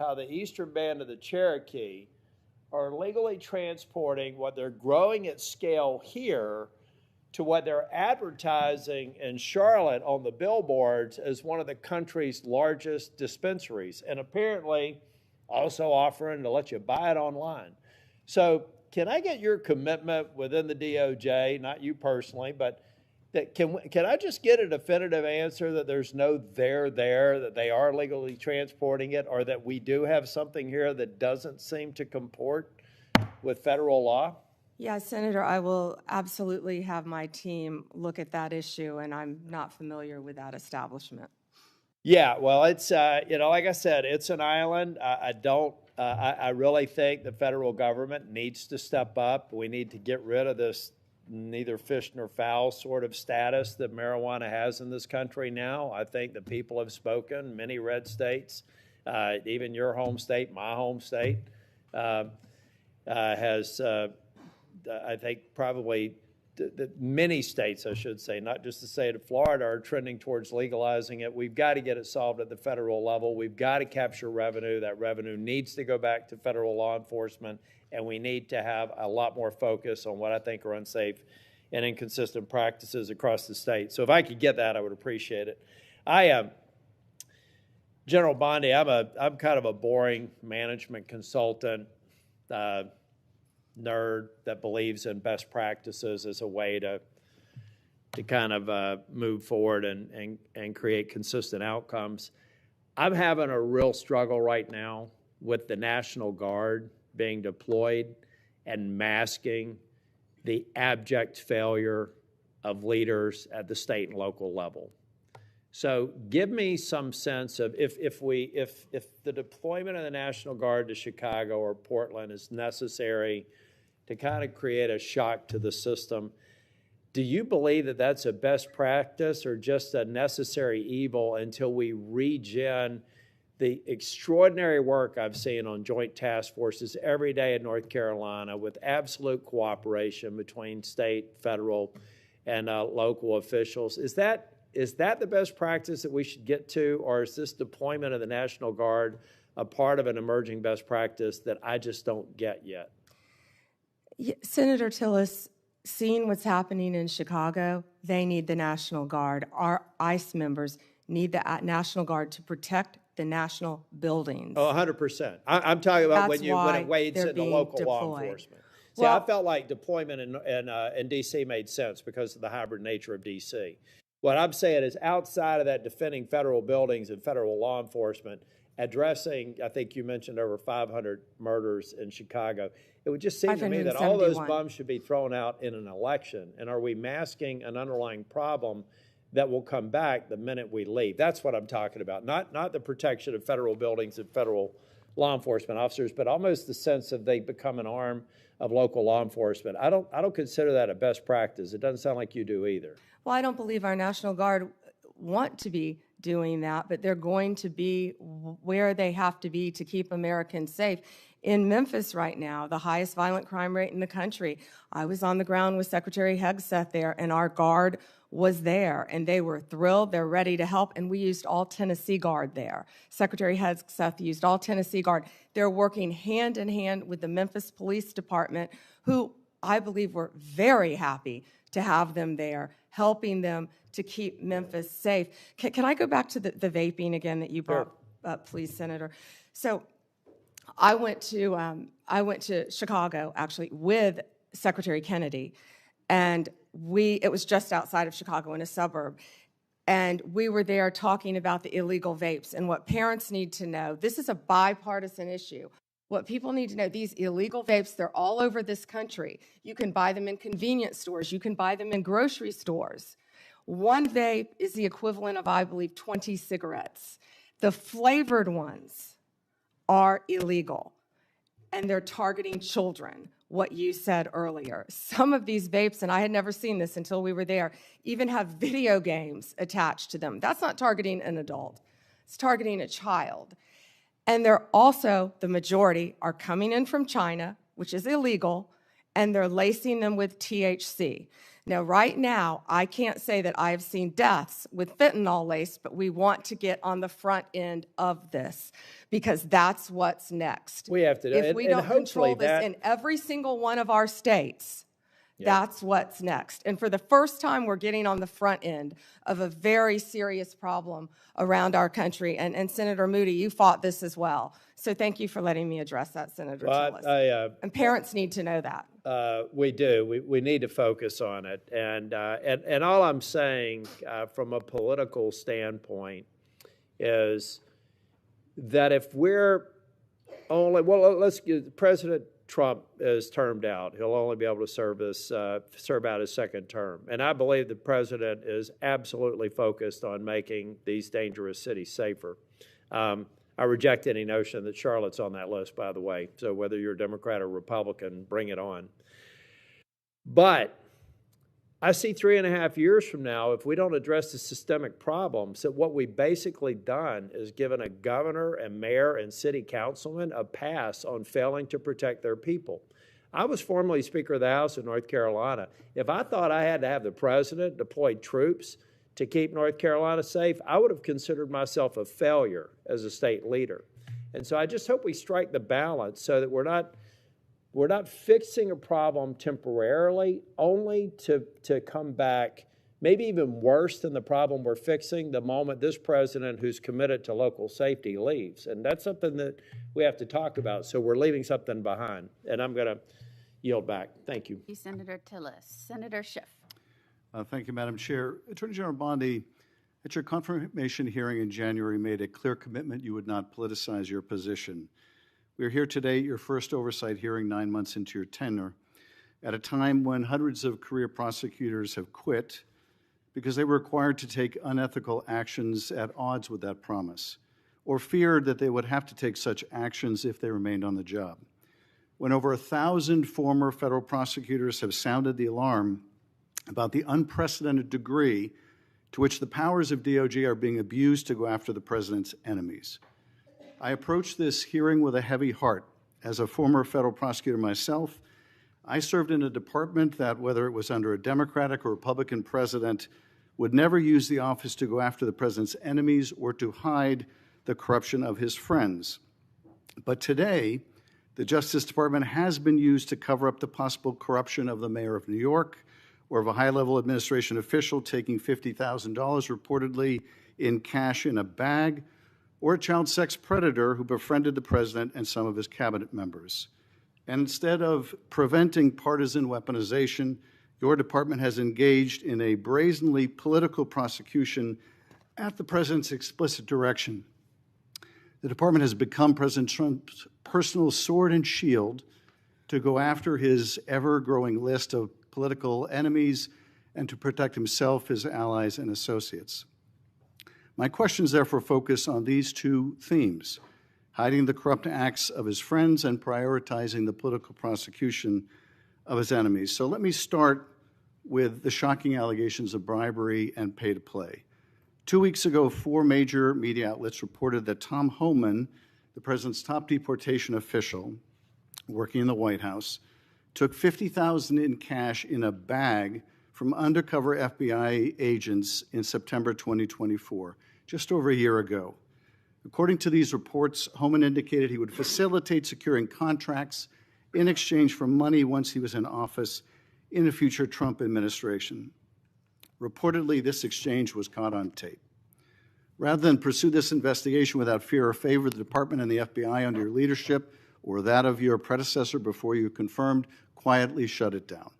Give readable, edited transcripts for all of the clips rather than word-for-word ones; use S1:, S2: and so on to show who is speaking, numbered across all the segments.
S1: how the eastern band of the Cherokee are legally transporting what they're growing at scale here to what they're advertising in Charlotte on the billboards as one of the country's largest dispensaries, and apparently also offering to let you buy it online. So can I get your commitment within the DOJ, not you personally, but that can I just get a definitive answer that there's no there, that they are legally transporting it, or that we do have something here that doesn't seem to comport with federal law?
S2: Yeah, Senator, I will absolutely have my team look at that issue, and I'm not familiar with that establishment.
S1: Yeah, well, it's, like I said, it's an island. I really think the federal government needs to step up. We need to get rid of this neither fish nor fowl sort of status that marijuana has in this country now. I think the people have spoken. Many red states, even your home state, my home state, has, I think, probably many states, I should say, not just the state of Florida, are trending towards legalizing it. We've got to get it solved at the federal level. We've got to capture revenue. That revenue needs to go back to federal law enforcement, and we need to have a lot more focus on what I think are unsafe and inconsistent practices across the state. So if I could get that, I would appreciate it. General Bondi, I'm kind of a boring management consultant, nerd that believes in best practices as a way to kind of move forward and create consistent outcomes. I'm having a real struggle right now with the National Guard being deployed and masking the abject failure of leaders at the state and local level. So give me some sense of if the deployment of the National Guard to Chicago or Portland is necessary to kind of create a shock to the system, do you believe that that's a best practice or just a necessary evil until we regen the extraordinary work I've seen on joint task forces every day in North Carolina with absolute cooperation between state, federal, and local officials? Is that the best practice that we should get to, or is this deployment of the National Guard a part of an emerging best practice that I just don't get yet?
S2: Yeah, Senator Tillis, seeing what's happening in Chicago, they need the National Guard. Our ICE members need the National Guard to protect the national buildings.
S1: Oh, 100%. I'm talking about when it wades into local law enforcement. See, I felt like deployment in D.C. made sense because of the hybrid nature of D.C. What I'm saying is outside of that, defending federal buildings and federal law enforcement, addressing, I think you mentioned over 500 murders in Chicago, it would just seem to me that all those bums should be thrown out in an election. And are we masking an underlying problem that will come back the minute we leave? That's what I'm talking about. Not the protection of federal buildings and federal law enforcement officers, but almost the sense of they become an arm of local law enforcement. I don't consider that a best practice. It doesn't sound like you do either.
S2: Well, I don't believe our National Guard want to be doing that, but they're going to be where they have to be to keep Americans safe. In Memphis right now, the highest violent crime rate in the country. I was on the ground with Secretary Hegseth there, and our Guard was there, and they were thrilled. They're ready to help, and we used all Tennessee Guard there. Secretary Hegseth used all Tennessee Guard. They're working hand in hand with the Memphis Police Department, who I believe were very happy to have them there, helping them to keep Memphis safe. Can I go back to the vaping again that you brought up, please, Senator? So I went to Chicago, actually, with Secretary Kennedy, and it was just outside of Chicago in a suburb, and we were there talking about the illegal vapes and what parents need to know. This is a bipartisan issue. What people need to know, these illegal vapes, they're all over this country. You can buy them in convenience stores. You can buy them in grocery stores. One vape is the equivalent of, I believe, 20 cigarettes. The flavored ones are illegal, and they're targeting children, what you said earlier. Some of these vapes, and I had never seen this until we were there, even have video games attached to them. That's not targeting an adult. It's targeting a child. And they're also, the majority, are coming in from China, which is illegal, and they're lacing them with THC. Now, right now, I can't say that I've seen deaths with fentanyl laced, but we want to get on the front end of this because that's what's next.
S1: We have to do
S2: If we
S1: and
S2: don't
S1: hopefully
S2: control this
S1: that,
S2: in every single one of our states, that's what's next. And for the first time, we're getting on the front end of a very serious problem around our country. And Senator Moody, you fought this as well. So thank you for letting me address that, Senator Tillis. And parents need to know that.
S1: We do. We need to focus on it. And all I'm saying from a political standpoint is that if we're only, well, let's get President Trump is termed out. He'll only be able to serve out his second term. And I believe the president is absolutely focused on making these dangerous cities safer. I reject any notion that Charlotte's on that list, by the way. So whether you're a Democrat or Republican, bring it on. But I see 3.5 years from now, if we don't address the systemic problems, that what we've basically done is given a governor and mayor and city councilman a pass on failing to protect their people. I was formerly Speaker of the House in North Carolina. If I thought I had to have the president deploy troops to keep North Carolina safe, I would have considered myself a failure as a state leader. And so I just hope we strike the balance so that we're not fixing a problem temporarily, only to come back maybe even worse than the problem we're fixing the moment this president who's committed to local safety leaves. And that's something that we have to talk about. So we're leaving something behind. And I'm going to yield back. Thank you.
S3: Senator Tillis. Senator Schiff.
S4: Thank you, Madam Chair. Attorney General Bondi, at your confirmation hearing in January, made a clear commitment you would not politicize your position. We are here today at your first oversight hearing 9 months into your tenure, at a time when hundreds of career prosecutors have quit because they were required to take unethical actions at odds with that promise, or feared that they would have to take such actions if they remained on the job. When over 1,000 former federal prosecutors have sounded the alarm about the unprecedented degree to which the powers of DOJ are being abused to go after the president's enemies. I approach this hearing with a heavy heart. As a former federal prosecutor myself, I served in a department that, whether it was under a Democratic or Republican president, would never use the office to go after the president's enemies or to hide the corruption of his friends. But today, the Justice Department has been used to cover up the possible corruption of the mayor of New York or of a high-level administration official taking $50,000 reportedly in cash in a bag, or a child sex predator who befriended the president and some of his cabinet members. And instead of preventing partisan weaponization, your department has engaged in a brazenly political prosecution at the president's explicit direction. The department has become President Trump's personal sword and shield to go after his ever-growing list of political enemies and to protect himself, his allies, and associates. My questions therefore focus on these two themes: hiding the corrupt acts of his friends and prioritizing the political prosecution of his enemies. So let me start with the shocking allegations of bribery and pay to play. 2 weeks ago, 4 major media outlets reported that Tom Homan, the president's top deportation official working in the White House, took $50,000 in cash in a bag from undercover FBI agents in September 2024, just over a year ago. According to these reports, Homan indicated he would facilitate securing contracts in exchange for money once he was in office in a future Trump administration. Reportedly, this exchange was caught on tape. Rather than pursue this investigation without fear or favor, the department and the FBI under your leadership or that of your predecessor before you confirmed quietly shut it down.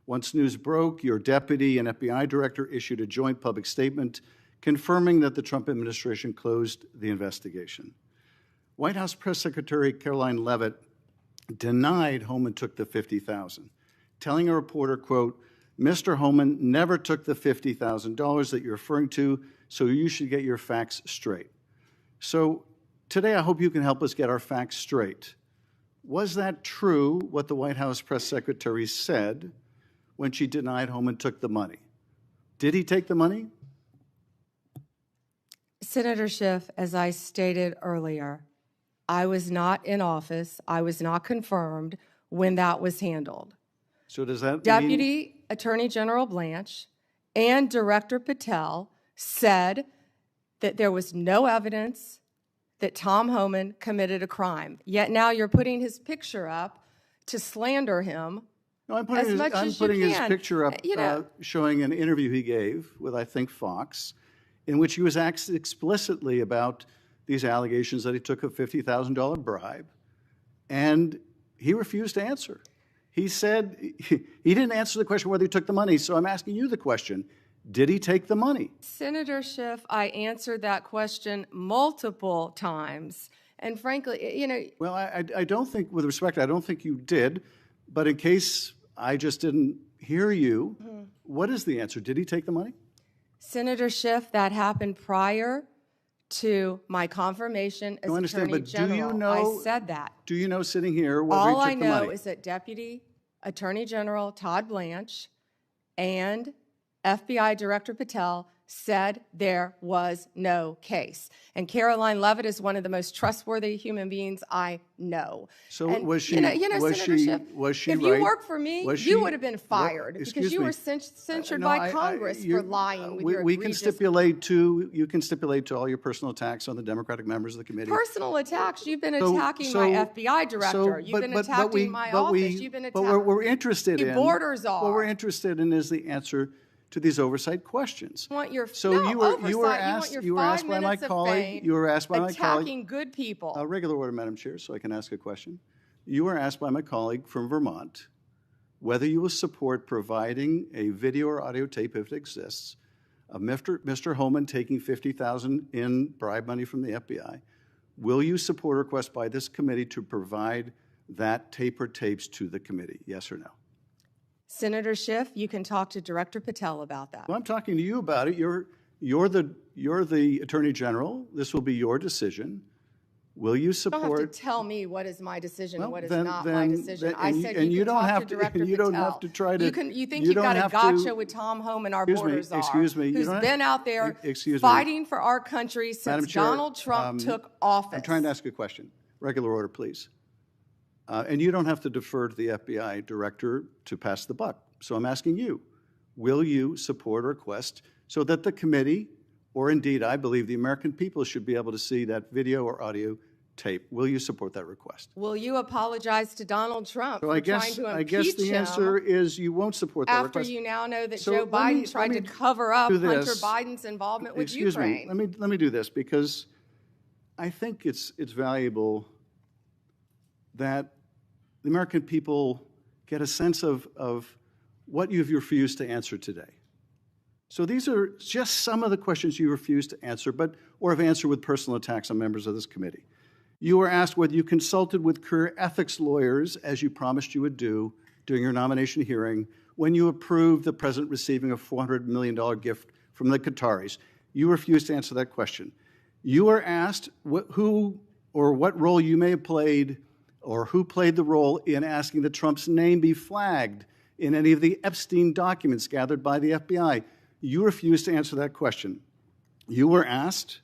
S4: Once news broke, your deputy and FBI director issued a joint public statement confirming that the Trump administration closed the investigation. White House Press Secretary Caroline Leavitt denied Homan took the $50,000, telling a reporter, quote, "Mr. Homan never took the $50,000 that you're referring to, so you should get your facts straight." So today I hope you can help us get our facts straight. Was that true, what the White House press secretary said when she denied Homan took the money? Did he take the money?
S2: Senator Schiff, as I stated earlier, I was not in office. I was not confirmed when that was handled.
S4: So does that
S2: Deputy Attorney General Blanche and Director Patel said that there was no evidence that Tom Homan committed a crime. Yet now you're putting his picture up to slander him.
S4: No, I'm putting his picture up, showing an interview he gave with, I think, Fox, in which he was asked explicitly about these allegations that he took a $50,000 bribe, and he refused to answer. He said he didn't answer the question whether he took the money, so I'm asking you the question. Did he take the money?
S2: Senator Schiff, I answered that question multiple times. And frankly,
S4: Well, I don't think, with respect, I don't think you did. But in case I just didn't hear you, what is the answer? Did he take the money?
S2: Senator Schiff, that happened prior to my confirmation as Attorney General. I said that.
S4: Do you know, sitting here, whether he took the money?
S2: All I know is that Deputy Attorney General Todd Blanche and FBI Director Patel said there was no case. And Caroline Leavitt is one of the most trustworthy human beings I know.
S4: So
S2: and,
S4: was she?
S2: Senator Schiff,
S4: if
S2: you worked for me, you would have been fired because you were censured by Congress for lying with your
S4: We can stipulate to, you can stipulate to all your personal attacks on the Democratic members of the committee.
S2: Personal attacks. You've been attacking my FBI director. You've been attacking my office. You've been attacking.
S4: What we're interested in.
S2: Borders are.
S4: What we're interested in is the answer to these oversight questions.
S2: You were asked
S4: by my colleague. You were asked by my colleague.
S2: Attacking good people.
S4: Regular order, Madam Chair, so I can ask a question. You were asked by my colleague from Vermont whether you will support providing a video or audio tape, if it exists, of Mr. Homan taking $50,000 in bribe money from the FBI. Will you support a request by this committee to provide that tape or tapes to the committee? Yes or no?
S2: Senator Schiff, you can talk to Director Patel about that.
S4: Well, I'm talking to you about it. You're the Attorney General. This will be your decision. Will you support?
S2: You don't have to tell me what is my decision and what is not my decision. I said you can talk to Director Patel.
S4: You don't have to try to.
S2: You think you've got a gotcha with Tom Homan, our borders are.
S4: Excuse me.
S2: Who's been out there fighting for our country since Donald Trump took office.
S4: I'm trying to ask a question. Regular order, please. And you don't have to defer to the FBI director to pass the buck. So I'm asking you, will you support a request so that the committee, or indeed I believe the American people, should be able to see that video or audio tape? Will you support that request?
S2: Will you apologize to Donald Trump
S4: for
S2: trying to impeach him?
S4: I guess the answer is you won't support that request.
S2: After you now know that Joe Biden tried to cover up Hunter Biden's involvement with Ukraine.
S4: Let me do this, because I think it's valuable that the American people get a sense of what you've refused to answer today. So these are just some of the questions you refused to answer, or have answered with personal attacks on members of this committee. You were asked whether you consulted with career ethics lawyers, as you promised you would do during your nomination hearing, when you approved the president receiving a $400 million gift from the Qataris. You refused to answer that question. You were asked who or what role you may have played, or who played the role in asking that Trump's name be flagged in any of the Epstein documents gathered by the FBI. You refused to answer that question. You were asked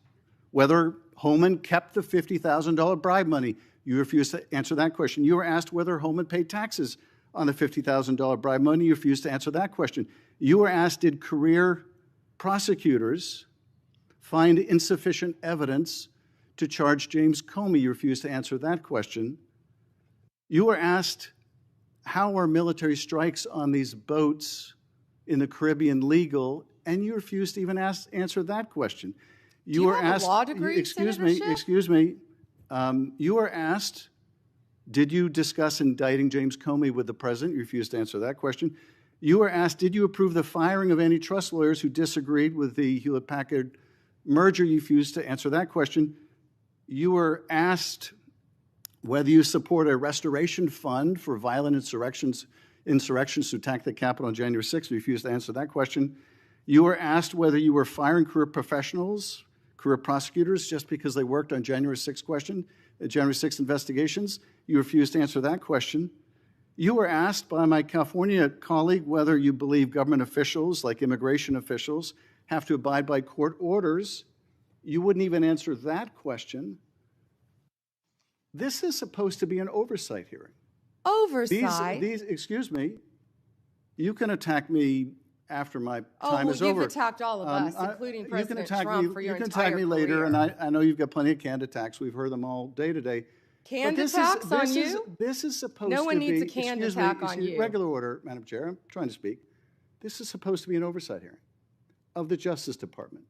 S4: whether Homan kept the $50,000 bribe money. You refused to answer that question. You were asked whether Homan paid taxes on the $50,000 bribe money. You refused to answer that question. You were asked, did career prosecutors find insufficient evidence to charge James Comey? You refused to answer that question. You were asked, how are military strikes on these boats in the Caribbean legal? And you refused to even answer that question.
S2: You were asked, a law degree,
S4: excuse me. You were asked, did you discuss indicting James Comey with the president? You refused to answer that question. You were asked, did you approve the firing of antitrust lawyers who disagreed with the Hewlett-Packard merger? You refused to answer that question. You were asked whether you support a restoration fund for violent insurrections to attack the Capitol on January 6th. You refused to answer that question. You were asked whether you were firing career professionals, career prosecutors, just because they worked on January 6th investigations. You refused to answer that question. You were asked by my California colleague whether you believe government officials, like immigration officials, have to abide by court orders. You wouldn't even answer that question. This is supposed to be an oversight hearing.
S2: Oversight?
S4: Excuse me. You can attack me after my time is over.
S2: You've attacked all of us, including President Trump, for your entire
S4: You can attack me later,
S2: career.
S4: and I know you've got plenty of canned attacks. We've heard them all day today.
S2: Canned attacks on you?
S4: This is supposed to be...
S2: No one needs a canned attack on you.
S4: Regular order, Madam Chair. I'm trying to speak. This is supposed to be an oversight hearing of the Justice Department.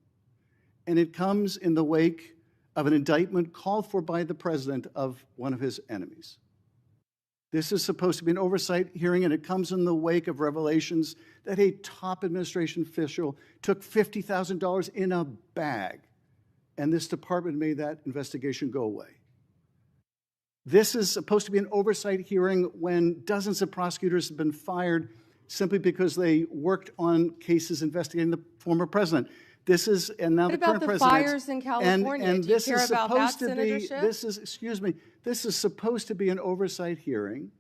S4: And it comes in the wake of an indictment called for by the President of one of his enemies. This is supposed to be an oversight hearing, and it comes in the wake of revelations that a top administration official took $50,000 in a bag, and this department made that investigation go away. This is supposed to be an oversight hearing when dozens of prosecutors have been fired simply because they worked on cases investigating the former president. This is, and now the current president.
S2: What about the fires in California?
S4: And
S2: Do you
S4: this
S2: care
S4: is
S2: about that,
S4: supposed to
S2: Senator
S4: be,
S2: Schiff?
S4: this is supposed to be an oversight hearing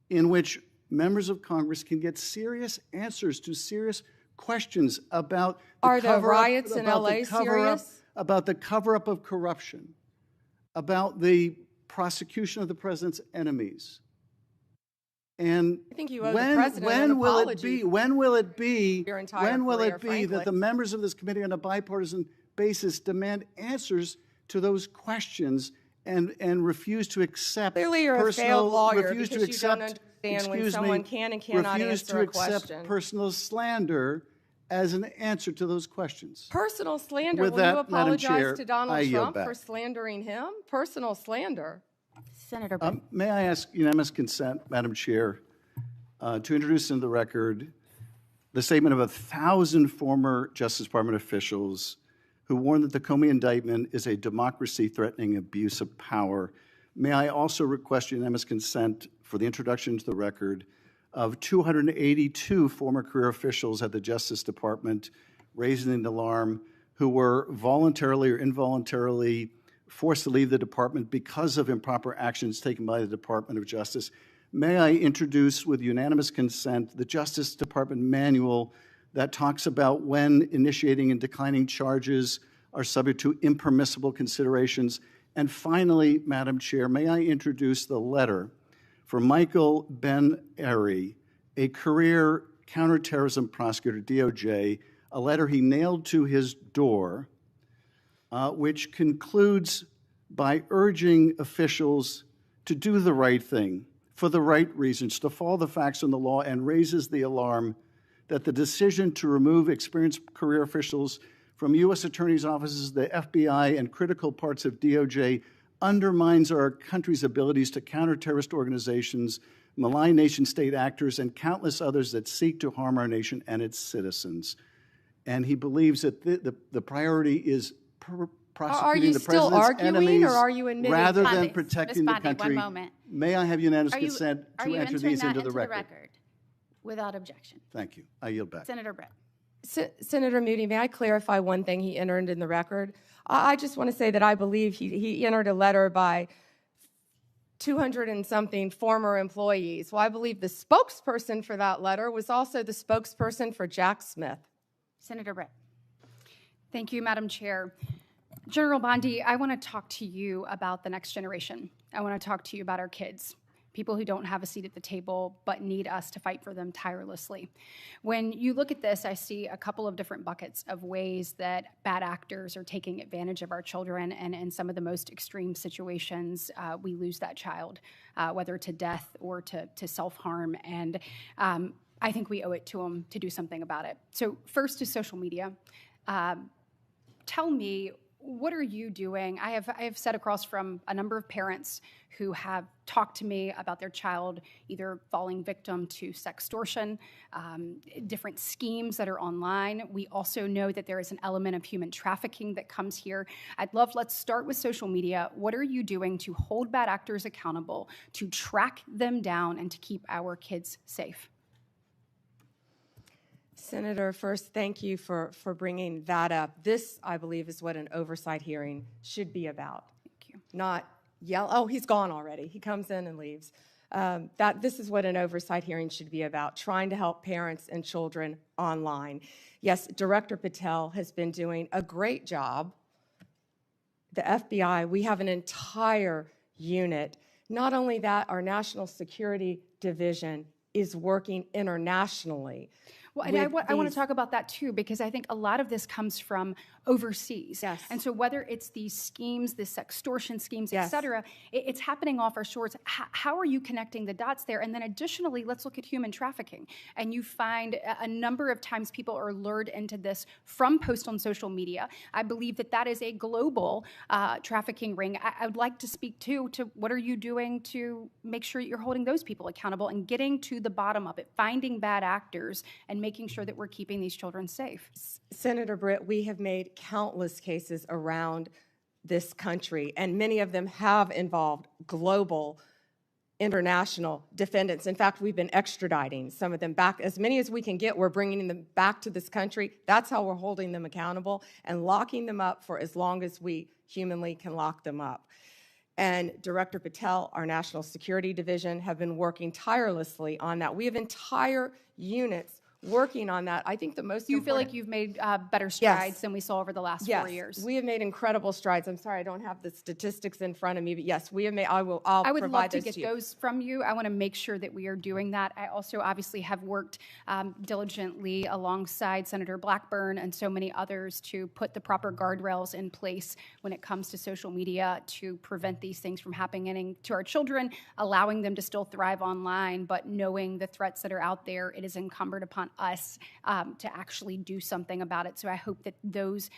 S4: in which members of Congress can get serious answers to serious questions about
S2: Are the riots in LA serious?
S4: About the cover-up of corruption, about the prosecution of the president's enemies. And
S2: I think you owe the president an apology.
S4: When will it be
S2: your entire career, frankly.
S4: that the members of this committee on a bipartisan basis demand answers to those questions and refuse to accept
S2: Clearly you're a failed lawyer because you don't understand when someone can and cannot answer a question.
S4: Refuse to accept personal slander as an answer to those questions.
S2: Personal slander?
S4: With
S2: Will
S4: that,
S2: you apologize
S4: Madam Chair,
S2: to Donald
S4: I yield
S2: Trump
S4: back.
S2: for slandering him? Personal slander.
S3: Senator Brett.
S4: May I ask unanimous consent, Madam Chair, to introduce into the record the statement of 1,000 former Justice Department officials who warned that the Comey indictment is a democracy-threatening abuse of power. May I also request unanimous consent for the introduction into the record of 282 former career officials at the Justice Department raising an alarm who were voluntarily or involuntarily forced to leave the department because of improper actions taken by the Department of Justice. May I introduce with unanimous consent the Justice Department manual that talks about when initiating and declining charges are subject to impermissible considerations. And finally, Madam Chair, may I introduce the letter from Michael Ben-Ari, a career counterterrorism prosecutor, DOJ, a letter he nailed to his door, which concludes by urging officials to do the right thing for the right reasons, to follow the facts and the law, and raises the alarm that the decision to remove experienced career officials from U.S. attorneys' offices, the FBI, and critical parts of DOJ undermines our country's abilities to counter terrorist organizations, malign nation-state actors, and countless others that seek to harm our nation and its citizens. And he believes that the priority is prosecuting the president's enemies.
S2: Are you still arguing, or are you admitting?
S4: Rather than
S3: Bondi,
S4: protecting
S3: Ms.
S4: the
S3: Bondi,
S4: country.
S3: one moment.
S4: May I have unanimous consent to enter these into the record?
S3: Without objection.
S4: Thank you. I yield back.
S3: Senator Brett.
S2: Senator Moody, may I clarify one thing he entered in the record? I just want to say that I believe he entered a letter by 200 and something former employees. Well, I believe the spokesperson for that letter was also the spokesperson for Jack Smith.
S3: Senator Brett.
S5: Thank you, Madam Chair. General Bondi, I want to talk to you about the next generation. I want to talk to you about our kids, people who don't have a seat at the table but need us to fight for them tirelessly. When you look at this, I see a couple of different buckets of ways that bad actors are taking advantage of our children, and in some of the most extreme situations, we lose that child, whether to death or to self-harm, and I think we owe it to them to do something about it. So first is social media. Tell me, what are you doing? I have sat across from a number of parents who have talked to me about their child either falling victim to sextortion, different schemes that are online. We also know that there is an element of human trafficking that comes here. Let's start with social media. What are you doing to hold bad actors accountable, to track them down, and to keep our kids safe?
S2: Senator, first, thank you for bringing that up. This, I believe, is what an oversight hearing should be about.
S5: Thank you.
S2: Not yell. Oh, he's gone already. He comes in and leaves. This is what an oversight hearing should be about, trying to help parents and children online. Yes, Director Patel has been doing a great job. The FBI, we have an entire unit. Not only that, our National Security Division is working internationally.
S5: Well, and I want to talk about that too, because I think a lot of this comes from overseas.
S2: Yes.
S5: And so whether it's these schemes, this extortion schemes, et
S2: Yes.
S5: cetera, it's happening off our shores. How are you connecting the dots there? And then additionally, let's look at human trafficking. And you find a number of times people are lured into this from posts on social media. I believe that that is a global trafficking ring. I would like to speak to what are you doing to make sure that you're holding those people accountable and getting to the bottom of it, finding bad actors and making sure that we're keeping these children safe.
S2: Senator Britt, we have made countless cases around this country, and many of them have involved global, international defendants. In fact, we've been extraditing some of them back. As many as we can get, we're bringing them back to this country. That's how we're holding them accountable and locking them up for as long as we humanly can lock them up. And Director Patel, our National Security Division, have been working tirelessly on that. We have entire units working on that. I think the most
S5: You feel
S2: important-
S5: like you've made better strides than we saw over the last 4 years?
S2: we have made incredible strides. I'm sorry I don't have the statistics in front of me, but yes, we have made. I'll
S5: I would love
S2: provide
S5: to
S2: those
S5: get
S2: to you.
S5: those from you. I want to make sure that we are doing that. I also obviously have worked diligently alongside Senator Blackburn and so many others to put the proper guardrails in place when it comes to social media to prevent these things from happening to our children, allowing them to still thrive online, but knowing the threats that are out there, it is incumbent upon us to actually do something about it. So I hope that those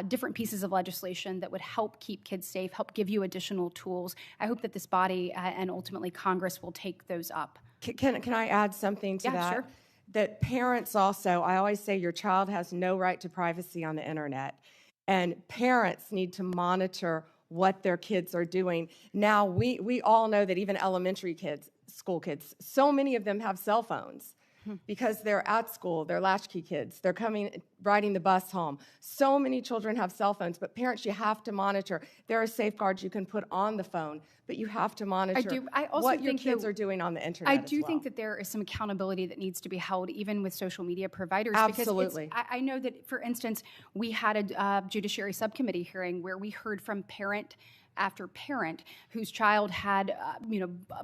S5: different pieces of legislation that would help keep kids safe, help give you additional tools, I hope that this body and ultimately Congress will take those up.
S2: Can I add something to
S5: Yeah,
S2: that?
S5: sure.
S2: That parents also, I always say your child has no right to privacy on the internet. And parents need to monitor what their kids are doing. Now, we all know that even elementary kids, school kids, so many of them have cell phones. Because they're at school, they're latchkey kids, they're riding the bus home. So many children have cell phones, but parents, you have to monitor. There are safeguards you can put on the phone, but you have to monitor
S5: I also
S2: what your
S5: think
S2: kids
S5: that-
S2: are doing on the internet
S5: I
S2: as
S5: do
S2: well.
S5: think that there is some accountability that needs to be held even with social media providers.
S2: Absolutely.
S5: Because I know that, for instance, we had a judiciary subcommittee hearing where we heard from parent after parent whose child had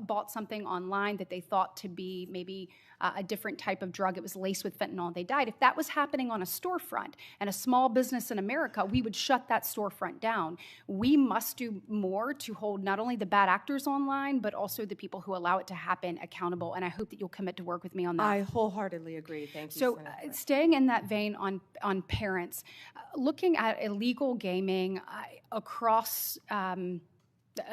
S5: bought something online that they thought to be maybe a different type of drug. It was laced with fentanyl. They died. If that was happening on a storefront and a small business in America, we would shut that storefront down. We must do more to hold not only the bad actors online, but also the people who allow it to happen accountable. And I hope that you'll commit to work with me on that.
S2: I wholeheartedly agree. Thank you,
S5: So
S2: Senator Britt.
S5: staying in that vein on parents, looking at illegal gaming across,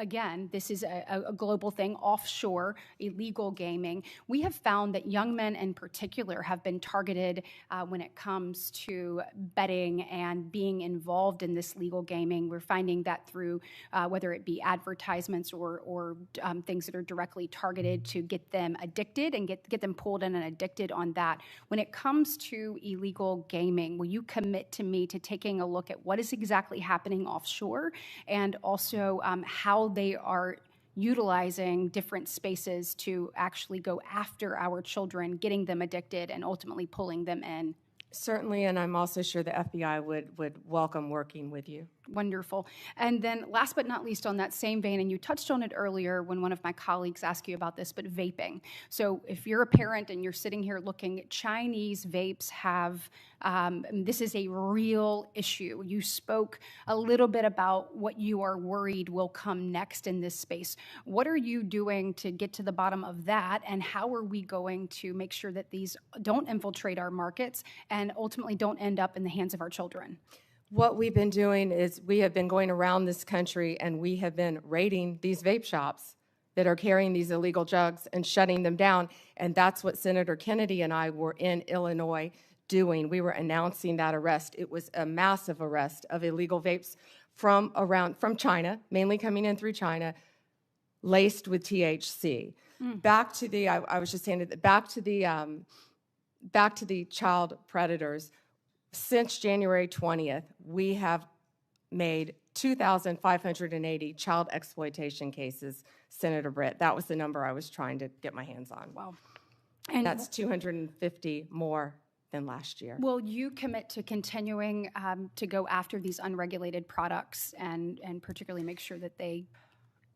S5: again, this is a global thing, offshore illegal gaming. We have found that young men in particular have been targeted when it comes to betting and being involved in this legal gaming. We're finding that through whether it be advertisements or things that are directly targeted to get them addicted and get them pulled in and addicted on that. When it comes to illegal gaming, will you commit to me to taking a look at what is exactly happening offshore and also how they are utilizing different spaces to actually go after our children, getting them addicted, and ultimately pulling them in?
S2: Certainly, and I'm also sure the FBI would welcome working with you.
S5: Wonderful. And then last but not least on that same vein, and you touched on it earlier when one of my colleagues asked you about this, but vaping. So if you're a parent and you're sitting here looking, Chinese vapes have, this is a real issue. You spoke a little bit about what you are worried will come next in this space. What are you doing to get to the bottom of that, and how are we going to make sure that these don't infiltrate our markets and ultimately don't end up in the hands of our children?
S2: What we've been doing is we have been going around this country and we have been raiding these vape shops that are carrying these illegal drugs and shutting them down. And that's what Senator Kennedy and I were in Illinois doing. We were announcing that arrest. It was a massive arrest of illegal vapes from China, mainly coming in through China, laced with THC. Back to the, I was just saying, back to the child predators. Since January 20th, we have made 2,580 child exploitation cases, Senator Britt. That was the number I was trying to get my hands on.
S5: Wow. And
S2: That's 250 more than last year.
S5: will you commit to continuing to go after these unregulated products and particularly make sure that they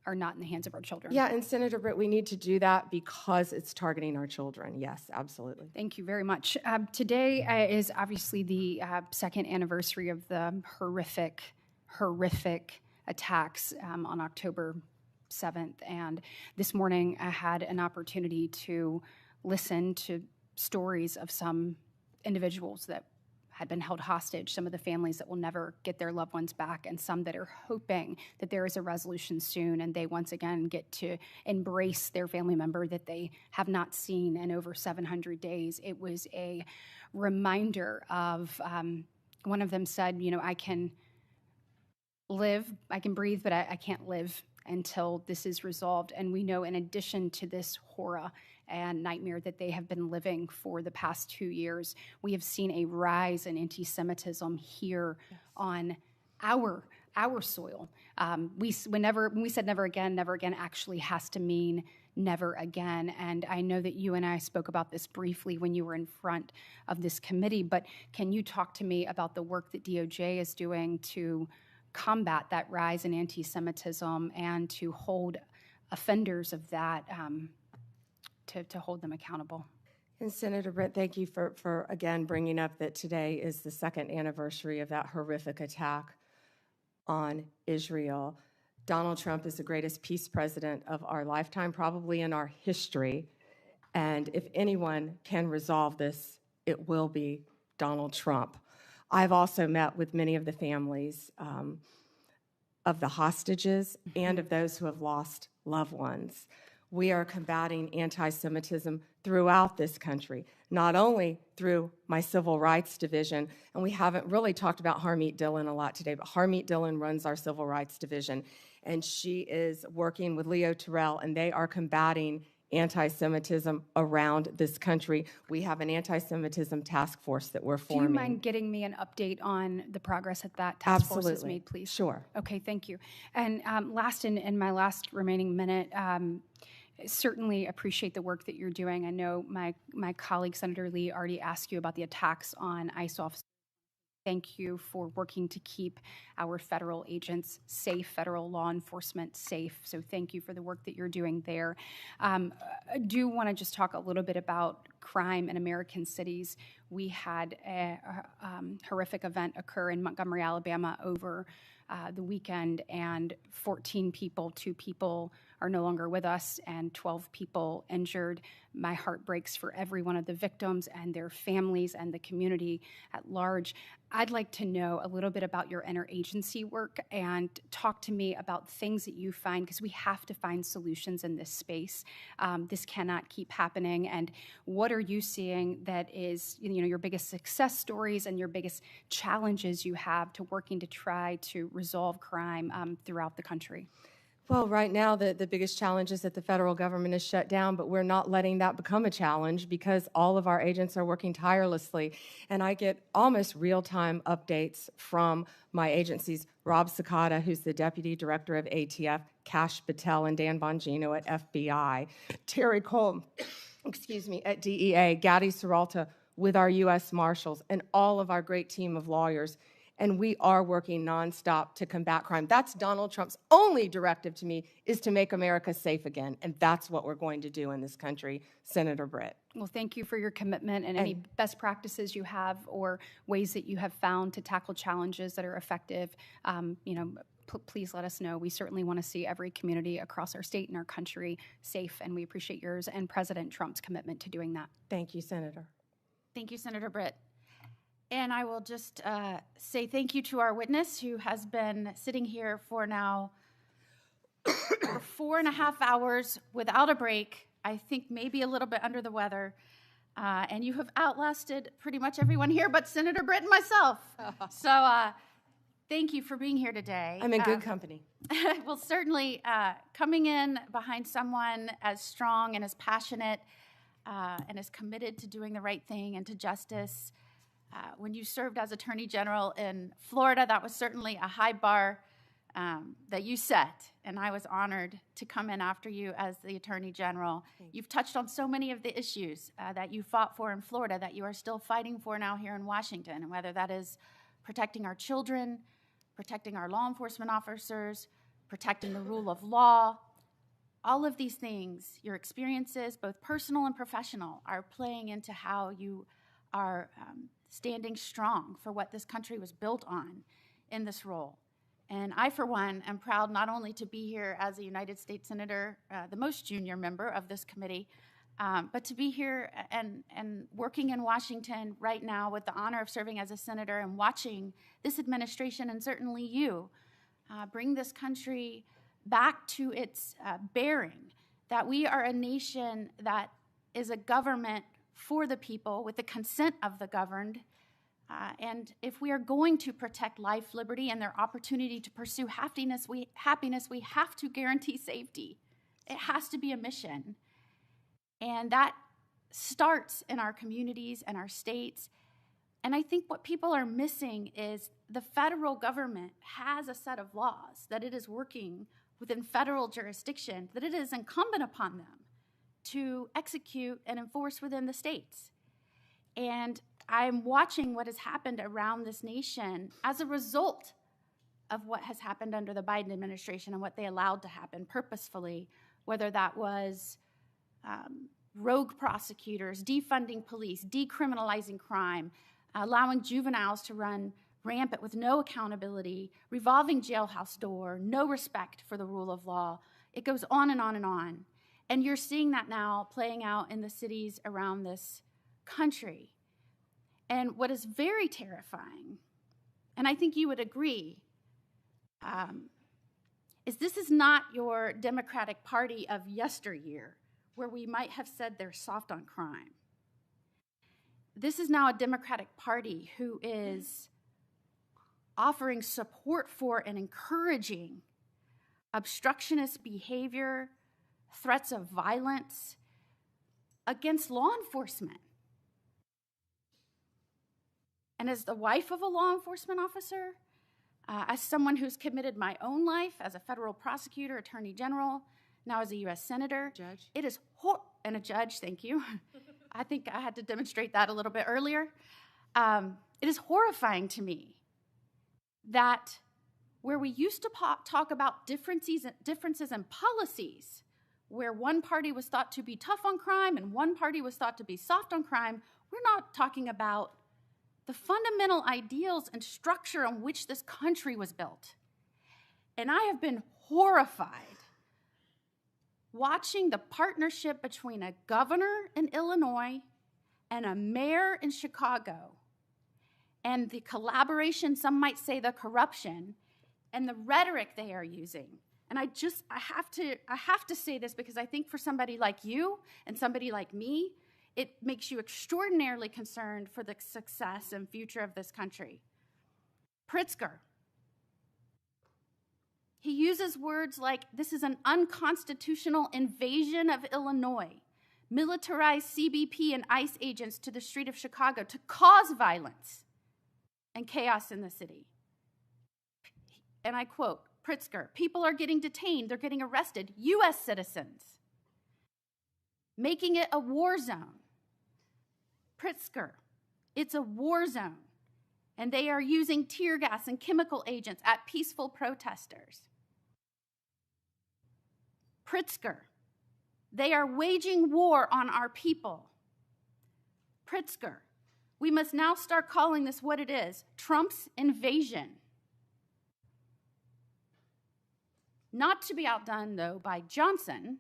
S5: are not in the hands of our children.
S2: Yeah, and Senator Britt, we need to do that because it's targeting our children. Yes, absolutely.
S5: Thank you very much. Today is obviously the second anniversary of the horrific attacks on October 7th. And this morning I had an opportunity to listen to stories of some individuals that had been held hostage, some of the families that will never get their loved ones back, and some that are hoping that there is a resolution soon and they once again get to embrace their family member that they have not seen in over 700 days. It was a reminder of, one of them said, you know, I can breathe, but I can't live until this is resolved. And we know in addition to this horror and nightmare that they have been living for the past 2 years, we have seen a rise in anti-Semitism here on our soil. When we said never again actually has to mean never again. And I know that you and I spoke about this briefly when you were in front of this committee, but can you talk to me about the work that DOJ is doing to combat that rise in anti-Semitism and to hold offenders of that, to hold them accountable?
S2: And Senator Britt, thank you for again bringing up that today is the second anniversary of that horrific attack on Israel. Donald Trump is the greatest peace president of our lifetime, probably in our history. And if anyone can resolve this, it will be Donald Trump. I've also met with many of the families of the hostages and of those who have lost loved ones. We are combating anti-Semitism throughout this country, not only through my Civil Rights Division, and we haven't really talked about Harmeet Dillon a lot today, but Harmeet Dillon runs our Civil Rights Division, and she is working with Leo Terrell, and they are combating anti-Semitism around this country. We have an anti-Semitism task force that we're forming.
S5: Do you mind getting me an update on the progress that task force has made, please?
S2: Sure.
S5: Okay, thank you. And last, in my last remaining minute, certainly appreciate the work that you're doing. I know my colleague, Senator Lee, already asked you about the attacks on ICE officers. Thank you for working to keep our federal agents safe, federal law enforcement safe. So thank you for the work that you're doing there. I do want to just talk a little bit about crime in American cities. We had a horrific event occur in Montgomery, Alabama over the weekend, and 14 people, 2 people are no longer with us, and 12 people injured. My heart breaks for every one of the victims and their families and the community at large. I'd like to know a little bit about your interagency work and talk to me about things that you find, because we have to find solutions in this space. This cannot keep happening. And what are you seeing that is, you know, your biggest success stories and your biggest challenges you have to working to try to resolve crime throughout the country?
S2: Well, right now, the biggest challenge is that the federal government is shut down, but we're not letting that become a challenge because all of our agents are working tirelessly. And I get almost real-time updates from my agencies, Rob Sakata, who's the Deputy Director of ATF, Kash Patel and Dan Bongino at FBI, Terry Cole, at DEA, Gadi Serralta with our U.S. Marshals, and all of our great team of lawyers. And we are working nonstop to combat crime. That's Donald Trump's only directive to me, is to make America safe again. And that's what we're going to do in this country, Senator Britt.
S5: Well, thank you for your commitment and any best practices you have or ways that you have found to tackle challenges that are effective. Please let us know. We certainly want to see every community across our state and our country safe, and we appreciate yours and President Trump's commitment to doing that.
S2: Thank you, Senator.
S3: Thank you, Senator Britt. And I will just say thank you to our witness, who has been sitting here for now for 4.5 hours without a break. I think maybe a little bit under the weather. And you have outlasted pretty much everyone here but Senator Britt and myself. So thank you for being here today.
S2: I'm in good company.
S3: Well, certainly coming in behind someone as strong and as passionate and as committed to doing the right thing and to justice. When you served as Attorney General in Florida, that was certainly a high bar that you set, and I was honored to come in after you as the Attorney General. You've touched on so many of the issues that you fought for in Florida that you are still fighting for now here in Washington, and whether that is protecting our children, protecting our law enforcement officers, protecting the rule of law. All of these things, your experiences, both personal and professional, are playing into how you are standing strong for what this country was built on in this role. And I, for one, am proud not only to be here as a United States Senator, the most junior member of this committee, but to be here and working in Washington right now with the honor of serving as a senator and watching this administration, and certainly you, bring this country back to its bearing, that we are a nation that is a government for the people with the consent of the governed. And if we are going to protect life, liberty, and their opportunity to pursue happiness, we have to guarantee safety. It has to be a mission. And that starts in our communities and our states. And I think what people are missing is the federal government has a set of laws that it is working within federal jurisdiction, that it is incumbent upon them to execute and enforce within the states. And I'm watching what has happened around this nation as a result of what has happened under the Biden administration and what they allowed to happen purposefully, whether that was rogue prosecutors, defunding police, decriminalizing crime, allowing juveniles to run rampant with no accountability, revolving jailhouse door, no respect for the rule of law. It goes on and on and on. And you're seeing that now playing out in the cities around this country. And what is very terrifying, and I think you would agree, is this is not your Democratic Party of yesteryear, where we might have said they're soft on crime. This is now a Democratic Party who is offering support for and encouraging obstructionist behavior, threats of violence against law enforcement. And as the wife of a law enforcement officer, as someone who's committed my own life as a federal prosecutor, attorney general, now as a U.S. senator,
S2: Judge.
S3: it is and a judge, thank you. I think I had to demonstrate that a little bit earlier. It is horrifying to me that where we used to talk about differences in policies, where one party was thought to be tough on crime and one party was thought to be soft on crime, we're not talking about the fundamental ideals and structure on which this country was built. And I have been horrified watching the partnership between a governor in Illinois and a mayor in Chicago, and the collaboration, some might say the corruption, and the rhetoric they are using. And I have to say this because I think for somebody like you and somebody like me, it makes you extraordinarily concerned for the success and future of this country. Pritzker. He uses words like, this is an unconstitutional invasion of Illinois, militarized CBP and ICE agents to the street of Chicago to cause violence and chaos in the city. And I quote, Pritzker, people are getting detained, they're getting arrested, U.S. citizens, making it a war zone. Pritzker, it's a war zone, and they are using tear gas and chemical agents at peaceful protesters. Pritzker, they are waging war on our people. Pritzker, we must now start calling this what it is, Trump's invasion. Not to be outdone, though, by Johnson,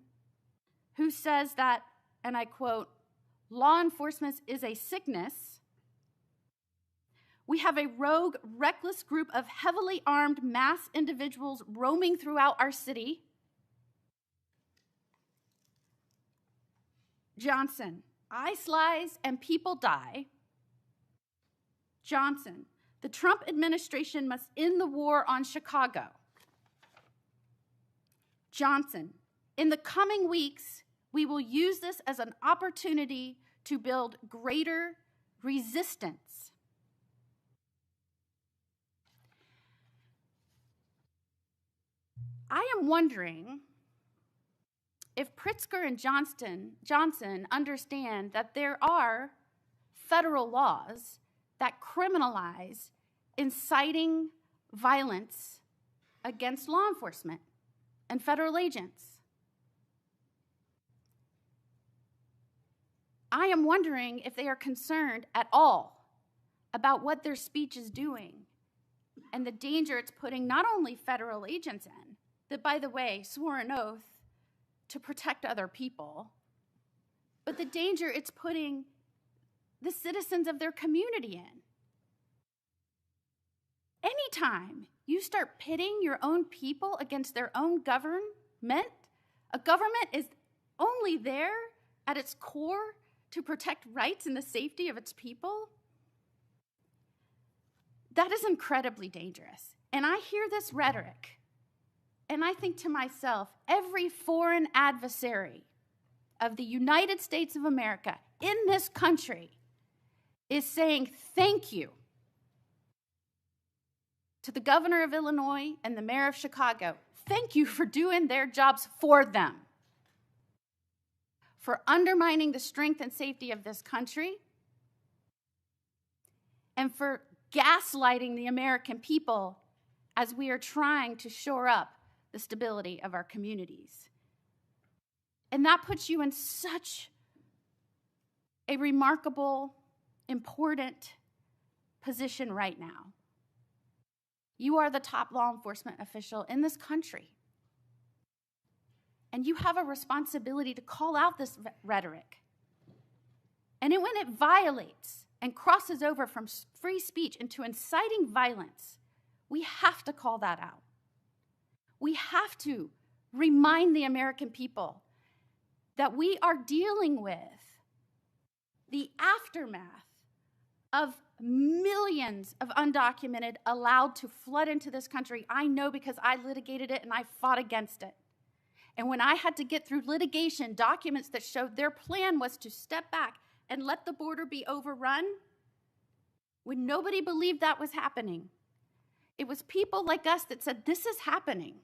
S3: who says that, and I quote, law enforcement is a sickness. We have a rogue, reckless group of heavily armed mass individuals roaming throughout our city. Johnson, ICE lies and people die. Johnson, the Trump administration must end the war on Chicago. Johnson, in the coming weeks, we will use this as an opportunity to build greater resistance. I am wondering if Pritzker and Johnson understand that there are federal laws that criminalize inciting violence against law enforcement. and federal agents. I am wondering if they are concerned at all about what their speech is doing and the danger it's putting not only federal agents in, that, by the way, swore an oath to protect other people, but the danger it's putting the citizens of their community in. Anytime you start pitting your own people against their own government, a government is only there at its core to protect rights and the safety of its people, that is incredibly dangerous. And I hear this rhetoric, and I think to myself, every foreign adversary of the United States of America in this country is saying thank you to the governor of Illinois and the mayor of Chicago. Thank you for doing their jobs for them, for undermining the strength and safety of this country, and for gaslighting the American people as we are trying to shore up the stability of our communities. And that puts you in such a remarkable, important position right now. You are the top law enforcement official in this country. And you have a responsibility to call out this rhetoric. And when it violates and crosses over from free speech into inciting violence, we have to call that out. We have to remind the American people that we are dealing with the aftermath of millions of undocumented allowed to flood into this country. I know because I litigated it and I fought against it. And when I had to get through litigation documents that showed their plan was to step back and let the border be overrun, when nobody believed that was happening, it was people like us that said, this is happening.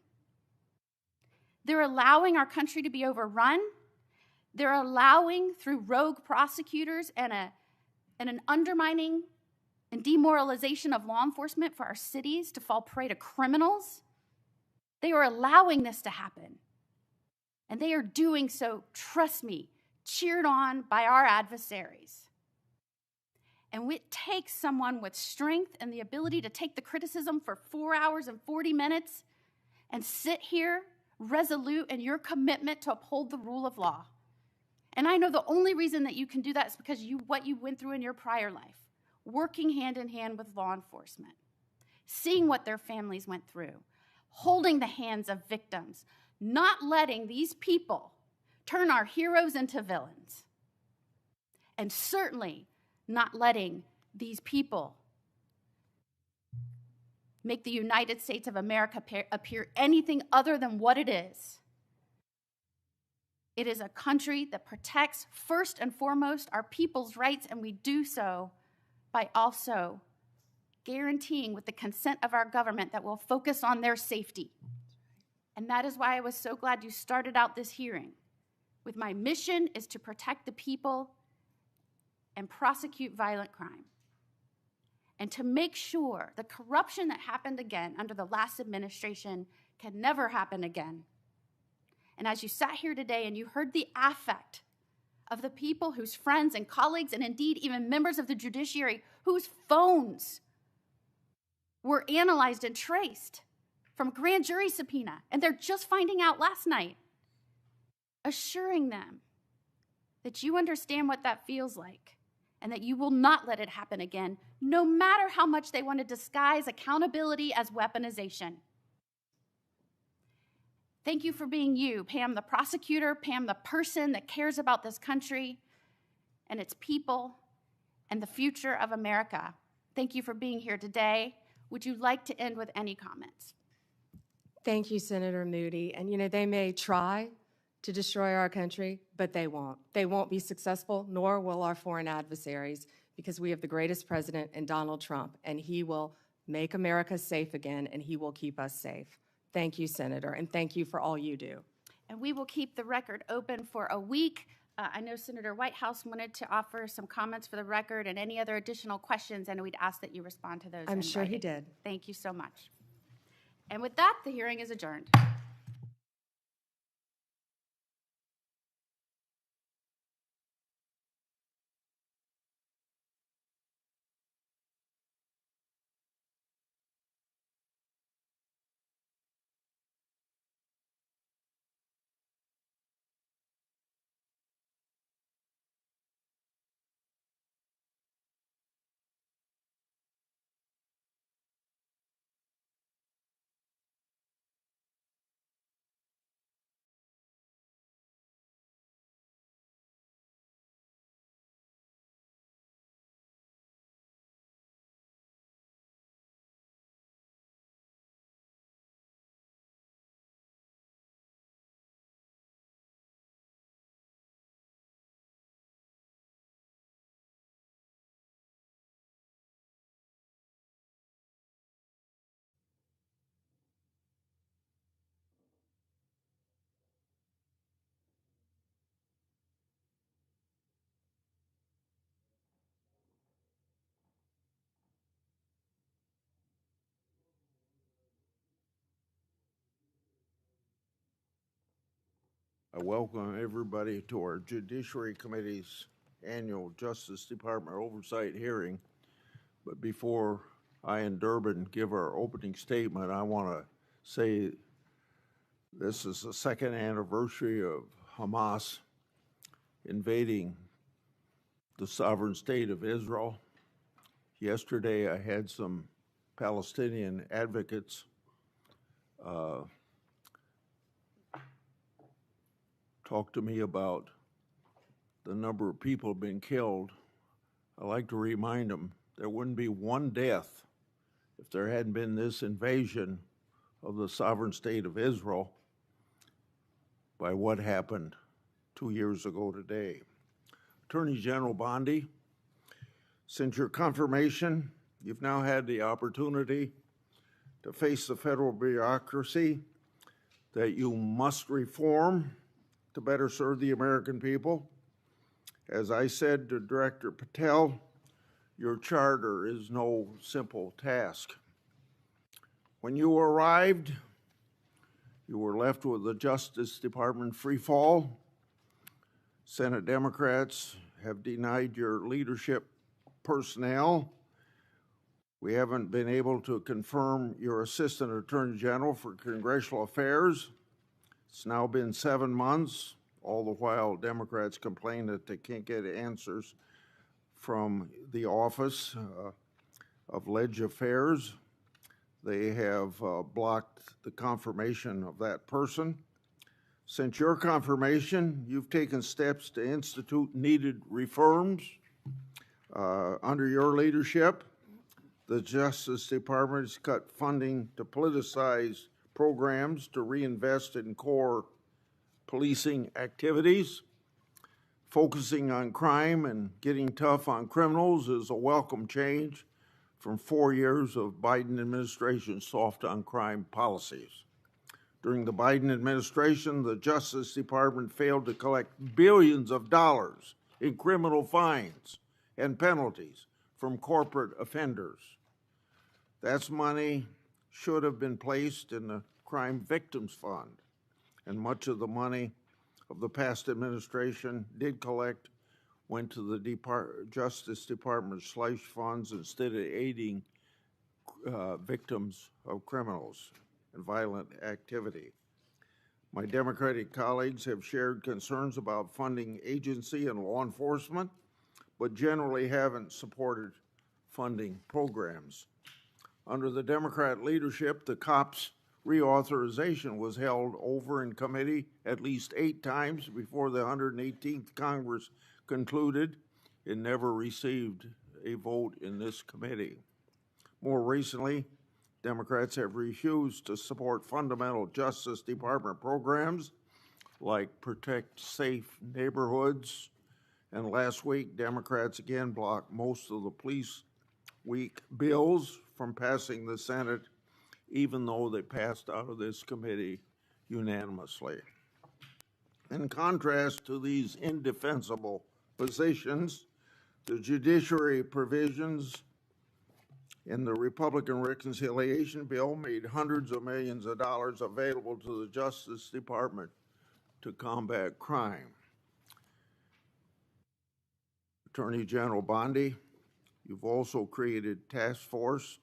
S3: They're allowing our country to be overrun. They're allowing, through rogue prosecutors and an undermining and demoralization of law enforcement, for our cities to fall prey to criminals. They are allowing this to happen. And they are doing so, trust me, cheered on by our adversaries. And it takes someone with strength and the ability to take the criticism for 4 hours and 40 minutes and sit here resolute in your commitment to uphold the rule of law. And I know the only reason that you can do that is because what you went through in your prior life, working hand in hand with law enforcement, seeing what their families went through, holding the hands of victims, not letting these people turn our heroes into villains, and certainly not letting these people make the United States of America appear anything other than what it is. It is a country that protects, first and foremost, our people's rights, and we do so by also guaranteeing, with the consent of our government, that we'll focus on their safety. And that is why I was so glad you started out this hearing with my mission is to protect the people and prosecute violent crime, and to make sure the corruption that happened again under the last administration can never happen again. And as you sat here today and you heard the affect of the people whose friends and colleagues, and indeed even members of the judiciary, whose phones were analyzed and traced from grand jury subpoena, and they're just finding out last night, assuring them that you understand what that feels like and that you will not let it happen again, no matter how much they want to disguise accountability as weaponization. Thank you for being you, Pam the prosecutor, Pam the person that cares about this country and its people and the future of America. Thank you for being here today. Would you like to end with any comments?
S2: Thank you, Senator Moody. And you know, they may try to destroy our country, but they won't. They won't be successful, nor will our foreign adversaries, because we have the greatest president in Donald Trump, and he will make America safe again, and he will keep us safe. Thank you, Senator, and thank you for all you do.
S3: And we will keep the record open for a week. I know Senator Whitehouse wanted to offer some comments for the record and any other additional questions, and we'd ask that you respond to those.
S2: I'm sure he
S3: did.
S2: did.
S3: Thank you so much. And with that, the hearing is adjourned.
S6: I welcome everybody to our Judiciary Committee's annual Justice Department Oversight hearing. But before I and Durbin give our opening statement, I want to say this is the second anniversary of Hamas invading the sovereign state of Israel. Yesterday, I had some Palestinian advocates talk to me about the number of people who've been killed. I like to remind them there wouldn't be one death if there hadn't been this invasion of the sovereign state of Israel by what happened 2 years ago today. Attorney General Bondi, since your confirmation, you've now had the opportunity to face the federal bureaucracy that you must reform to better serve the American people. As I said to Director Patel, your charter is no simple task. When you arrived, you were left with the Justice Department free fall. Senate Democrats have denied your leadership personnel. We haven't been able to confirm your Assistant Attorney General for Congressional Affairs. It's now been 7 months. All the while, Democrats complain that they can't get answers from the Office of Ledge Affairs. They have blocked the confirmation of that person. Since your confirmation, you've taken steps to institute needed reforms. Under your leadership, the Justice Department has cut funding to politicize programs to reinvest in core policing activities. Focusing on crime and getting tough on criminals is a welcome change from 4 years of Biden administration soft on crime policies. During the Biden administration, the Justice Department failed to collect billions of dollars in criminal fines and penalties from corporate offenders. That's money should have been placed in the Crime Victims Fund, and much of the money of the past administration did collect went to the Justice Department slush funds instead of aiding victims of criminals and violent activity. My Democratic colleagues have shared concerns about funding agency and law enforcement, but generally haven't supported funding programs. Under the Democrat leadership, the COPS reauthorization was held over in committee at least 8 times before the 118th Congress concluded. It never received a vote in this committee. More recently, Democrats have refused to support fundamental Justice Department programs like Protect Safe Neighborhoods, and last week, Democrats again blocked most of the Police Week bills from passing the Senate, even though they passed out of this committee unanimously. In contrast to these indefensible positions, the judiciary provisions in the Republican reconciliation bill made hundreds of millions of dollars available to the Justice Department to combat crime. Attorney General Bondi, you've also created task force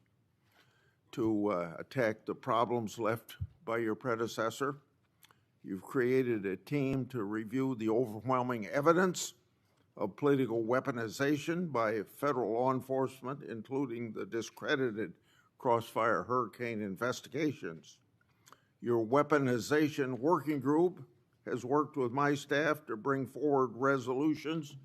S6: to attack the problems left by your predecessor. You've created a team to review the overwhelming evidence of political weaponization by federal law enforcement, including the discredited Crossfire Hurricane investigations. Your weaponization working group has worked with my staff to bring forward resolutions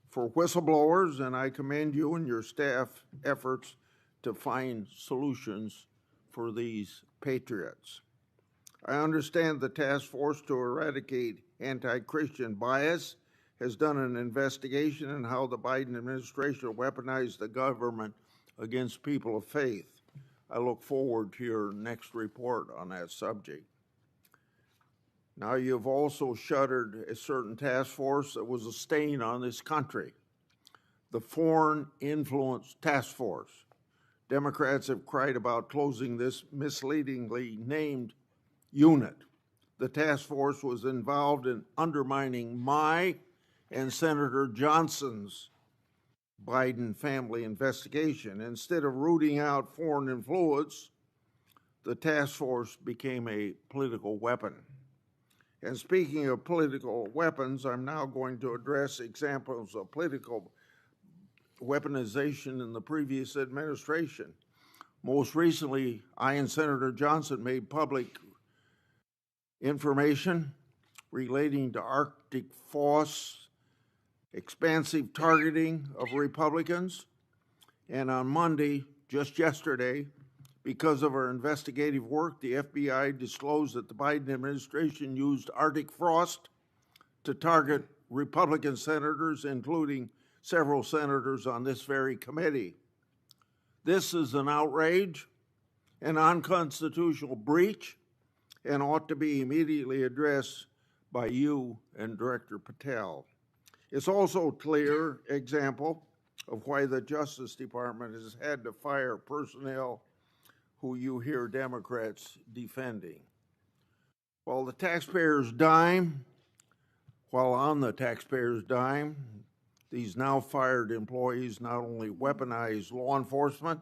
S6: for whistleblowers, and I commend you and your staff efforts to find solutions for these patriots. I understand the task force to eradicate anti-Christian bias has done an investigation in how the Biden administration weaponized the government against people of faith. I look forward to your next report on that subject. Now, you've also shuttered a certain task force that was a stain on this country, the Foreign Influence Task Force. Democrats have cried about closing this misleadingly named unit. The task force was involved in undermining my and Senator Johnson's Biden family investigation. Instead of rooting out foreign influence, the task force became a political weapon. And speaking of political weapons, I'm now going to address examples of political weaponization in the previous administration. Most recently, I and Senator Johnson made public information relating to Arctic force expansive targeting of Republicans. And on Monday, just yesterday, because of our investigative work, the FBI disclosed that the Biden administration used Arctic frost to target Republican senators, including several senators on this very committee. This is an outrage, an unconstitutional breach, and ought to be immediately addressed by you and Director Patel. It's also a clear example of why the Justice Department has had to fire personnel who you hear Democrats defending. While on the taxpayer's dime, these now fired employees not only weaponized law enforcement,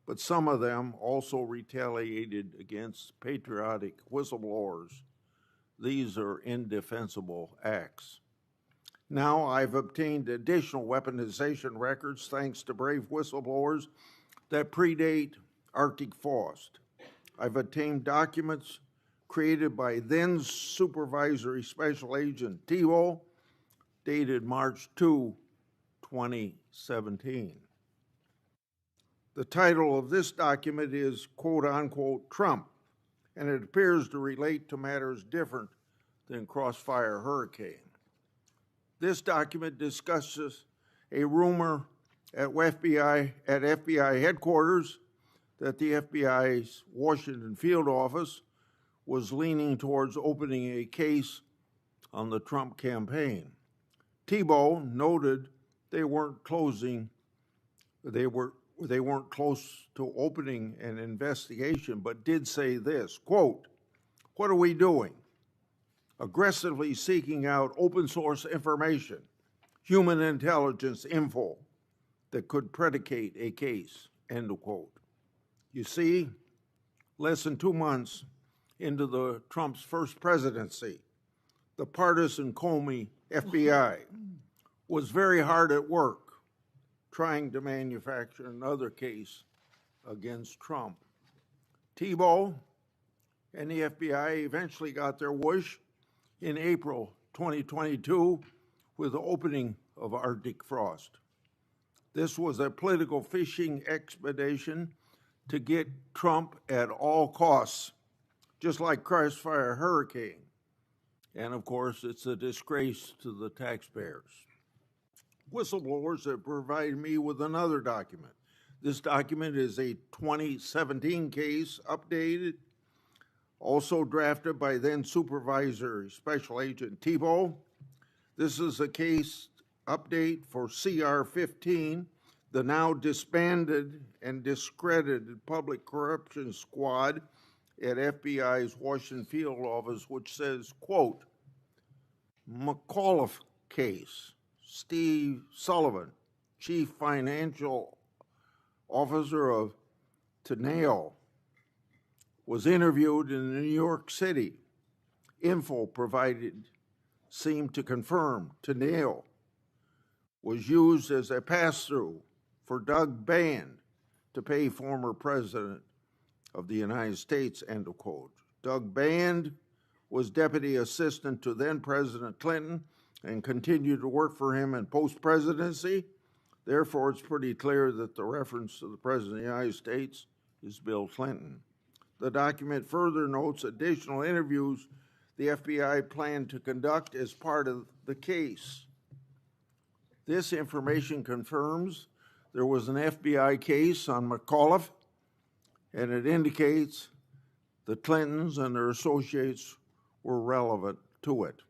S6: but some of them also retaliated against patriotic whistleblowers. These are indefensible acts. Now I've obtained additional weaponization records thanks to brave whistleblowers that predate Arctic frost. I've obtained documents created by then Supervisory Special Agent Tebow, dated March 2, 2017. The title of this document is quote unquote Trump, and it appears to relate to matters different than Crossfire Hurricane. This document discusses a rumor at FBI headquarters that the FBI's Washington field office was leaning towards opening a case on the Trump campaign. Tebow noted they weren't close to opening an investigation, but did say this, quote, "What are we doing? Aggressively seeking out open source information, human intelligence info that could predicate a case," end of quote. You see, less than 2 months into the Trump's first presidency, the partisan Comey FBI was very hard at work trying to manufacture another case against Trump. Tebow and the FBI eventually got their wish in April 2022 with the opening of Arctic frost. This was a political fishing expedition to get Trump at all costs, just like Crossfire Hurricane. And of course, it's a disgrace to the taxpayers. Whistleblowers have provided me with another document. This document is a 2017 case, updated, also drafted by then Supervisor Special Agent Tebow. This is a case update for CR-15, the now disbanded and discredited Public Corruption Squad at FBI's Washington field office, which says, quote, McAuliffe case, Steve Sullivan, Chief Financial Officer of Teneo, was interviewed in New York City. Info provided seemed to confirm Teneo was used as a pass-through for Doug Band to pay former President of the United States, end of quote. Doug Band was deputy assistant to then President Clinton and continued to work for him in post-presidency. Therefore, it's pretty clear that the reference to the President of the United States is Bill Clinton. The document further notes additional interviews the FBI planned to conduct as part of the case. This information confirms there was an FBI case on McAuliffe, and it indicates the Clintons and their associates were relevant to it.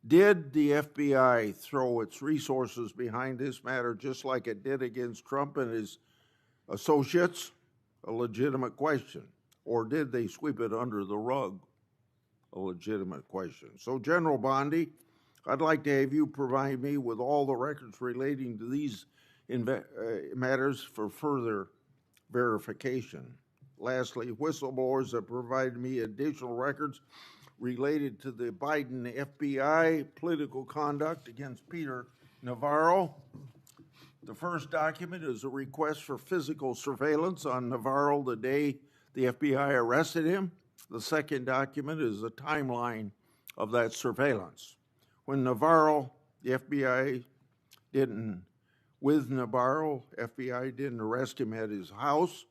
S6: Did the FBI throw its resources behind this matter just like it did against Trump and his associates? A legitimate question. Or did they sweep it under the rug? a legitimate question. So, General Bondi, I'd like to have you provide me with all the records relating to these matters for further verification. Lastly, whistleblowers have provided me additional records related to the Biden FBI political conduct against Peter Navarro. The first document is a request for physical surveillance on Navarro the day the FBI arrested him. The second document is a timeline of that surveillance. When Navarro, the FBI didn't arrest him at his house,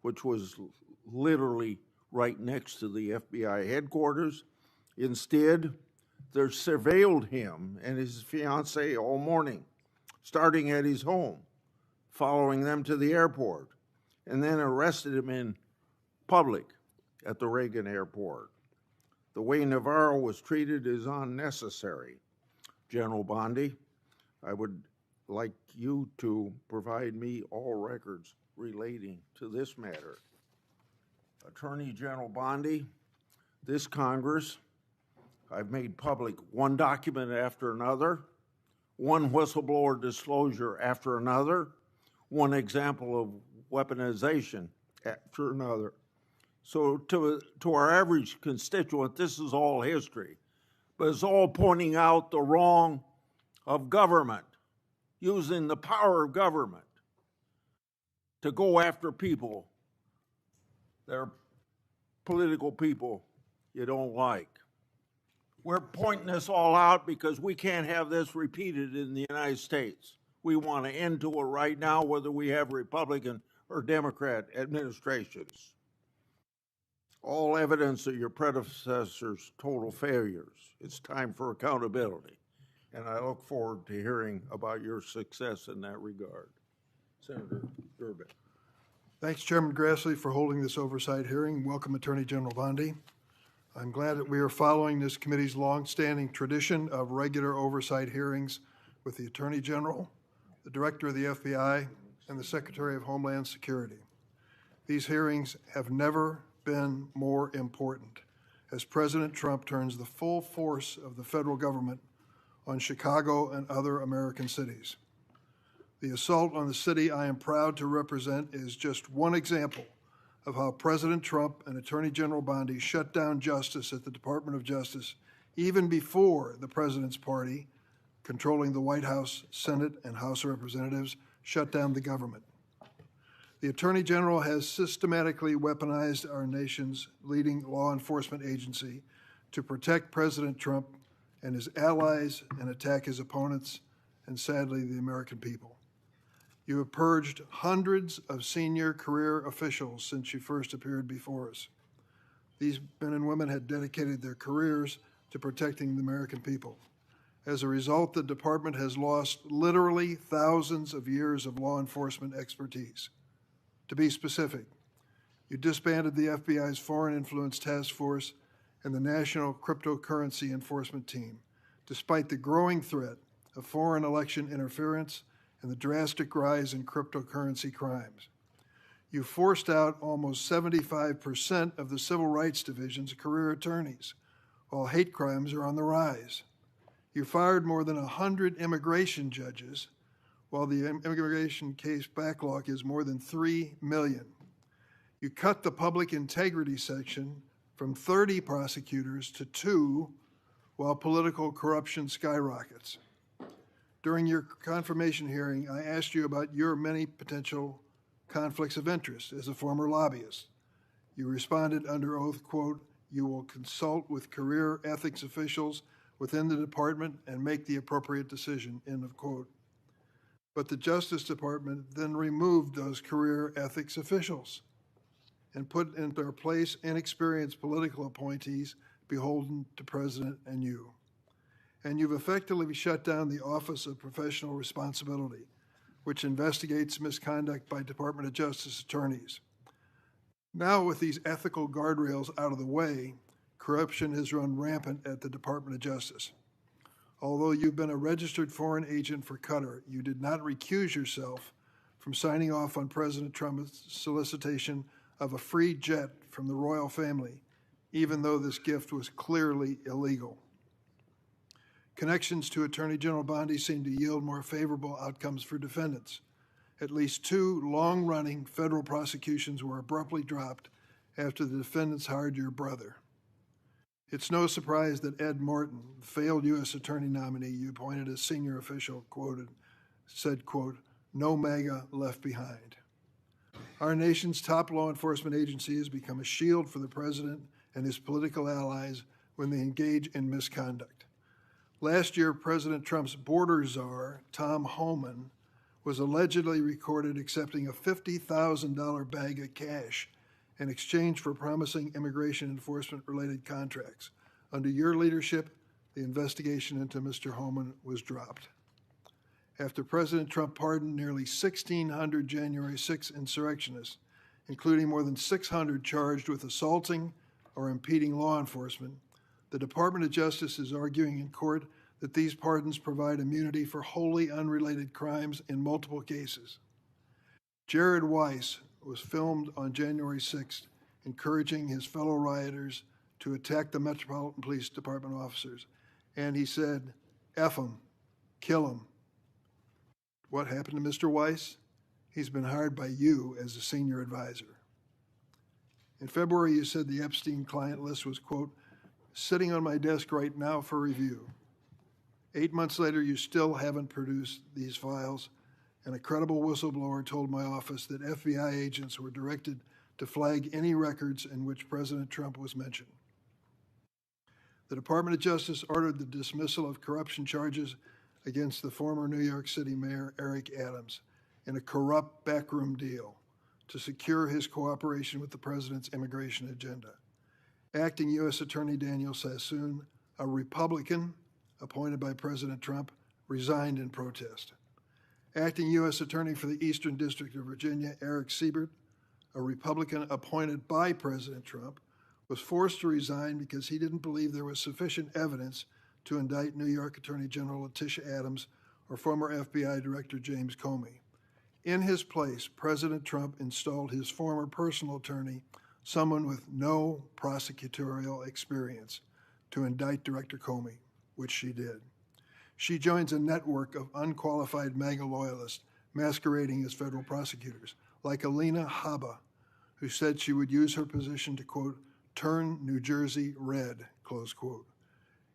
S6: which was literally right next to the FBI headquarters. Instead, they surveilled him and his fiancée all morning, starting at his home, following them to the airport, and then arrested him in public at the Reagan airport. The way Navarro was treated is unnecessary. General Bondi, I would like you to provide me all records relating to this matter. Attorney General Bondi, this Congress, I've made public one document after another, one whistleblower disclosure after another, one example of weaponization after another. So to our average constituent, this is all history, but it's all pointing out the wrong of government, using the power of government to go after people that are political people you don't like. We're pointing this all out because we can't have this repeated in the United States. We want to end to it right now, whether we have Republican or Democrat administrations. All evidence of your predecessors' total failures. It's time for accountability. And I look forward to hearing about your success in that regard. Senator Durbin.
S7: Thanks, Chairman Grassley, for holding this oversight hearing. Welcome, Attorney General Bondi. I'm glad that we are following this committee's longstanding tradition of regular oversight hearings with the Attorney General, the Director of the FBI, and the Secretary of Homeland Security. These hearings have never been more important as President Trump turns the full force of the federal government on Chicago and other American cities. The assault on the city I am proud to represent is just one example of how President Trump and Attorney General Bondi shut down justice at the Department of Justice even before the President's party, controlling the White House, Senate, and House of Representatives, shut down the government. The Attorney General has systematically weaponized our nation's leading law enforcement agency to protect President Trump and his allies and attack his opponents and, sadly, the American people. You have purged hundreds of senior career officials since you first appeared before us. These men and women had dedicated their careers to protecting the American people. As a result, the department has lost literally thousands of years of law enforcement expertise. To be specific, you disbanded the FBI's Foreign Influence Task Force and the National Cryptocurrency Enforcement Team, despite the growing threat of foreign election interference and the drastic rise in cryptocurrency crimes. You forced out almost 75% of the Civil Rights Division's career attorneys, while hate crimes are on the rise. You fired more than 100 immigration judges, while the immigration case backlog is more than 3 million. You cut the public integrity section from 30 prosecutors to 2, while political corruption skyrockets. During your confirmation hearing, I asked you about your many potential conflicts of interest as a former lobbyist. You responded under oath, quote, "You will consult with career ethics officials within the department and make the appropriate decision," end of quote. But the Justice Department then removed those career ethics officials and put in their place inexperienced political appointees beholden to President and you. And you've effectively shut down the Office of Professional Responsibility, which investigates misconduct by Department of Justice attorneys. Now, with these ethical guardrails out of the way, corruption has run rampant at the Department of Justice. Although you've been a registered foreign agent for Qatar, you did not recuse yourself from signing off on President Trump's solicitation of a free jet from the royal family even though this gift was clearly illegal. Connections to Attorney General Bondi seem to yield more favorable outcomes for defendants. At least 2 long-running federal prosecutions were abruptly dropped after the defendants hired your brother. It's no surprise that Ed Morton, the failed U.S. Attorney nominee you appointed as senior official, said, quote, "No MAGA left behind." Our nation's top law enforcement agency has become a shield for the president and his political allies when they engage in misconduct. Last year, President Trump's border czar, Tom Homan, was allegedly recorded accepting a $50,000 bag of cash in exchange for promising immigration enforcement-related contracts. Under your leadership, the investigation into Mr. Homan was dropped. After President Trump pardoned nearly 1,600 January 6 insurrectionists, including more than 600 charged with assaulting or impeding law enforcement, the Department of Justice is arguing in court that these pardons provide immunity for wholly unrelated crimes in multiple cases. Jared Weiss was filmed on January 6th, encouraging his fellow rioters to attack the Metropolitan Police Department officers. And he said, "F them, kill them." What happened to Mr. Weiss? He's been hired by you as a senior advisor. In February, you said the Epstein client list was, quote, "sitting on my desk right now for review." 8 months later, you still haven't produced these files, and a credible whistleblower told my office that FBI agents were directed to flag any records in which President Trump was mentioned. The Department of Justice ordered the dismissal of corruption charges against the former New York City Mayor Eric Adams in a corrupt backroom deal to secure his cooperation with the president's immigration agenda. Acting U.S. Attorney Daniel Sassoon, a Republican appointed by President Trump, resigned in protest. Acting U.S. Attorney for the Eastern District of Virginia, Eric Siebert, a Republican appointed by President Trump, was forced to resign because he didn't believe there was sufficient evidence to indict New York Attorney General Letitia Adams or former FBI Director James Comey. In his place, President Trump installed his former personal attorney, someone with no prosecutorial experience, to indict Director Comey, which she did. She joins a network of unqualified MAGA loyalists masquerading as federal prosecutors, like Alina Habba, who said she would use her position to, quote, "turn New Jersey red," close quote,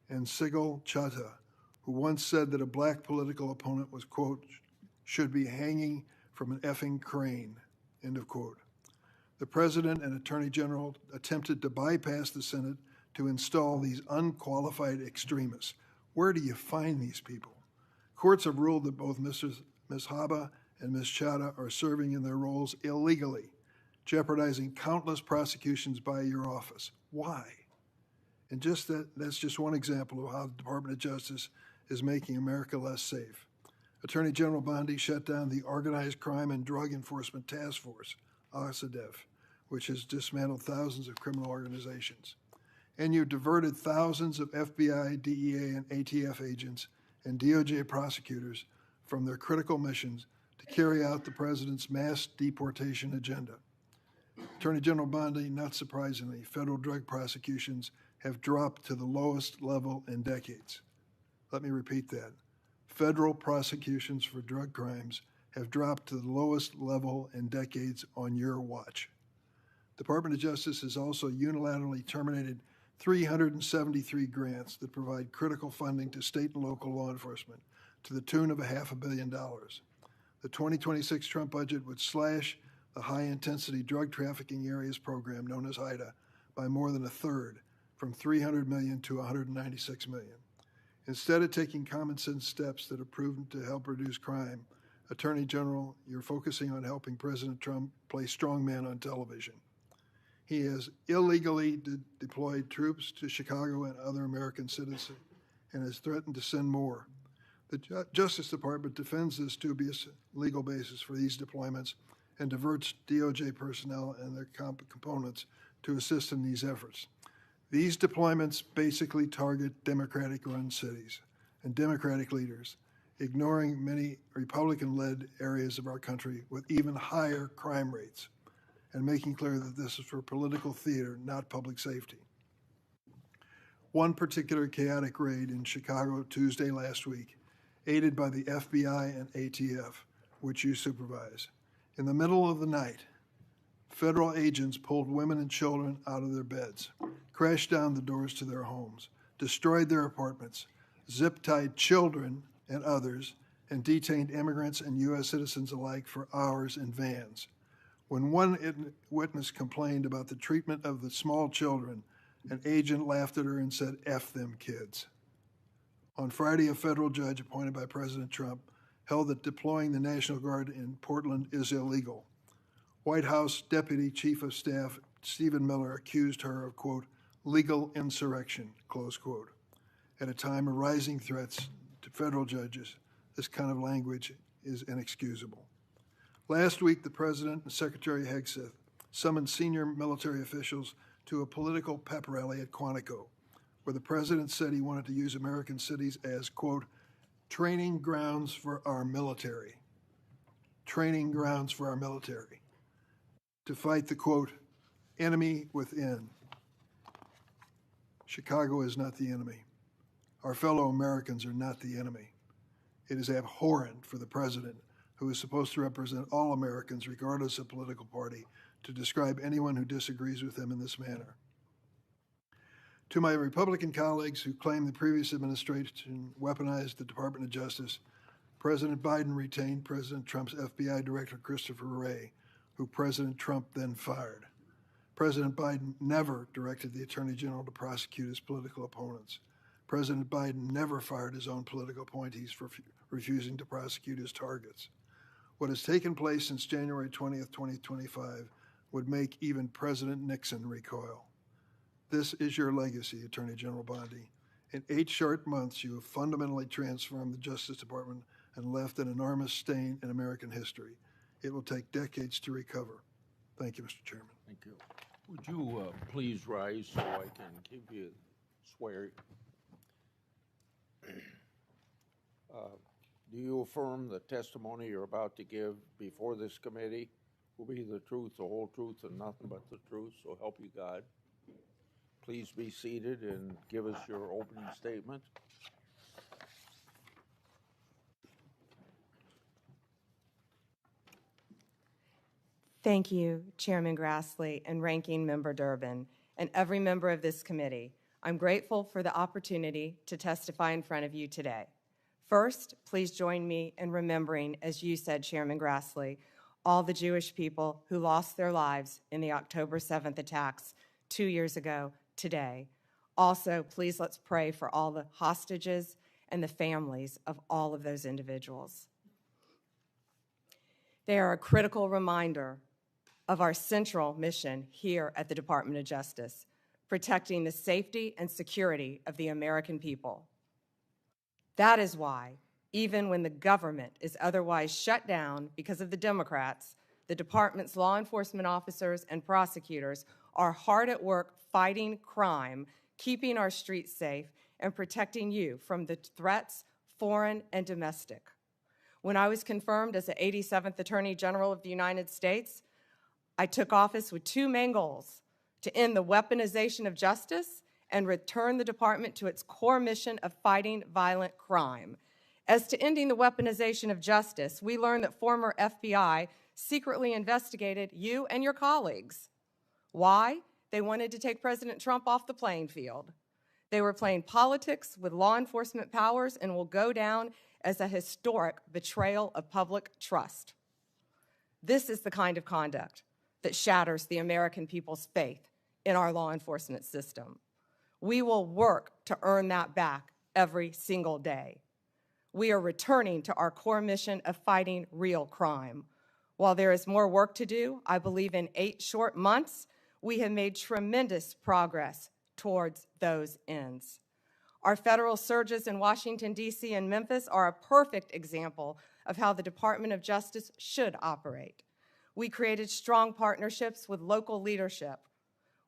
S7: and Sigal Chattah, who once said that a black political opponent was, quote, "should be hanging from an effing crane," end of quote. The President and Attorney General attempted to bypass the Senate to install these unqualified extremists. Where do you find these people? Courts have ruled that both Ms. Habba and Ms. Chattah are serving in their roles illegally, jeopardizing countless prosecutions by your office. Why? And that's just one example of how the Department of Justice is making America less safe. Attorney General Bondi shut down the Organized Crime and Drug Enforcement Task Force, OSADEF, which has dismantled thousands of criminal organizations. And you diverted thousands of FBI, DEA, and ATF agents and DOJ prosecutors from their critical missions to carry out the president's mass deportation agenda. Attorney General Bondi, not surprisingly, federal drug prosecutions have dropped to the lowest level in decades. Let me repeat that. Federal prosecutions for drug crimes have dropped to the lowest level in decades on your watch. Department of Justice has also unilaterally terminated 373 grants that provide critical funding to state and local law enforcement to the tune of $500 million. The 2026 Trump budget would slash the high-intensity drug trafficking areas program known as HIDA by more than a third, from $300 million to $196 million. Instead of taking common-sense steps that have proven to help reduce crime, Attorney General, you're focusing on helping President Trump play strongman on television. He has illegally deployed troops to Chicago and other American citizens and has threatened to send more. The Justice Department defends this dubious legal basis for these deployments and diverts DOJ personnel and their components to assist in these efforts. These deployments basically target Democratic-run cities and Democratic leaders, ignoring many Republican-led areas of our country with even higher crime rates, and making clear that this is for political theater, not public safety. one particular chaotic raid in Chicago Tuesday last week, aided by the FBI and ATF, which you supervise. In the middle of the night, federal agents pulled women and children out of their beds, crashed down the doors to their homes, destroyed their apartments, zip-tied children and others, and detained immigrants and U.S. citizens alike for hours in vans. When one witness complained about the treatment of the small children, an agent laughed at her and said, "F them kids." On Friday, a federal judge appointed by President Trump held that deploying the National Guard in Portland is illegal. White House Deputy Chief of Staff Stephen Miller accused her of, quote, legal insurrection, close quote. At a time of rising threats to federal judges, this kind of language is inexcusable. Last week, the President and Secretary Hegseth summoned senior military officials to a political pep rally at Quantico, where the President said he wanted to use American cities as, quote, training grounds for our military. Training grounds for our military. To fight the, quote, enemy within. Chicago is not the enemy. Our fellow Americans are not the enemy. It is abhorrent for the President, who is supposed to represent all Americans, regardless of political party, to describe anyone who disagrees with him in this manner. To my Republican colleagues who claim the previous administration weaponized the Department of Justice, President Biden retained President Trump's FBI Director Christopher Wray, who President Trump then fired. President Biden never directed the Attorney General to prosecute his political opponents. President Biden never fired his own political appointees for refusing to prosecute his targets. What has taken place since January 20th, 2025 would make even President Nixon recoil. This is your legacy, Attorney General Bondi. In 8 short months, you have fundamentally transformed the Justice Department and left an enormous stain in American history. It will take decades to recover. Thank you, Mr. Chairman.
S6: Thank you. Would you please rise so I can give you swear? Do you affirm the testimony you're about to give before this committee will be the truth, the whole truth, and nothing but the truth, so help you God? Please be seated and give us your opening statement.
S2: Thank you, Chairman Grassley and Ranking Member Durbin, and every member of this committee. I'm grateful for the opportunity to testify in front of you today. First, please join me in remembering, as you said, Chairman Grassley, all the Jewish people who lost their lives in the October 7th attacks 2 years ago today. Also, please let's pray for all the hostages and the families of all of those individuals. They are a critical reminder of our central mission here at the Department of Justice, protecting the safety and security of the American people. That is why, even when the government is otherwise shut down because of the Democrats, the department's law enforcement officers and prosecutors are hard at work fighting crime, keeping our streets safe, and protecting you from the threats, foreign and domestic. When I was confirmed as the 87th Attorney General of the United States, I took office with 2 main goals: to end the weaponization of justice and return the department to its core mission of fighting violent crime. As to ending the weaponization of justice, we learned that former FBI secretly investigated you and your colleagues. Why? They wanted to take President Trump off the playing field. They were playing politics with law enforcement powers and will go down as a historic betrayal of public trust. This is the kind of conduct that shatters the American people's faith in our law enforcement system. We will work to earn that back every single day. We are returning to our core mission of fighting real crime. While there is more work to do, I believe in 8 short months, we have made tremendous progress towards those ends. Our federal surges in Washington, D.C. and Memphis are a perfect example of how the Department of Justice should operate. We created strong partnerships with local leadership,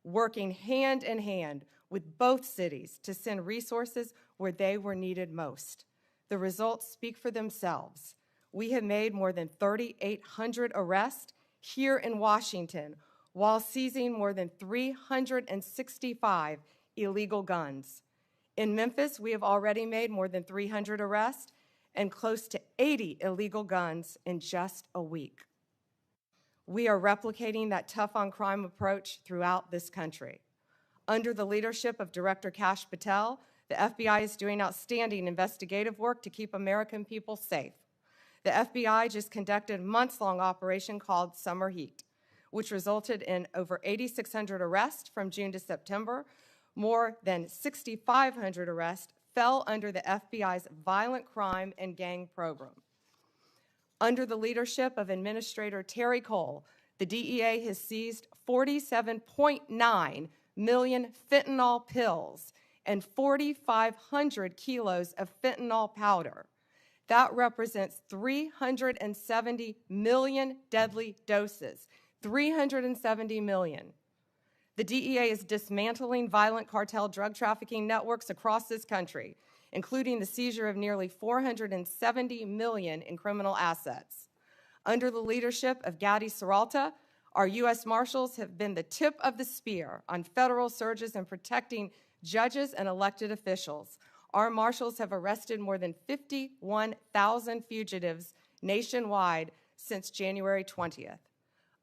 S2: working hand in hand with both cities to send resources where they were needed most. The results speak for themselves. We have made more than 3,800 arrests here in Washington while seizing more than 365 illegal guns. In Memphis, we have already made more than 300 arrests and close to 80 illegal guns in just a week. We are replicating that tough on crime approach throughout this country. Under the leadership of Director Kash Patel, the FBI is doing outstanding investigative work to keep American people safe. The FBI just conducted a months-long operation called Summer Heat, which resulted in over 8,600 arrests from June to September. More than 6,500 arrests fell under the FBI's violent crime and gang program. Under the leadership of Administrator Terry Cole, the DEA has seized 47.9 million fentanyl pills and 4,500 kilos of fentanyl powder. That represents 370 million deadly doses. 370 million. The DEA is dismantling violent cartel drug trafficking networks across this country, including the seizure of nearly 470 million in criminal assets. Under the leadership of Gadi Serralta, our U.S. Marshals have been the tip of the spear on federal surges in protecting judges and elected officials. Our Marshals have arrested more than 51,000 fugitives nationwide since January 20th.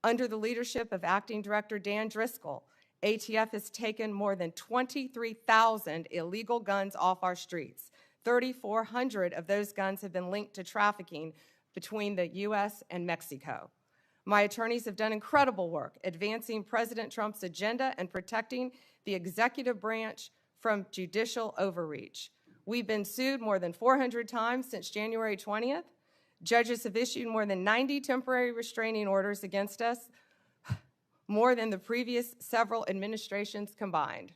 S2: Under the leadership of Acting Director Dan Driscoll, ATF has taken more than 23,000 illegal guns off our streets. 3,400 of those guns have been linked to trafficking between the U.S. and Mexico. My attorneys have done incredible work advancing President Trump's agenda and protecting the executive branch from judicial overreach. We've been sued more than 400 times since January 20th. Judges have issued more than 90 temporary restraining orders against us, more than the previous several administrations combined.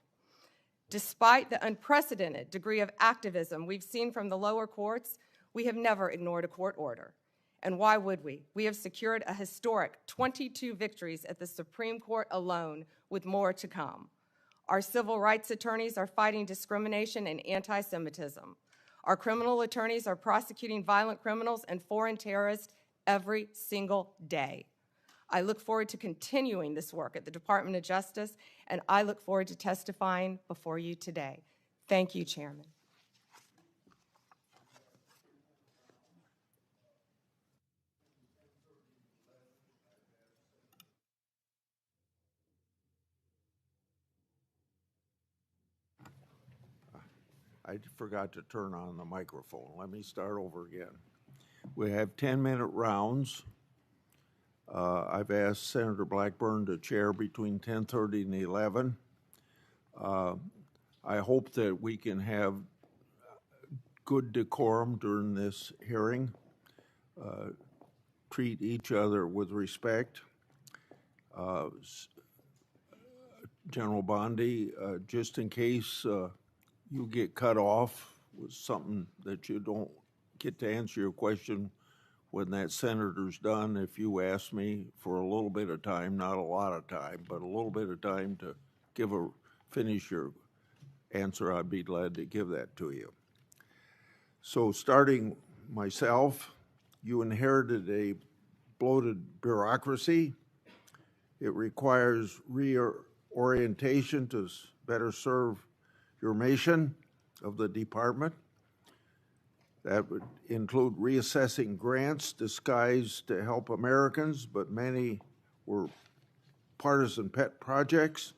S2: Despite the unprecedented degree of activism we've seen from the lower courts, we have never ignored a court order. And why would we? We have secured a historic 22 victories at the Supreme Court alone, with more to come. Our civil rights attorneys are fighting discrimination and anti-Semitism. Our criminal attorneys are prosecuting violent criminals and foreign terrorists every single day. I look forward to continuing this work at the Department of Justice, and I look forward to testifying before you today. Thank you, Chairman.
S6: I forgot to turn on the microphone. Let me start over again. We have 10-minute rounds. I've asked Senator Blackburn to chair between 10:30 and 11. I hope that we can have good decorum during this hearing, treat each other with respect. General Bondi, just in case you get cut off with something that you don't get to answer your question when that senator's done, if you ask me for a little bit of time, not a lot of time, but a little bit of time to finish your answer, I'd be glad to give that to you. So starting myself, you inherited a bloated bureaucracy. It requires reorientation to better serve your mission of the department. That would include reassessing grants disguised to help Americans, but many were partisan pet projects.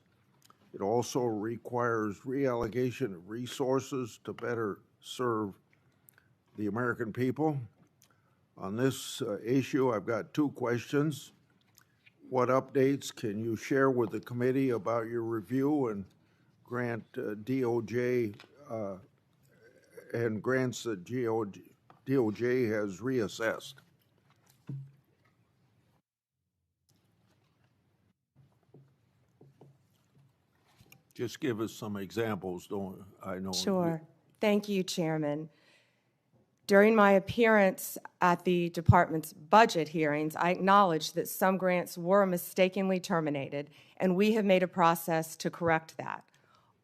S6: It also requires reallocation of resources to better serve the American people. On this issue, I've got two questions. What updates can you share with the committee about your review and grant DOJ and grants that DOJ has reassessed? Just give us some examples, don't I know?
S2: Sure. Thank you, Chairman. During my appearance at the department's budget hearings, I acknowledged that some grants were mistakenly terminated, and we have made a process to correct that.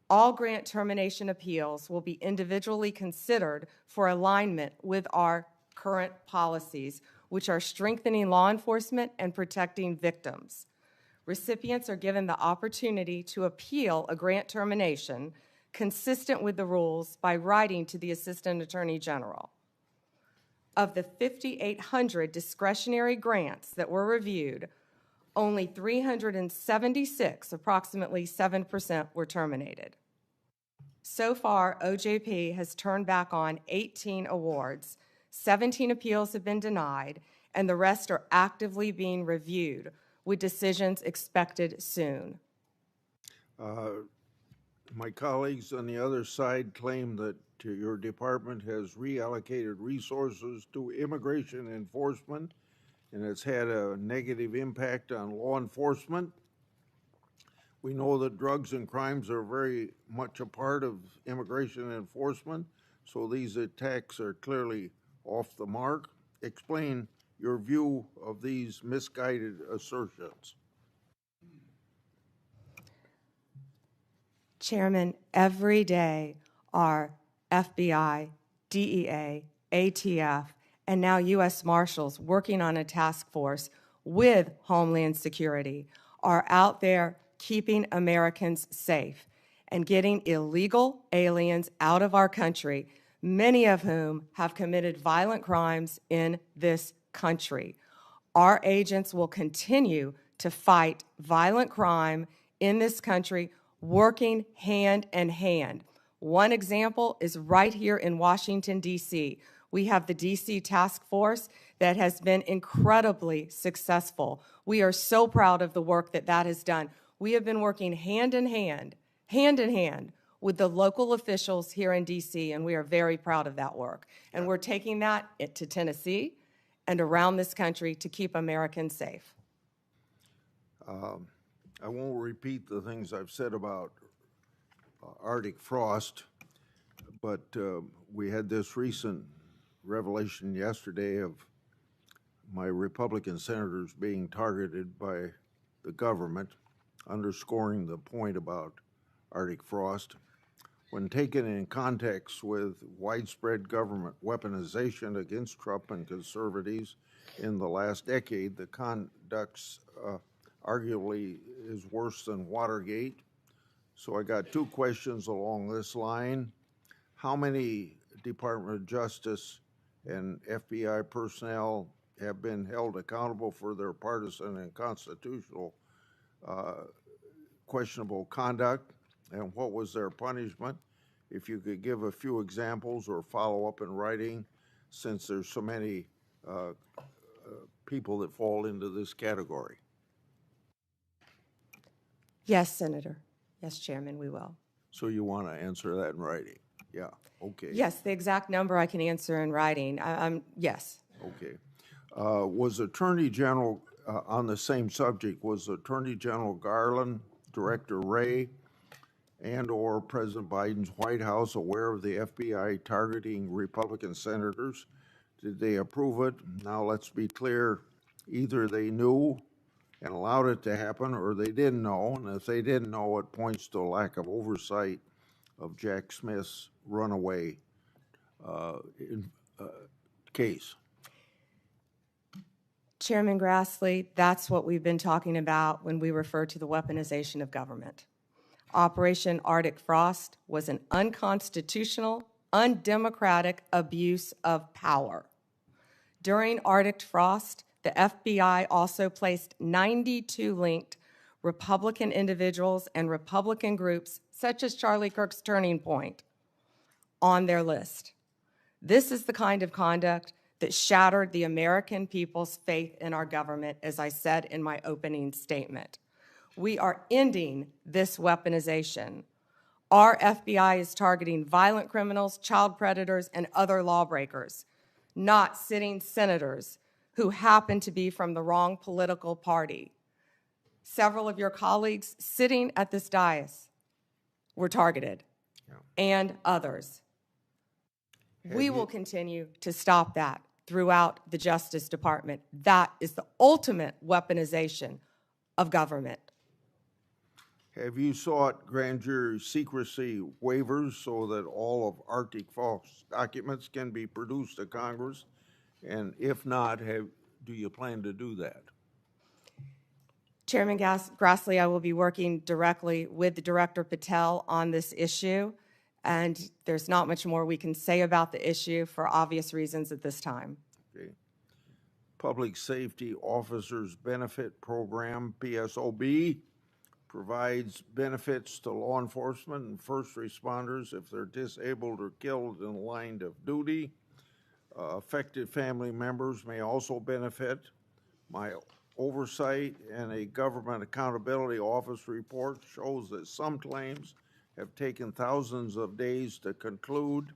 S2: All grant termination appeals will be individually considered for alignment with our current policies, which are strengthening law enforcement and protecting victims. Recipients are given the opportunity to appeal a grant termination consistent with the rules by writing to the Assistant Attorney General. Of the 5,800 discretionary grants that were reviewed, only 376, approximately 7%, were terminated. So far, OJP has turned back on 18 awards, 17 appeals have been denied, and the rest are actively being reviewed, with decisions expected soon.
S6: My colleagues on the other side claim that your department has reallocated resources to immigration enforcement, and it's had a negative impact on law enforcement. We know that drugs and crimes are very much a part of immigration enforcement, so these attacks are clearly off the mark. Explain your view of these misguided assertions.
S2: Chairman, every day our FBI, DEA, ATF, and now U.S. Marshals working on a task force with Homeland Security are out there keeping Americans safe and getting illegal aliens out of our country, many of whom have committed violent crimes in this country. Our agents will continue to fight violent crime in this country, working hand in hand. One example is right here in Washington, D.C. We have the D.C. Task Force that has been incredibly successful. We are so proud of the work that has done. We have been working hand in hand with the local officials here in D.C., and we are very proud of that work. And we're taking that to Tennessee and around this country to keep Americans safe.
S6: I won't repeat the things I've said about Arctic frost, but we had this recent revelation yesterday of my Republican senators being targeted by the government, underscoring the point about Arctic frost. When taken in context with widespread government weaponization against Trump and conservatives in the last decade, the conduct's arguably is worse than Watergate. So I got two questions along this line. How many Department of Justice and FBI personnel have been held accountable for their partisan and constitutional questionable conduct, and what was their punishment? If you could give a few examples or follow up in writing, since there's so many people that fall into this category.
S2: Yes, Senator. Yes, Chairman, we will.
S6: So you want to answer that in writing? Yeah, okay.
S2: Yes, the exact number I can answer in writing. Yes.
S6: Okay. Was Attorney General, on the same subject, was Attorney General Garland, Director Wray, and or President Biden's White House aware of the FBI targeting Republican senators? Did they approve it? Now let's be clear, either they knew and allowed it to happen, or they didn't know, and if they didn't know, it points to a lack of oversight of Jack Smith's runaway case.
S2: Chairman Grassley, that's what we've been talking about when we refer to the weaponization of government. Operation Arctic Frost was an unconstitutional, undemocratic abuse of power. During Arctic Frost, the FBI also placed 92 linked Republican individuals and Republican groups, such as Charlie Kirk's Turning Point, on their list. This is the kind of conduct that shattered the American people's faith in our government, as I said in my opening statement. We are ending this weaponization. Our FBI is targeting violent criminals, child predators, and other lawbreakers, not sitting senators who happen to be from the wrong political party. Several of your colleagues sitting at this dais were targeted, and others. We will continue to stop that throughout the Justice Department. That is the ultimate weaponization of government.
S6: Have you sought grand jury secrecy waivers so that all of Arctic Frost documents can be produced to Congress? And if not, do you plan to do that?
S2: Chairman Grassley, I will be working directly with Director Patel on this issue. And there's not much more we can say about the issue for obvious reasons at this time.
S6: Okay. Public Safety Officers Benefit Program, PSOB, provides benefits to law enforcement and first responders if they're disabled or killed in the line of duty. Affected family members may also benefit. My oversight and a government accountability office report shows that some claims have taken thousands of days to conclude.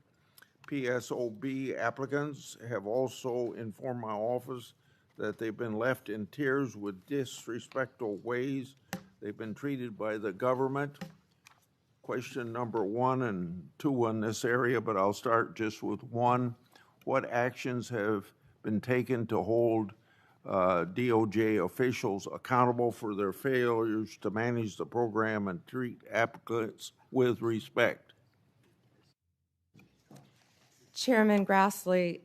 S6: PSOB applicants have also informed my office that they've been left in tears with disrespectful ways they've been treated by the government. Question number 1 and 2 in this area, but I'll start just with 1. What actions have been taken to hold DOJ officials accountable for their failures to manage the program and treat applicants with respect?
S2: Chairman Grassley,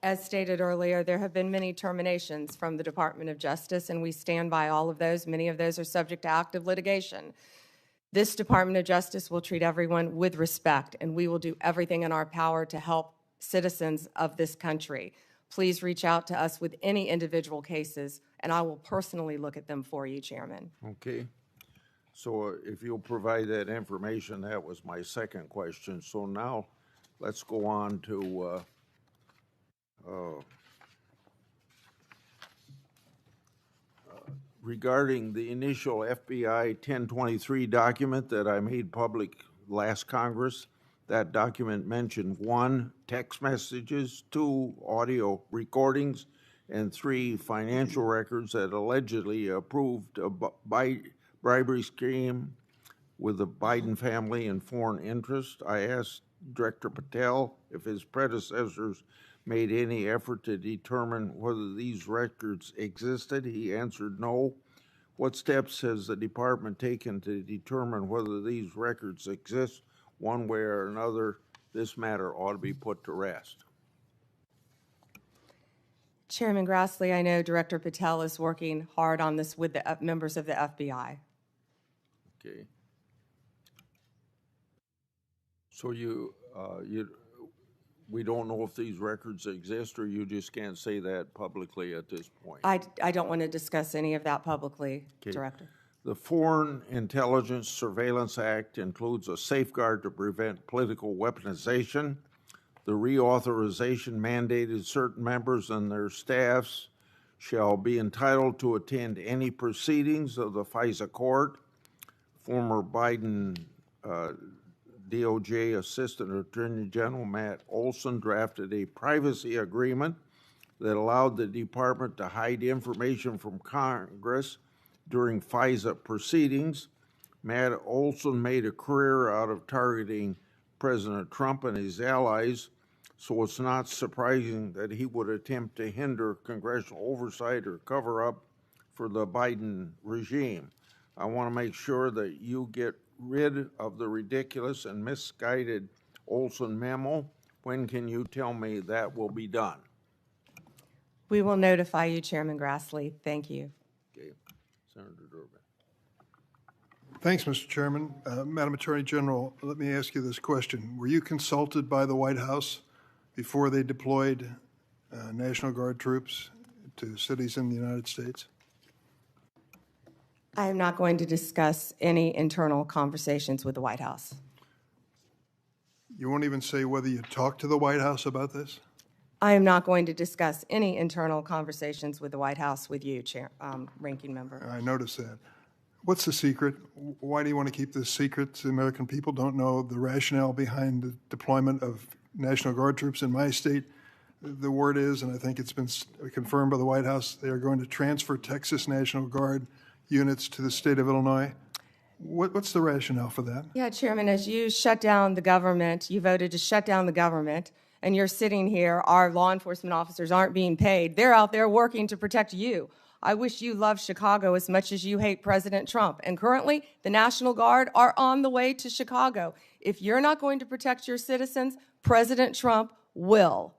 S2: as stated earlier, there have been many terminations from the Department of Justice, and we stand by all of those. Many of those are subject to active litigation. This Department of Justice will treat everyone with respect, and we will do everything in our power to help citizens of this country. Please reach out to us with any individual cases, and I will personally look at them for you, Chairman.
S6: Okay. So if you'll provide that information, that was my second question. So now let's go on to regarding the initial FBI 1023 document that I made public last Congress. That document mentioned 1, text messages, 2, audio recordings, and 3, financial records that allegedly approved a bribery scheme with the Biden family and foreign interest. I asked Director Patel if his predecessors made any effort to determine whether these records existed. He answered no. What steps has the department taken to determine whether these records exist? One way or another, this matter ought to be put to rest.
S2: Chairman Grassley, I know Director Patel is working hard on this with the members of the FBI.
S6: Okay. So we don't know if these records exist, or you just can't say that publicly at this point?
S2: I don't want to discuss any of that publicly,
S6: Okay.
S2: Director.
S6: The Foreign Intelligence Surveillance Act includes a safeguard to prevent political weaponization. The reauthorization mandated certain members and their staffs shall be entitled to attend any proceedings of the FISA court. Former Biden DOJ Assistant Attorney General Matt Olson drafted a privacy agreement that allowed the department to hide information from Congress during FISA proceedings. Matt Olson made a career out of targeting President Trump and his allies, so it's not surprising that he would attempt to hinder congressional oversight or cover up for the Biden regime. I want to make sure that you get rid of the ridiculous and misguided Olson memo. When can you tell me that will be done?
S2: We will notify you, Chairman Grassley. Thank you.
S6: Okay. Senator Durbin.
S7: Thanks, Mr. Chairman. Madam Attorney General, let me ask you this question. Were you consulted by the White House before they deployed National Guard troops to cities in the United States?
S2: I am not going to discuss any internal conversations with the White House.
S7: You won't even say whether you talked to the White House about this?
S2: I am not going to discuss any internal conversations with the White House with you, Ranking Member.
S7: I noticed that. What's the secret? Why do you want to keep this secret? The American people don't know the rationale behind the deployment of National Guard troops in my state. The word is, and I think it's been confirmed by the White House, they are going to transfer Texas National Guard units to the state of Illinois. What's the rationale for that?
S2: Yeah, Chairman, as you shut down the government, you voted to shut down the government, and you're sitting here, our law enforcement officers aren't being paid. They're out there working to protect you. I wish you loved Chicago as much as you hate President Trump. And currently, the National Guard are on the way to Chicago. If you're not going to protect your citizens, President Trump will.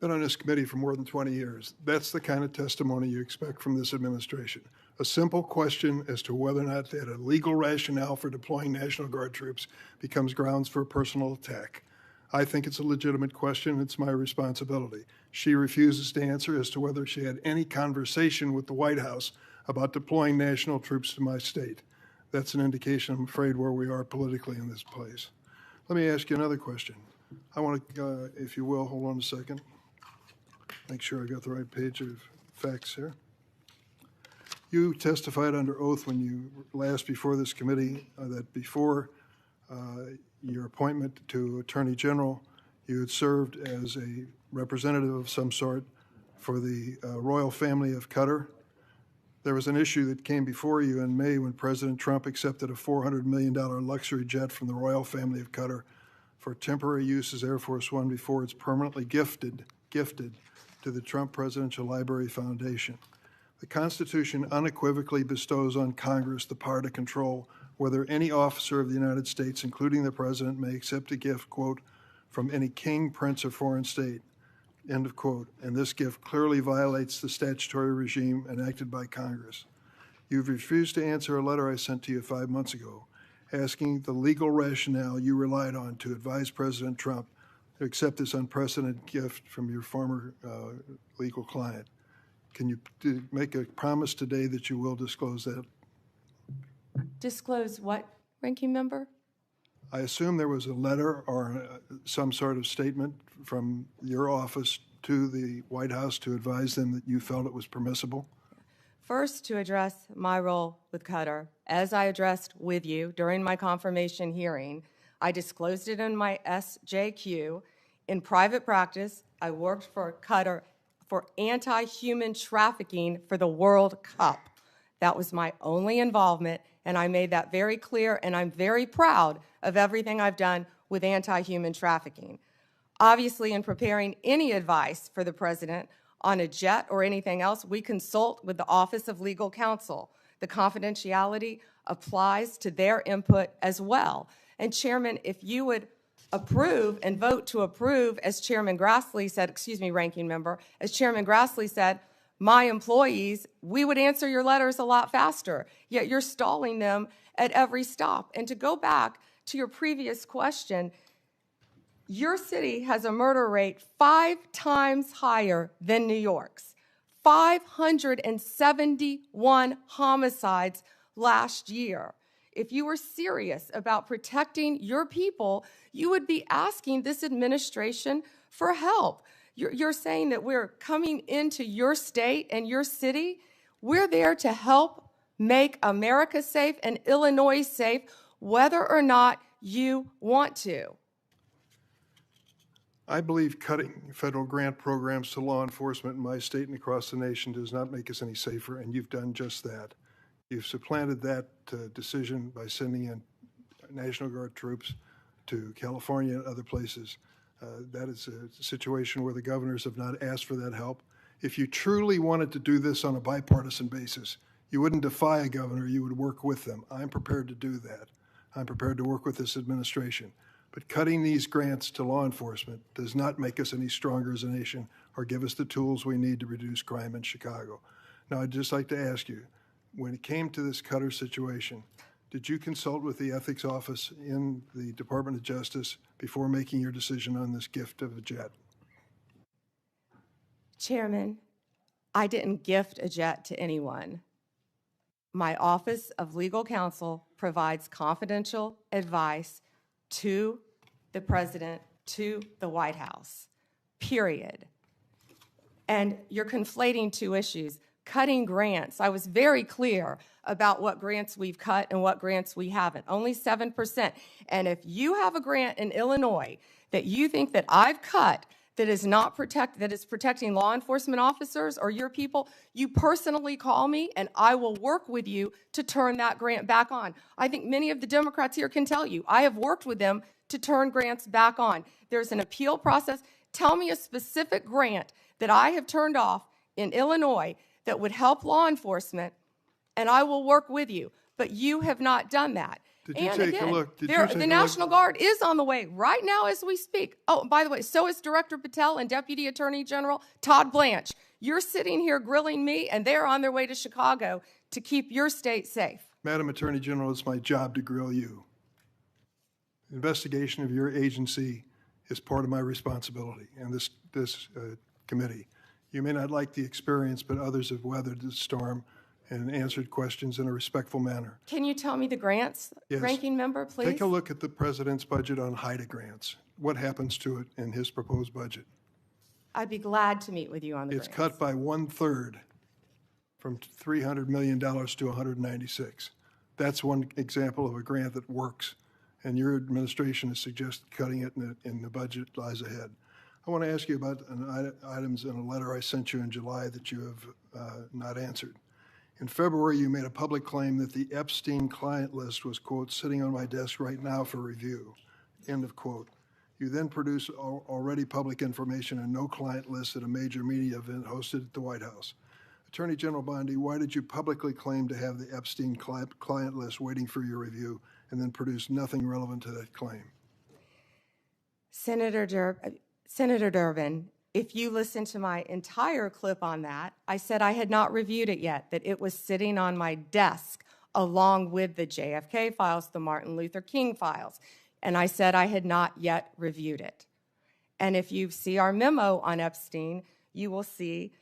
S7: been on this committee for more than 20 years. That's the kind of testimony you expect from this administration. A simple question as to whether or not they had a legal rationale for deploying National Guard troops becomes grounds for a personal attack. I think it's a legitimate question. It's my responsibility. She refuses to answer as to whether she had any conversation with the White House about deploying national troops to my state. That's an indication, I'm afraid, where we are politically in this place. Let me ask you another question. I want to, if you will, hold on a second. Make sure I got the right page of facts here. You testified under oath when you last before this committee that before your appointment to Attorney General, you had served as a representative of some sort for the royal family of Qatar. There was an issue that came before you in May when President Trump accepted a $400 million luxury jet from the royal family of Qatar for temporary use as Air Force One before it's permanently gifted to the Trump Presidential Library Foundation. The Constitution unequivocally bestows on Congress the power to control whether any officer of the United States, including the President, may accept a gift, quote, from any king, prince, or foreign state, end of quote. And this gift clearly violates the statutory regime enacted by Congress. You've refused to answer a letter I sent to you 5 months ago asking the legal rationale you relied on to advise President Trump to accept this unprecedented gift from your former legal client. Can you make a promise today that you will disclose that?
S2: Disclose what, Ranking Member?
S7: I assume there was a letter or some sort of statement from your office to the White House to advise them that you felt it was permissible?
S2: First, to address my role with Qatar, as I addressed with you during my confirmation hearing, I disclosed it in my SJQ. In private practice, I worked for Qatar for anti-human trafficking for the World Cup. That was my only involvement, and I made that very clear, and I'm very proud of everything I've done with anti-human trafficking. Obviously, in preparing any advice for the President on a jet or anything else, we consult with the Office of Legal Counsel. The confidentiality applies to their input as well. And Chairman, if you would approve and vote to approve, as Chairman Grassley said, excuse me, Ranking Member, as Chairman Grassley said, my employees, we would answer your letters a lot faster, yet you're stalling them at every stop. And to go back to your previous question, your city has a murder rate 5 times higher than New York's. 571 homicides last year. If you were serious about protecting your people, you would be asking this administration for help. You're saying that we're coming into your state and your city. We're there to help make America safe and Illinois safe, whether or not you want to.
S7: I believe cutting federal grant programs to law enforcement in my state and across the nation does not make us any safer, and you've done just that. You've supplanted that decision by sending in National Guard troops to California and other places. That is a situation where the governors have not asked for that help. If you truly wanted to do this on a bipartisan basis, you wouldn't defy a governor, you would work with them. I'm prepared to do that. I'm prepared to work with this administration. But cutting these grants to law enforcement does not make us any stronger as a nation or give us the tools we need to reduce crime in Chicago. Now, I'd just like to ask you, when it came to this Qatar situation, did you consult with the ethics office in the Department of Justice before making your decision on this gift of a jet?
S2: Chairman, I didn't gift a jet to anyone. My Office of Legal Counsel provides confidential advice to the President, to the White House, period. And you're conflating two issues. Cutting grants, I was very clear about what grants we've cut and what grants we haven't, only 7%. And if you have a grant in Illinois that you think that I've cut that is not that is protecting law enforcement officers or your people, you personally call me and I will work with you to turn that grant back on. I think many of the Democrats here can tell you, I have worked with them to turn grants back on. There's an appeal process. Tell me a specific grant that I have turned off in Illinois that would help law enforcement, and I will work with you. But you have not done that.
S7: Did you
S2: And
S7: take a
S2: again,
S7: look? Did you
S2: there-
S7: take a
S2: the
S7: look?
S2: National Guard is on the way right now as we speak. Oh, by the way, so is Director Patel and Deputy Attorney General Todd Blanche. You're sitting here grilling me, and they're on their way to Chicago to keep your state safe.
S7: Madam Attorney General, it's my job to grill you. Investigation of your agency is part of my responsibility and this committee. You may not like the experience, but others have weathered the storm and answered questions in a respectful manner.
S2: Can you tell me the grants,
S7: Yes.
S2: ranking member, please?
S7: Take a look at the president's budget on HIDA grants. What happens to it in his proposed budget?
S2: I'd be glad to meet with you on the
S7: It's
S2: grants.
S7: cut by 1/3 from $300 million to 196. That's one example of a grant that works, and your administration has suggested cutting it, and the budget lies ahead. I want to ask you about items in a letter I sent you in July that you have not answered. In February, you made a public claim that the Epstein client list was, quote, sitting on my desk right now for review, end of quote. You then produced already public information and no client list at a major media event hosted at the White House. Attorney General Bondi, why did you publicly claim to have the Epstein client list waiting for your review and then produce nothing relevant to that claim?
S2: Senator Durbin, if you listen to my entire clip on that, I said I had not reviewed it yet, that it was sitting on my desk along with the JFK files, the Martin Luther King files, and I said I had not yet reviewed it. And if you see our memo on Epstein, you will see,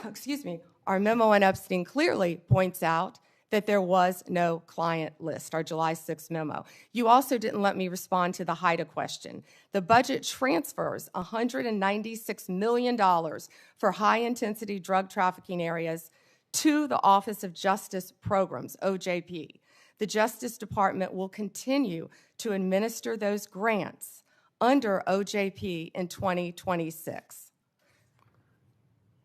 S2: excuse me, our memo on Epstein clearly points out that there was no client list, our July 6th memo. You also didn't let me respond to the HIDA question. The budget transfers $196 million for high-intensity drug trafficking areas to the Office of Justice Programs, OJP. The Justice Department will continue to administer those grants under OJP in 2026.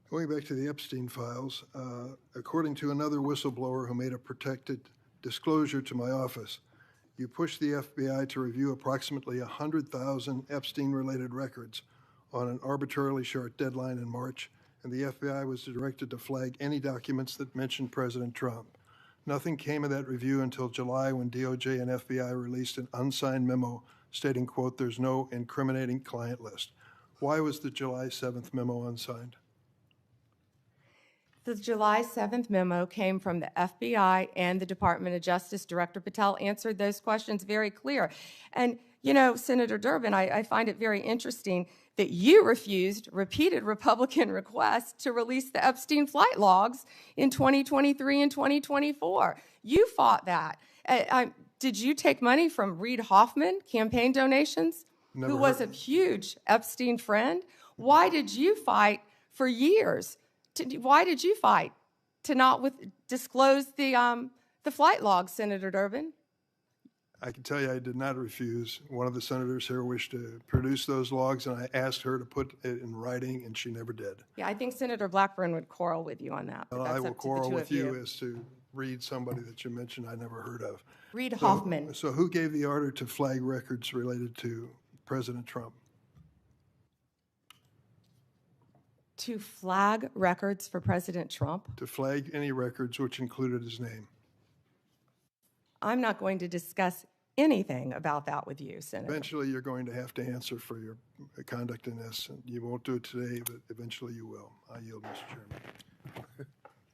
S7: Going back to the Epstein files, according to another whistleblower who made a protected disclosure to my office, you pushed the FBI to review approximately 100,000 Epstein-related records on an arbitrarily short deadline in March, and the FBI was directed to flag any documents that mentioned President Trump. Nothing came of that review until July when DOJ and FBI released an unsigned memo stating, quote, there's no incriminating client list. Why was the July 7th memo unsigned?
S2: The July 7th memo came from the FBI and the Department of Justice. Director Patel answered those questions very clear. And, you know, Senator Durbin, I find it very interesting that you refused repeated Republican requests to release the Epstein flight logs in 2023 and 2024. You fought that. Did you take money from Reid Hoffman, campaign donations, who was a huge Epstein friend? Why did you fight for years? Why did you fight to not disclose the flight logs, Senator Durbin?
S7: I can tell you I did not refuse. One of the senators here wished to produce those logs, and I asked her to put it in writing, and she never did.
S2: Yeah, I think Senator Blackburn would quarrel with you on that. But
S7: Well,
S2: that's
S7: I will
S2: up to the
S7: quarrel
S2: two
S7: with
S2: of
S7: you as to Reid, somebody that you mentioned I never heard of.
S2: Reid Hoffman.
S7: So who gave the order to flag records related to President Trump?
S2: To flag records for President Trump?
S7: To flag any records which included his name.
S2: I'm not going to discuss anything about that with you, Senator.
S7: Eventually, you're going to have to answer for your conduct in this. And you won't do it today, but eventually you will. I yield, Mr. Chairman.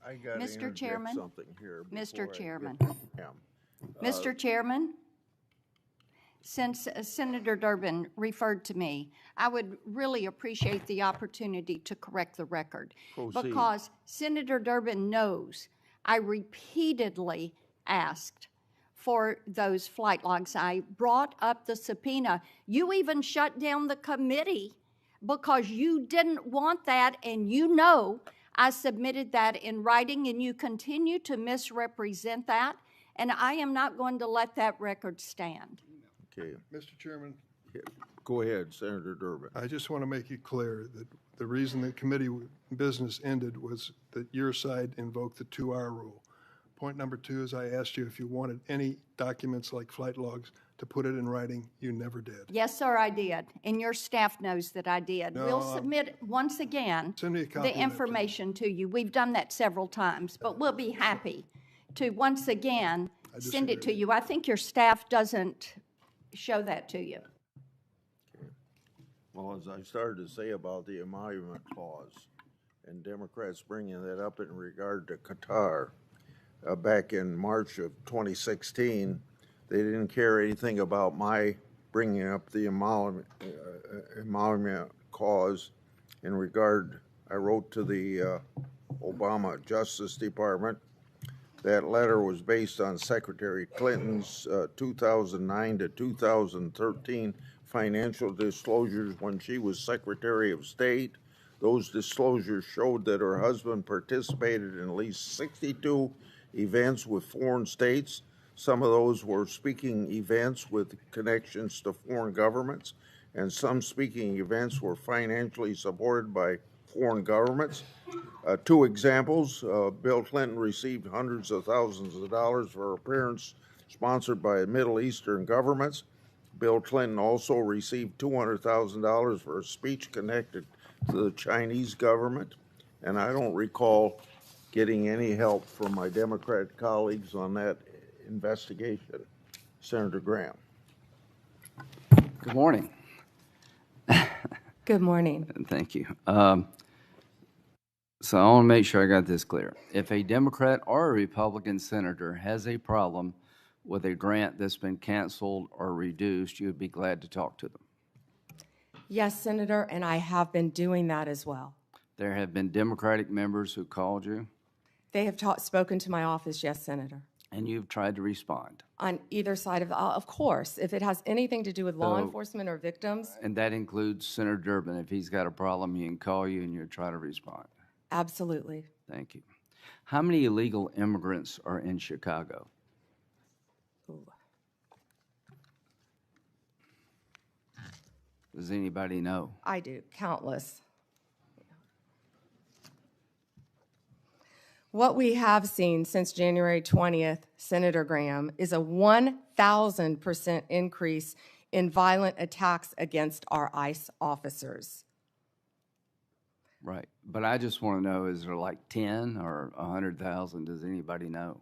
S6: I got to
S8: Mr.
S6: interject
S8: Chairman?
S6: something here.
S8: Mr.
S6: before I
S8: Chairman.
S6: get to Pam.
S8: Mr. Chairman, since Senator Durbin referred to me, I would really appreciate the opportunity to correct the record.
S6: Proceed.
S8: Because Senator Durbin knows I repeatedly asked for those flight logs. I brought up the subpoena. You even shut down the committee because you didn't want that, and you know I submitted that in writing, and you continue to misrepresent that, and I am not going to let that record stand.
S6: Okay,
S7: Mr. Chairman,
S6: go ahead, Senator Durbin.
S7: I just want to make it clear that the reason the committee business ended was that your side invoked the 2-hour rule. Point number 2 is I asked you if you wanted any documents like flight logs to put it in writing. You never did.
S8: Yes, sir, I did, and your staff knows that I did.
S7: No,
S8: We'll submit, once again,
S7: Send me a copy
S8: the
S7: of that, please.
S8: information to you. We've done that several times, but we'll be happy to, once again, send it to you. I think your staff doesn't show that to you.
S6: Well, as I started to say about the emolument clause, and Democrats bringing that up in regard to Qatar, back in March of 2016, they didn't care anything about my bringing up the emolument clause in regard. I wrote to the Obama Justice Department. That letter was based on Secretary Clinton's 2009 to 2013 financial disclosures when she was Secretary of State. Those disclosures showed that her husband participated in at least 62 events with foreign states. Some of those were speaking events with connections to foreign governments, and some speaking events were financially supported by foreign governments. Two examples, Bill Clinton received hundreds of thousands of dollars for appearance sponsored by Middle Eastern governments. Bill Clinton also received $200,000 for a speech connected to the Chinese government, and I don't recall getting any help from my Democrat colleagues on that investigation. Senator Graham.
S9: Good morning.
S2: Good morning.
S9: Thank you. So I want to make sure I got this clear. If a Democrat or a Republican senator has a problem with a grant that's been canceled or reduced, you would be glad to talk to them.
S2: Yes, Senator, and I have been doing that as well.
S9: There have been Democratic members who called you,
S2: They have spoken to my office, yes, Senator.
S9: and you've tried to respond.
S2: On either side of course, if it has anything to do with law
S9: So-
S2: enforcement or victims,
S9: And that includes Senator Durbin. If he's got a problem, he can call you and you'll try to respond.
S2: absolutely.
S9: Thank you. How many illegal immigrants are in Chicago?
S2: Ooh.
S9: Does anybody know?
S2: I do, countless. What we have seen since January 20th, Senator Graham, is a 1,000% increase in violent attacks against our ICE officers.
S9: Right. But I just want to know, is there like 10 or 100,000? Does anybody know?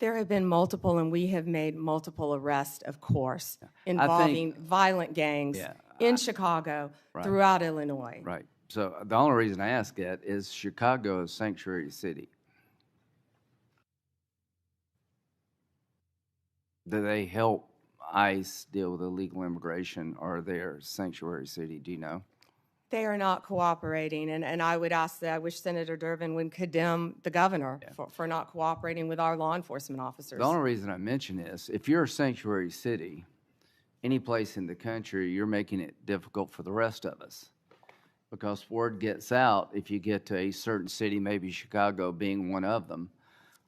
S2: There have been multiple, and we have made multiple arrests, of course, involving violent gangs in Chicago, throughout Illinois.
S9: Right. So the only reason I ask that is Chicago is sanctuary city. Do they help ICE deal with illegal immigration, or they're sanctuary city? Do you know?
S2: They are not cooperating, and I would ask that, I wish Senator Durbin would condemn the governor for not cooperating with our law enforcement officers.
S9: The only reason I mention this, if you're a sanctuary city, any place in the country, you're making it difficult for the rest of us. Because word gets out, if you get to a certain city, maybe Chicago being one of them,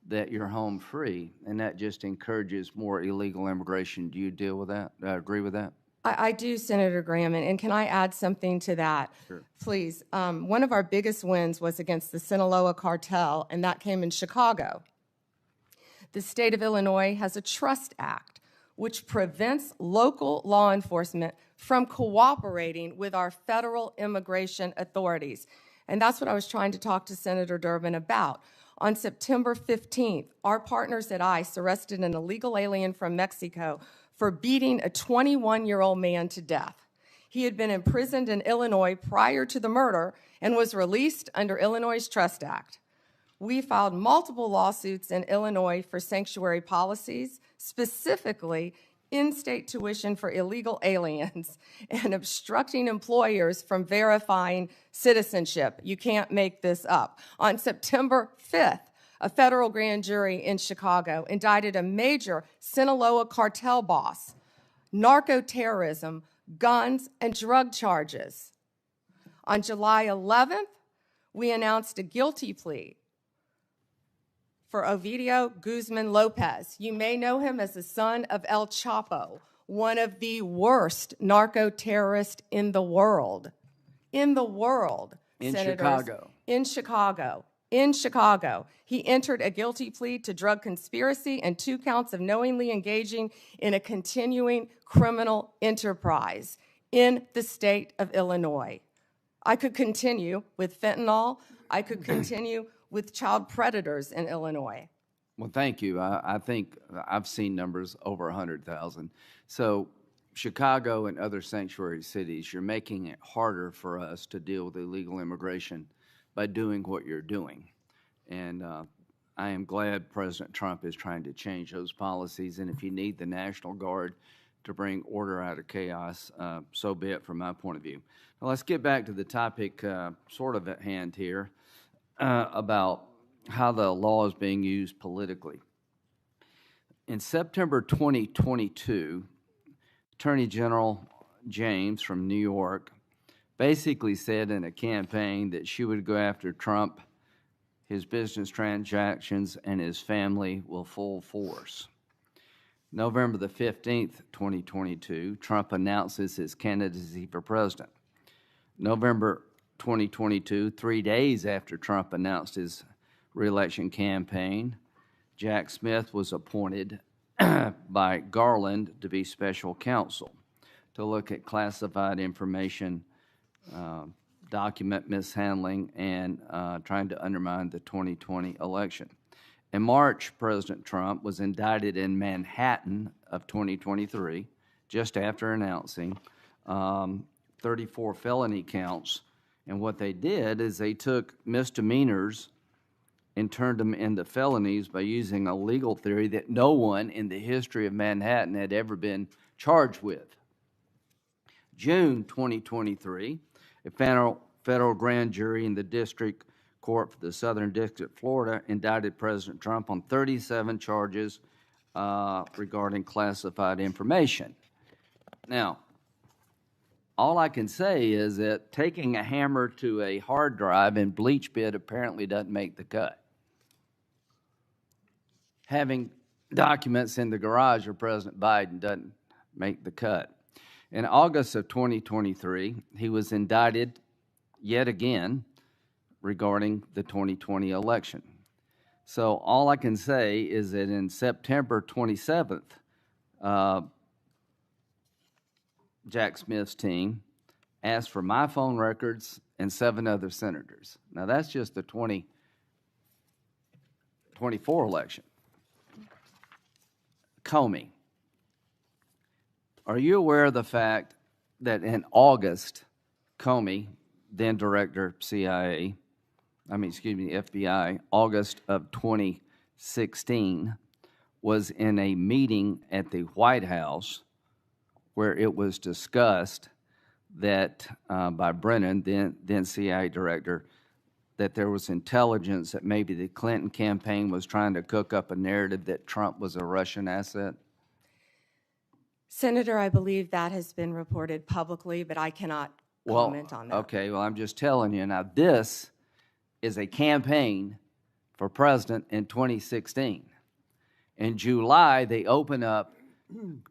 S9: that you're home free, and that just encourages more illegal immigration. Do you deal with that? Agree with that?
S2: I do, Senator Graham, and can I add something to that?
S9: Sure.
S2: Please. One of our biggest wins was against the Sinaloa cartel, and that came in Chicago. The state of Illinois has a Trust Act, which prevents local law enforcement from cooperating with our federal immigration authorities. And that's what I was trying to talk to Senator Durbin about. On September 15th, our partners at ICE arrested an illegal alien from Mexico for beating a 21-year-old man to death. He had been imprisoned in Illinois prior to the murder and was released under Illinois' Trust Act. We filed multiple lawsuits in Illinois for sanctuary policies, specifically in-state tuition for illegal aliens and obstructing employers from verifying citizenship. You can't make this up. On September 5th, a federal grand jury in Chicago indicted a major Sinaloa cartel boss, narco-terrorism, guns, and drug charges. On July 11th, we announced a guilty plea for Ovidio Guzman Lopez. You may know him as the son of El Chapo, one of the worst narco-terrorists in the world. In the world,
S9: In
S2: Senators.
S9: Chicago.
S2: In Chicago. In Chicago. He entered a guilty plea to drug conspiracy and 2 counts of knowingly engaging in a continuing criminal enterprise in the state of Illinois. I could continue with fentanyl. I could continue with child predators in Illinois.
S9: Well, thank you. I think I've seen numbers over 100,000. So Chicago and other sanctuary cities, you're making it harder for us to deal with illegal immigration by doing what you're doing. And I am glad President Trump is trying to change those policies. And if you need the National Guard to bring order out of chaos, so be it from my point of view. Now let's get back to the topic sort of at hand here about how the law is being used politically. In September 2022, Attorney General James from New York basically said in a campaign that she would go after Trump, his business transactions, and his family with full force. November the 15th, 2022, Trump announces his candidacy for president. November 2022, 3 days after Trump announced his re-election campaign, Jack Smith was appointed by Garland to be special counsel to look at classified information, document mishandling, and trying to undermine the 2020 election. In March, President Trump was indicted in Manhattan of 2023, just after announcing 34 felony counts. And what they did is they took misdemeanors and turned them into felonies by using a legal theory that no one in the history of Manhattan had ever been charged with. June 2023, a federal grand jury in the District Court for the Southern District of Florida indicted President Trump on 37 charges regarding classified information. Now, all I can say is that taking a hammer to a hard drive in bleach bit apparently doesn't make the cut. Having documents in the garage of President Biden doesn't make the cut. In August of 2023, he was indicted yet again regarding the 2020 election. So all I can say is that in September 27th, Jack Smith's team asked for my phone records and 7 other senators. Now that's just the 2024 election. Comey, are you aware of the fact that in August, Comey, then director FBI, August of 2016, was in a meeting at the White House where it was discussed that by Brennan, then CIA director, that there was intelligence that maybe the Clinton campaign was trying to cook up a narrative that Trump was a Russian asset?
S2: Senator, I believe that has been reported publicly, but I cannot comment on that.
S9: Okay, well, I'm just telling you. Now, this is a campaign for president in 2016. In July, they open up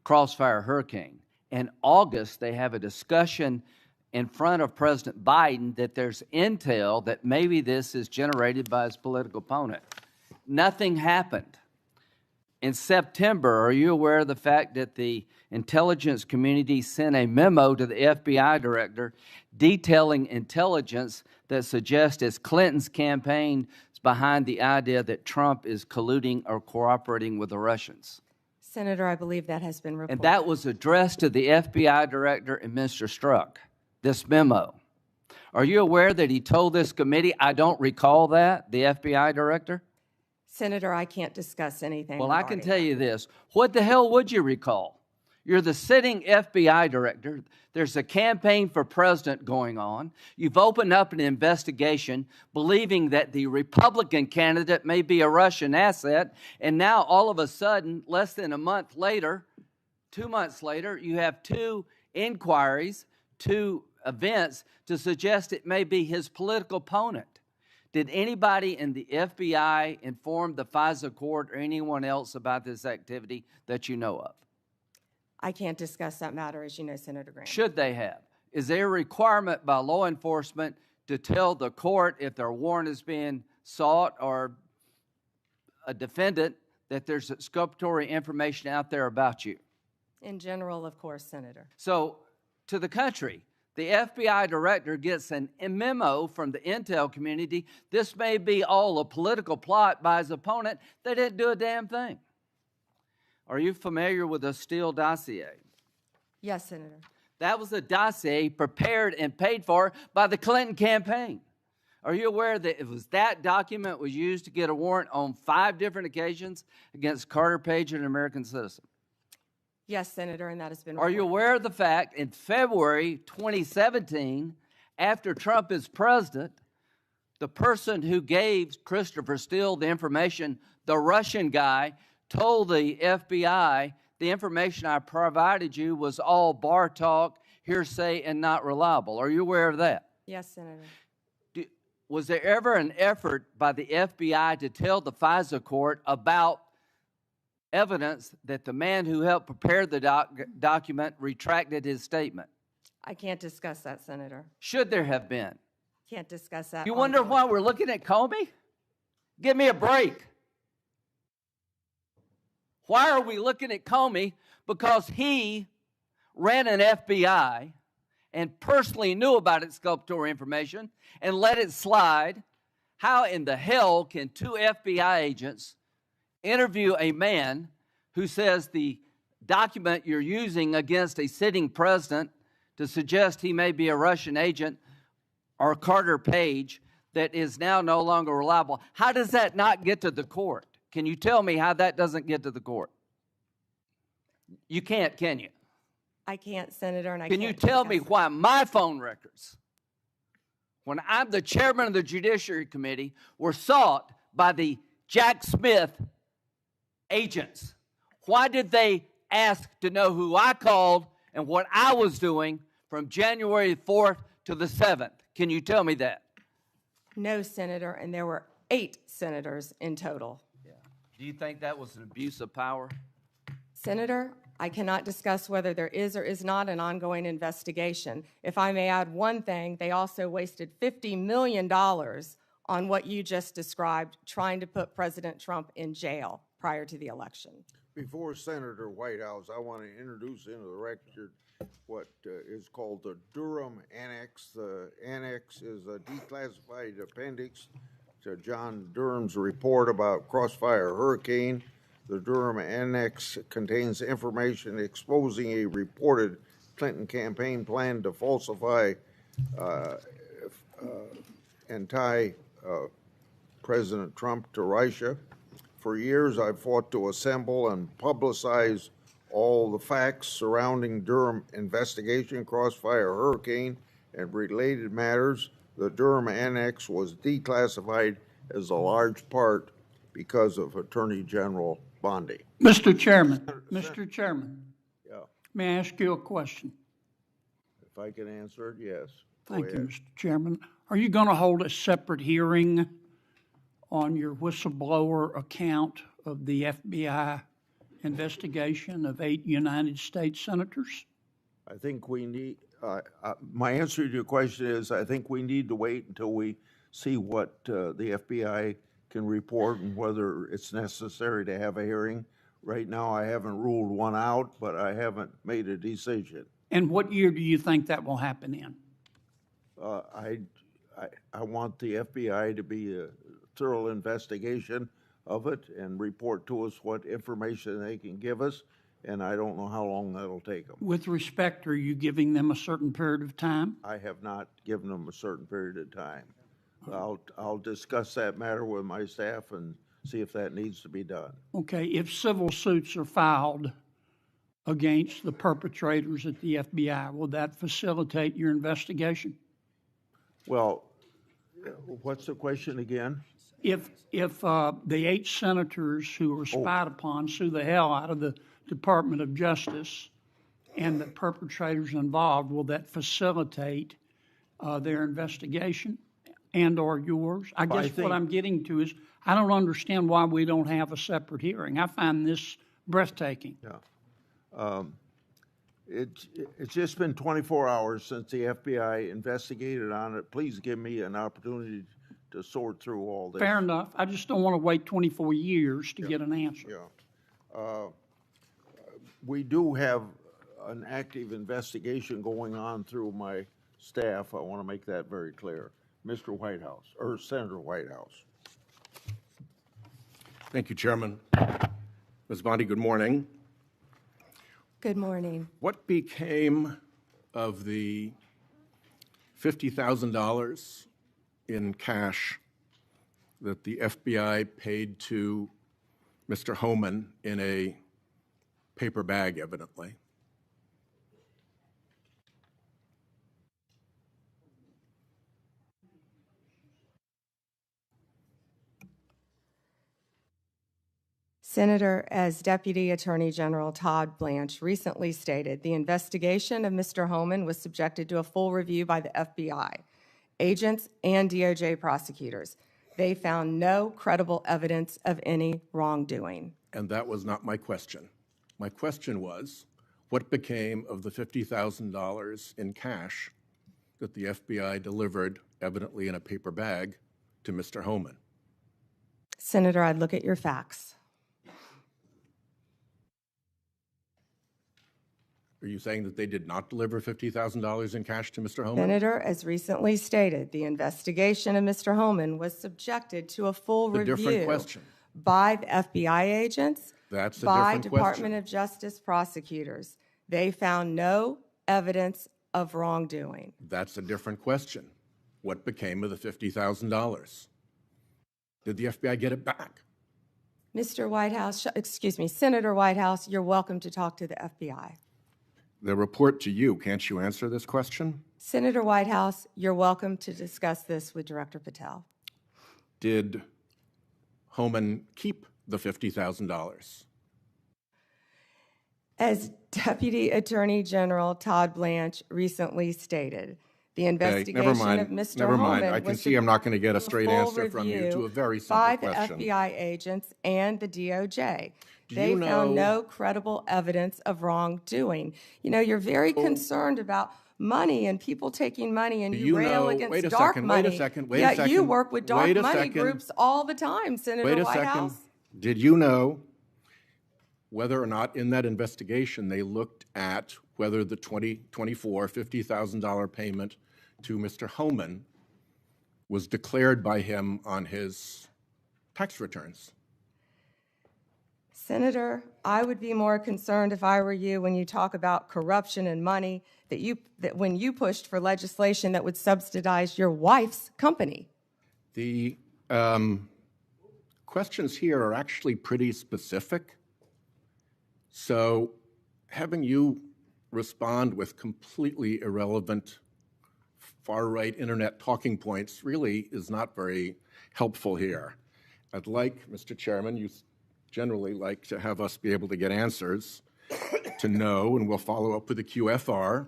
S9: Crossfire Hurricane. In August, they have a discussion in front of President Biden that there's intel that maybe this is generated by his political opponent. Nothing happened. In September, are you aware of the fact that the intelligence community sent a memo to the FBI director detailing intelligence that suggests it's Clinton's campaign is behind the idea that Trump is colluding or cooperating with the Russians?
S2: Senator, I believe that has been reported.
S9: And that was addressed to the FBI director and Mr. Strzok, this memo. Are you aware that he told this committee, I don't recall that, the FBI director?
S2: Senator, I can't discuss anything.
S9: Well, I can tell you this. What the hell would you recall? You're the sitting FBI director. There's a campaign for president going on. You've opened up an investigation believing that the Republican candidate may be a Russian asset. And now all of a sudden, less than a month later, 2 months later, you have 2 inquiries, 2 events to suggest it may be his political opponent. Did anybody in the FBI inform the FISA court or anyone else about this activity that you know of?
S2: I can't discuss that matter, as you know, Senator Graham.
S9: Should they have? Is there a requirement by law enforcement to tell the court if their warrant is being sought or a defendant that there's exculpatory information out there about you?
S2: In general, of course, Senator.
S9: So, to the country, The FBI director gets a memo from the intel community. This may be all a political plot by his opponent. They didn't do a damn thing. Are you familiar with the Steele dossier?
S2: Yes, Senator.
S9: That was a dossier prepared and paid for by the Clinton campaign. Are you aware that it was that document was used to get a warrant on 5 different occasions against Carter Page, an American citizen?
S2: Yes, Senator, and that has been
S9: Are you
S2: reported.
S9: aware of the fact in February 2017, after Trump is president, the person who gave Christopher Steele the information, the Russian guy, told the FBI, the information I provided you was all bar talk, hearsay, and not reliable. Are you aware of that?
S2: Yes, Senator.
S9: Was there ever an effort by the FBI to tell the FISA court about evidence that the man who helped prepare the document retracted his statement?
S2: I can't discuss that, Senator.
S9: Should there have been?
S2: Can't discuss that.
S9: You wonder why we're looking at Comey? Give me a break. Why are we looking at Comey? Because he ran an FBI and personally knew about exculpatory information and let it slide. How in the hell can 2 FBI agents interview a man who says the document you're using against a sitting president to suggest he may be a Russian agent or Carter Page that is now no longer reliable? How does that not get to the court? Can you tell me how that doesn't get to the court? You can't, can you?
S2: I can't, Senator, and I
S9: Can
S2: can't
S9: you tell me
S2: discuss it.
S9: why my phone records, when I'm the chairman of the Judiciary Committee, were sought by the Jack Smith agents? Why did they ask to know who I called and what I was doing from January 4th to the 7th? Can you tell me that?
S2: No, Senator, and there were 8 senators in total.
S9: Do you think that was an abuse of power?
S2: Senator, I cannot discuss whether there is or is not an ongoing investigation. If I may add one thing, they also wasted $50 million on what you just described, trying to put President Trump in jail prior to the election.
S6: Before Senator Whitehouse, I want to introduce into the record what is called the Durham Annex. The annex is a declassified appendix to John Durham's report about Crossfire Hurricane. The Durham Annex contains information exposing a reported Clinton campaign plan to falsify and tie President Trump to Russia. For years, I've fought to assemble and publicize all the facts surrounding Durham investigation, Crossfire Hurricane, and related matters. The Durham Annex was declassified as a large part because of Attorney General Bondi.
S10: Mr. Chairman, Mr. Chairman,
S6: Yeah,
S10: may I ask you a question?
S6: if I can answer it, yes. Go
S10: Thank you,
S6: ahead.
S10: Mr. Chairman. Are you going to hold a separate hearing on your whistleblower account of the FBI investigation of 8 United States senators?
S6: I think we need, my answer to your question is, I think we need to wait until we see what the FBI can report and whether it's necessary to have a hearing. Right now, I haven't ruled one out, but I haven't made a decision.
S10: And what year do you think that will happen in?
S6: I want the FBI to be a thorough investigation of it and report to us what information they can give us, and I don't know how long that'll take them.
S10: With respect, are you giving them a certain period of time?
S6: I have not given them a certain period of time. I'll discuss that matter with my staff and see if that needs to be done.
S10: Okay, if civil suits are filed against the perpetrators at the FBI, will that facilitate your investigation?
S6: Well, what's the question again?
S10: If the 8 senators who were spied upon sue the hell out of the Department of Justice and the perpetrators involved, will that facilitate their investigation and or yours? I guess what I'm getting to is I don't understand why we don't have a separate hearing. I find this breathtaking.
S6: Yeah. It's just been 24 hours since the FBI investigated on it. Please give me an opportunity to sort through all this.
S10: Fair enough. I just don't want to wait 24 years to get an answer.
S6: Yeah. We do have an active investigation going on through my staff, I want to make that very clear. Mr. Whitehouse, or Senator Whitehouse.
S11: Thank you, Chairman. Ms. Bondi, good morning.
S2: Good morning.
S11: What became of the $50,000 in cash that the FBI paid to Mr. Homan in a paper bag, evidently?
S2: Senator, as Deputy Attorney General Todd Blanche recently stated, the investigation of Mr. Homan was subjected to a full review by the FBI, agents, and DOJ prosecutors. They found no credible evidence of any wrongdoing.
S11: And that was not my question. My question was, what became of the $50,000 in cash that the FBI delivered, evidently in a paper bag, to Mr. Homan?
S2: Senator, I'd look at your facts.
S11: Are you saying that they did not deliver $50,000 in cash to Mr. Homan?
S2: Senator, as recently stated, the investigation of Mr. Homan was subjected to a full review
S11: different question.
S2: by the FBI agents,
S11: That's a
S2: by
S11: different
S2: Department
S11: question.
S2: of Justice prosecutors. They found no evidence of wrongdoing.
S11: That's a different question. What became of the $50,000? Did the FBI get it back?
S2: Mr. Whitehouse, excuse me, Senator Whitehouse, you're welcome to talk to the FBI.
S11: The report to you, can't you answer this question?
S2: Senator Whitehouse, you're welcome to discuss this with Director Patel.
S11: Did Homan keep the $50,000?
S2: As Deputy Attorney General Todd Blanche recently stated, the investigation of Mr.
S11: Never mind.
S2: Homan
S11: I can
S2: was
S11: see I'm not going to get a straight
S2: full
S11: answer from you
S2: review
S11: to a very simple
S2: by
S11: question.
S2: the FBI agents and the DOJ. They
S11: you
S2: found
S11: know-
S2: no credible evidence of wrongdoing. You know, you're very concerned about money and people taking money, and
S11: Do
S2: you
S11: you
S2: rail
S11: know-
S2: against
S11: wait a
S2: dark
S11: second,
S2: money.
S11: wait a second, wait a
S2: Yet you
S11: second,
S2: work with dark
S11: wait a
S2: money
S11: second.
S2: groups all the time, Senator
S11: Wait a
S2: Whitehouse.
S11: second. Did you know whether or not in that investigation they looked at whether the 2024 $50,000 payment to Mr. Homan was declared by him on his tax returns?
S2: Senator, I would be more concerned if I were you when you talk about corruption and money that when you pushed for legislation that would subsidize your wife's company.
S11: The questions here are actually pretty specific. So having you respond with completely irrelevant far-right internet talking points really is not very helpful here. I'd like, Mr. Chairman, you generally like to have us be able to get answers to know, and we'll follow up with the QFR.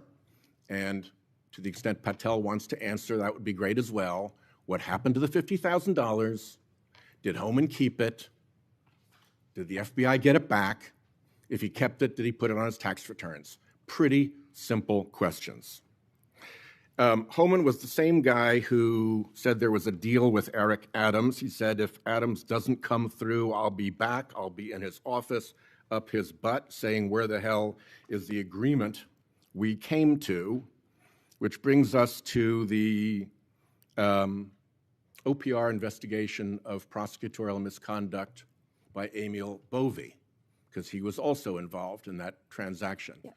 S11: And to the extent Patel wants to answer, that would be great as well. What happened to the $50,000? Did Homan keep it? Did the FBI get it back? If he kept it, did he put it on his tax returns? Pretty simple questions. Homan was the same guy who said there was a deal with Eric Adams. He said, if Adams doesn't come through, I'll be back. I'll be in his office, up his butt, saying, where the hell is the agreement we came to? Which brings us to the OPR investigation of prosecutorial misconduct by Emil Bovee, because he was also involved in that transaction. Yeah.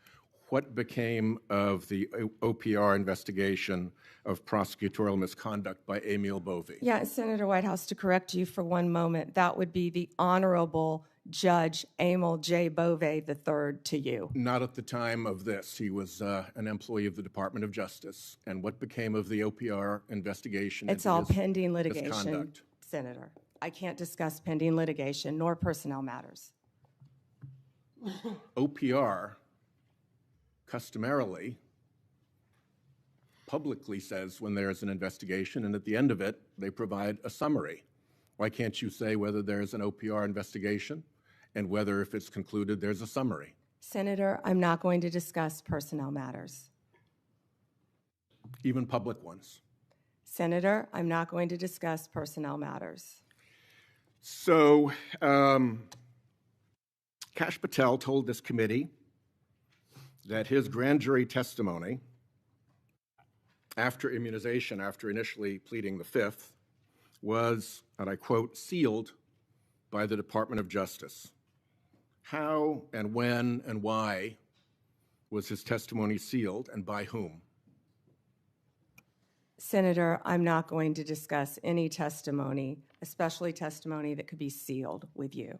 S11: What became of the OPR investigation of prosecutorial misconduct by Emil Bovee?
S2: Yeah, Senator Whitehouse, to correct you for one moment, that would be the Honorable Judge Emil J. Bovee III to you.
S11: Not at the time of this. He was an employee of the Department of Justice. And what became of the OPR investigation?
S2: It's all pending litigation,
S11: misconduct?
S2: Senator. I can't discuss pending litigation nor personnel matters.
S11: OPR customarily publicly says when there's an investigation, and at the end of it, they provide a summary. Why can't you say whether there's an OPR investigation and whether, if it's concluded, there's a summary?
S2: Senator, I'm not going to discuss personnel matters.
S11: Even public ones?
S2: Senator, I'm not going to discuss personnel matters.
S11: So, Kash Patel told this committee that his grand jury testimony after immunization, after initially pleading the Fifth, was, and I quote, sealed by the Department of Justice. How and when and why was his testimony sealed, and by whom?
S2: Senator, I'm not going to discuss any testimony, especially testimony that could be sealed with you.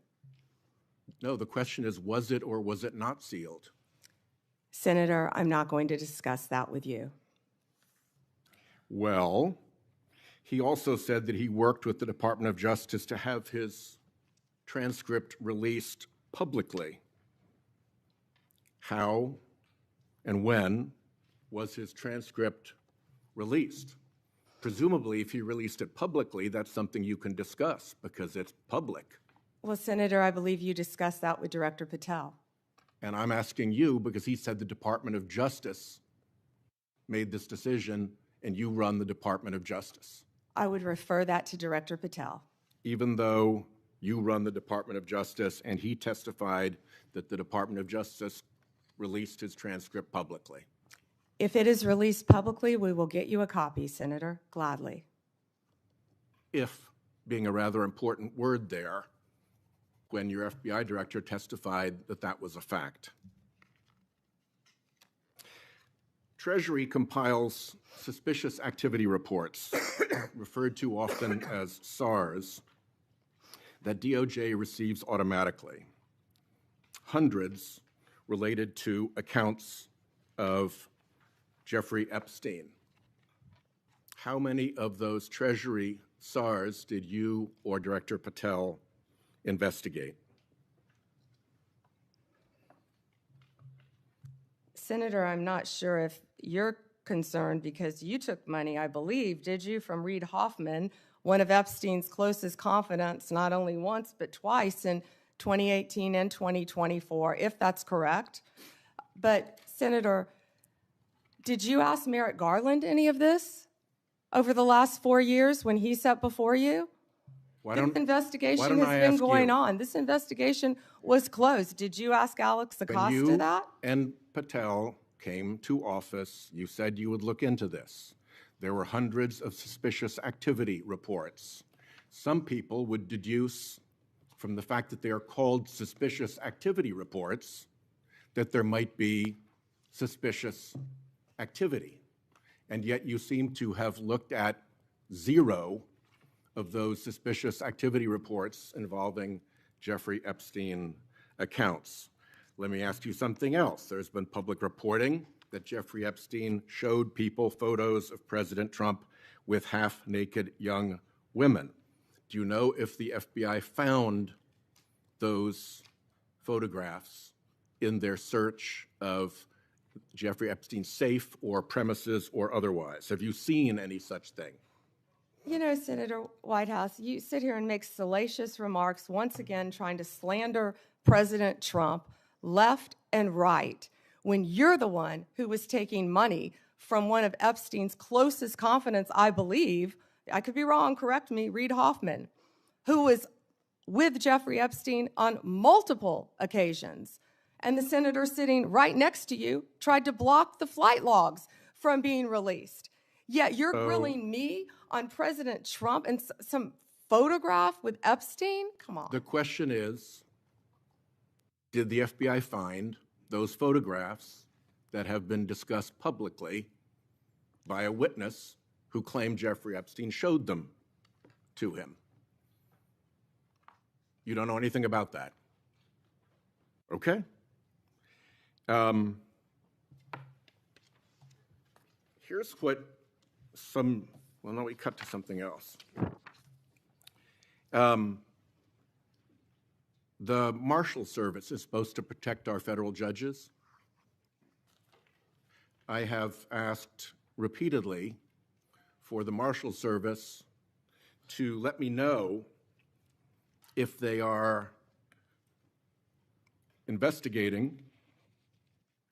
S11: No, the question is, was it or was it not sealed?
S2: Senator, I'm not going to discuss that with you.
S11: Well, he also said that he worked with the Department of Justice to have his transcript released publicly. How and when was his transcript released? Presumably, if he released it publicly, that's something you can discuss because it's public.
S2: Well, Senator, I believe you discussed that with Director Patel.
S11: And I'm asking you because he said the Department of Justice made this decision and you run the Department of Justice.
S2: I would refer that to Director Patel.
S11: Even though you run the Department of Justice and he testified that the Department of Justice released his transcript publicly.
S2: If it is released publicly, we will get you a copy, Senator, gladly.
S11: If, being a rather important word there, when your FBI director testified that that was a fact. Treasury compiles suspicious activity reports, referred to often as SARs, that DOJ receives automatically. Hundreds related to accounts of Jeffrey Epstein. How many of those Treasury SARs did you or Director Patel investigate?
S2: Senator, I'm not sure if you're concerned because you took money, I believe, did you, from Reid Hoffman, one of Epstein's closest confidants, not only once but twice in 2018 and 2024, if that's correct. But, Senator, did you ask Merrick Garland any of this over the last 4 years when he sat before you? This investigation has been going on. This investigation was closed. Did you ask Alex Acosta that?
S11: And Patel came to office, you said you would look into this. There were hundreds of suspicious activity reports. Some people would deduce from the fact that they are called suspicious activity reports that there might be suspicious activity. And yet you seem to have looked at 0 of those suspicious activity reports involving Jeffrey Epstein accounts. Let me ask you something else. There's been public reporting that Jeffrey Epstein showed people photos of President Trump with half-naked young women. Do you know if the FBI found those photographs in their search of Jeffrey Epstein's safe or premises or otherwise? Have you seen any such thing?
S2: You know, Senator Whitehouse, you sit here and make salacious remarks, once again trying to slander President Trump left and right, when you're the one who was taking money from one of Epstein's closest confidants, I believe, I could be wrong, correct me, Reid Hoffman, who was with Jeffrey Epstein on multiple occasions. And the senator sitting right next to you tried to block the flight logs from being released. Yet you're grilling me on President Trump and some photograph with Epstein? Come on.
S11: The question is, did the FBI find those photographs that have been discussed publicly by a witness who claimed Jeffrey Epstein showed them to him? You don't know anything about that? Okay. Here's what well, no, we cut to something else. The Marshal Service is supposed to protect our federal judges. I have asked repeatedly for the Marshal Service to let me know if they are investigating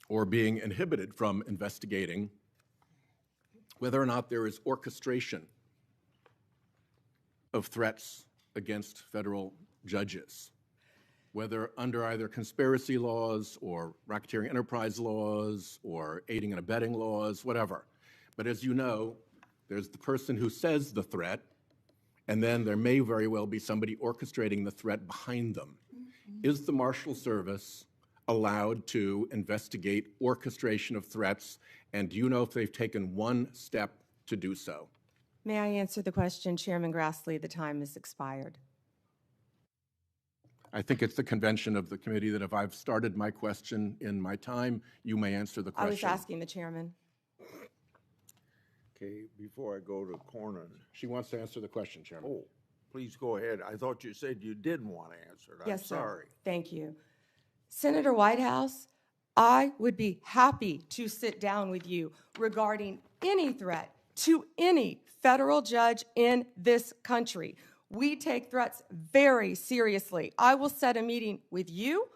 S11: or being inhibited from investigating whether or not there is orchestration of threats against federal judges, whether under either conspiracy laws or racketeering enterprise laws or aiding and abetting laws, whatever. But as you know, there's the person who says the threat, and then there may very well be somebody orchestrating the threat behind them. Is the Marshal Service allowed to investigate orchestration of threats, and do you know if they've taken one step to do so?
S2: May I answer the question, Chairman Grassley? The time has expired.
S11: I think it's the convention of the committee that if I've started my question in my time, you may answer the
S2: I
S11: question.
S2: was asking the chairman.
S6: Okay, before I go to Cornyn.
S11: She wants to answer the question, Chairman.
S6: Oh, please go ahead. I thought you said you didn't want to answer it.
S2: Yes,
S6: I'm
S2: sir.
S6: sorry.
S2: Thank you. Senator Whitehouse, I would be happy to sit down with you regarding any threat to any federal judge in this country. We take threats very seriously. I will set a meeting with you,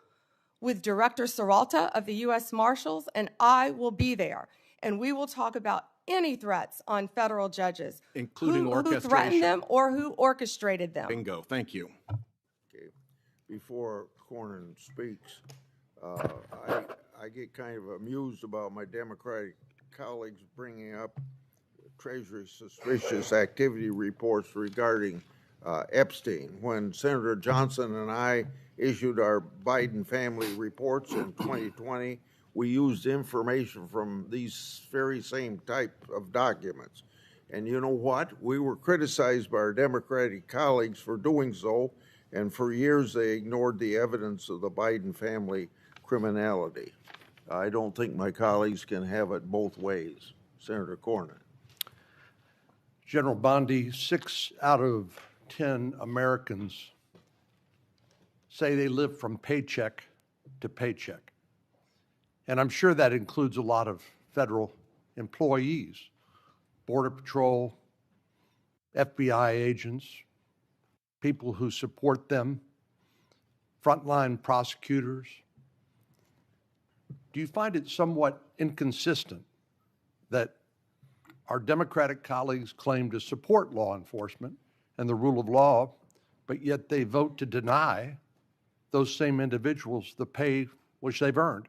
S2: with Director Serralta of the U.S. Marshals, and I will be there. And we will talk about any threats on federal judges,
S11: Including
S2: who
S11: orchestration.
S2: threatened them or who orchestrated them.
S11: Bingo, thank you.
S6: Okay, before Cornyn speaks, I get kind of amused about my Democratic colleagues bringing up Treasury suspicious activity reports regarding Epstein. When Senator Johnson and I issued our Biden family reports in 2020, we used information from these very same type of documents. And you know what? We were criticized by our Democratic colleagues for doing so, and for years they ignored the evidence of the Biden family criminality. I don't think my colleagues can have it both ways. Senator Cornyn.
S12: General Bondi, 6 out of 10 Americans say they live from paycheck to paycheck. And I'm sure that includes a lot of federal employees, Border Patrol, FBI agents, people who support them, frontline prosecutors. Do you find it somewhat inconsistent that our Democratic colleagues claim to support law enforcement and the rule of law, but yet they vote to deny those same individuals the pay which they've earned?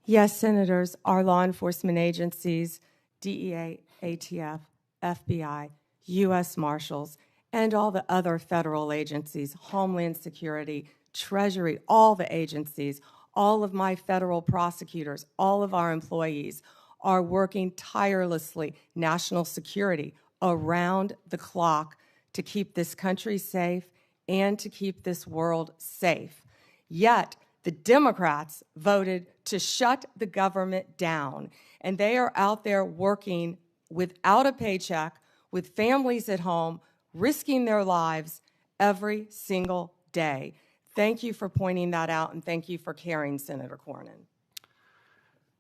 S2: Yes, Senators, our law enforcement agencies, DEA, ATF, FBI, U.S. Marshals, and all the other federal agencies, Homeland Security, Treasury, all the agencies, all of my federal prosecutors, all of our employees are working tirelessly, national security, around the clock to keep this country safe and to keep this world safe. Yet, the Democrats voted to shut the government down, and they are out there working without a paycheck, with families at home, risking their lives every single day. Thank you for pointing that out, and thank you for caring, Senator Cornyn.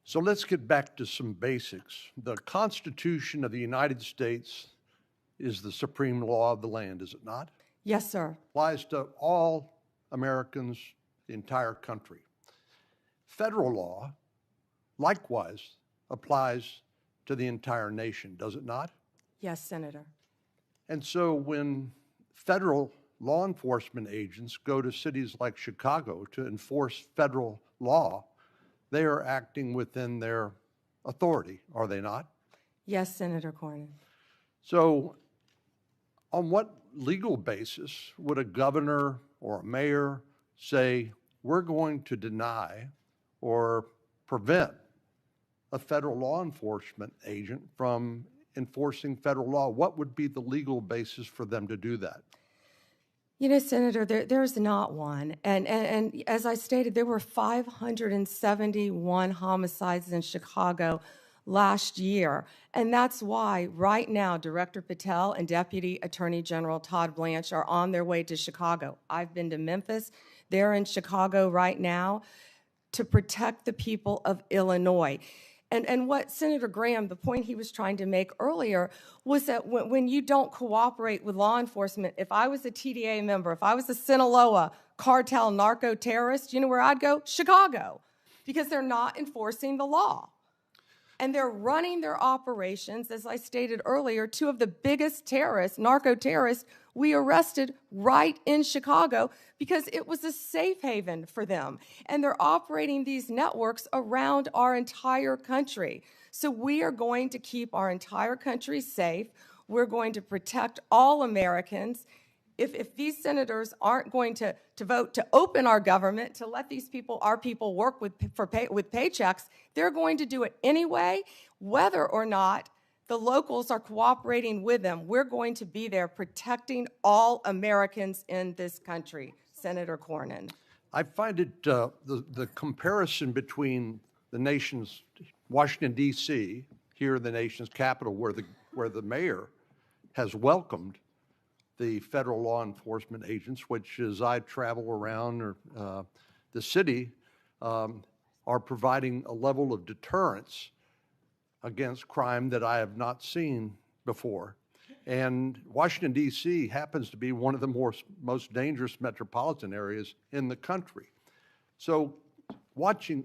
S12: So let's get back to some basics. The Constitution of the United States is the supreme law of the land, is it not?
S2: Yes, sir.
S12: Applies to all Americans, the entire country. Federal law, likewise, applies to the entire nation, does it not?
S2: Yes, Senator.
S12: And so when federal law enforcement agents go to cities like Chicago to enforce federal law, they are acting within their authority, are they not?
S2: Yes, Senator Cornyn.
S12: So on what legal basis would a governor or a mayor say, we're going to deny or prevent a federal law enforcement agent from enforcing federal law? What would be the legal basis for them to do that?
S2: You know, Senator, there's not one. And as I stated, there were 571 homicides in Chicago last year. And that's why right now Director Patel and Deputy Attorney General Todd Blanche are on their way to Chicago. I've been to Memphis. They're in Chicago right now to protect the people of Illinois. And what Senator Graham, the point he was trying to make earlier, was that when you don't cooperate with law enforcement, if I was a TDA member, if I was a Sinaloa cartel narco-terrorist, you know where I'd go? Chicago, because they're not enforcing the law. And they're running their operations, as I stated earlier, 2 of the biggest terrorists, narco-terrorists, we arrested right in Chicago because it was a safe haven for them. And they're operating these networks around our entire country. So we are going to keep our entire country safe. We're going to protect all Americans. If these senators aren't going to vote to open our government, to let these people, our people, work with paychecks, they're going to do it anyway, whether or not the locals are cooperating with them. We're going to be there protecting all Americans in this country. Senator Cornyn.
S12: I find it, the comparison between the nation's, Washington, D.C., here in the nation's capital, where the mayor has welcomed the federal law enforcement agents, which as I travel around the city, are providing a level of deterrence against crime that I have not seen before. And Washington, D.C. happens to be one of the most dangerous metropolitan areas in the country. So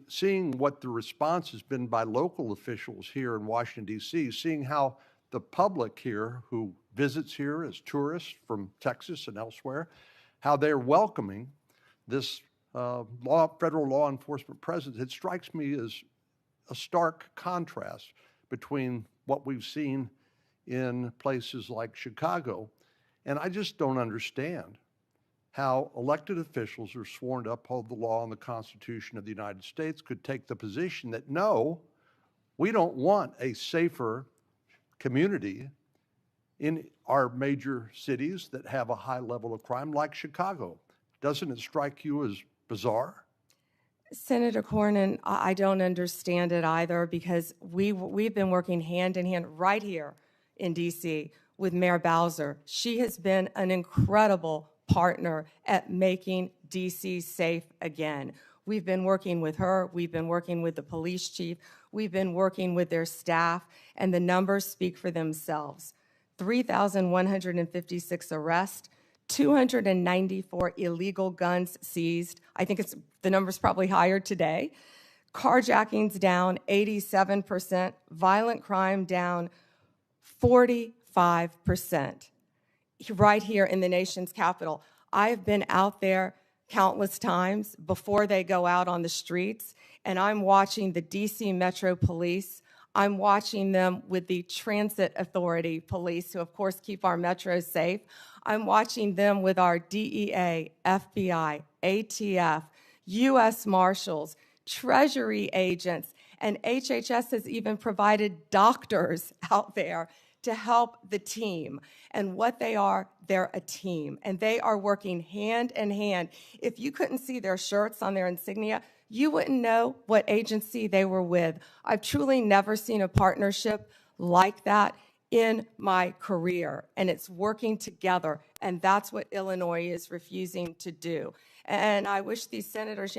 S12: seeing what the response has been by local officials here in Washington, D.C., seeing how the public here who visits here as tourists from Texas and elsewhere, how they're welcoming this federal law enforcement presence, it strikes me as a stark contrast between what we've seen in places like Chicago. And I just don't understand how elected officials who are sworn to uphold the law and the Constitution of the United States could take the position that, no, we don't want a safer community in our major cities that have a high level of crime like Chicago. Doesn't it strike you as bizarre?
S2: Senator Cornyn, I don't understand it either, because we've been working hand in hand right here in D.C. with Mayor Bowser. She has been an incredible partner at making D.C. safe again. We've been working with her. We've been working with the police chief. We've been working with their staff, and the numbers speak for themselves. 3,156 arrests, 294 illegal guns seized. I think the number's probably higher today. Carjackings down 87%, violent crime down 45%. Right here in the nation's capital. I've been out there countless times before they go out on the streets, and I'm watching the DC Metro Police. I'm watching them with the Transit Authority Police, who of course keep our metros safe. I'm watching them with our DEA, FBI, ATF, U.S. Marshals, Treasury agents, and HHS has even provided doctors out there to help the team. And what they are, they're a team, and they are working hand in hand. If you couldn't see their shirts on their insignia, you wouldn't know what agency they were with. I've truly never seen a partnership like that in my career, and it's working together, and that's what Illinois is refusing to do. And I wish these senators,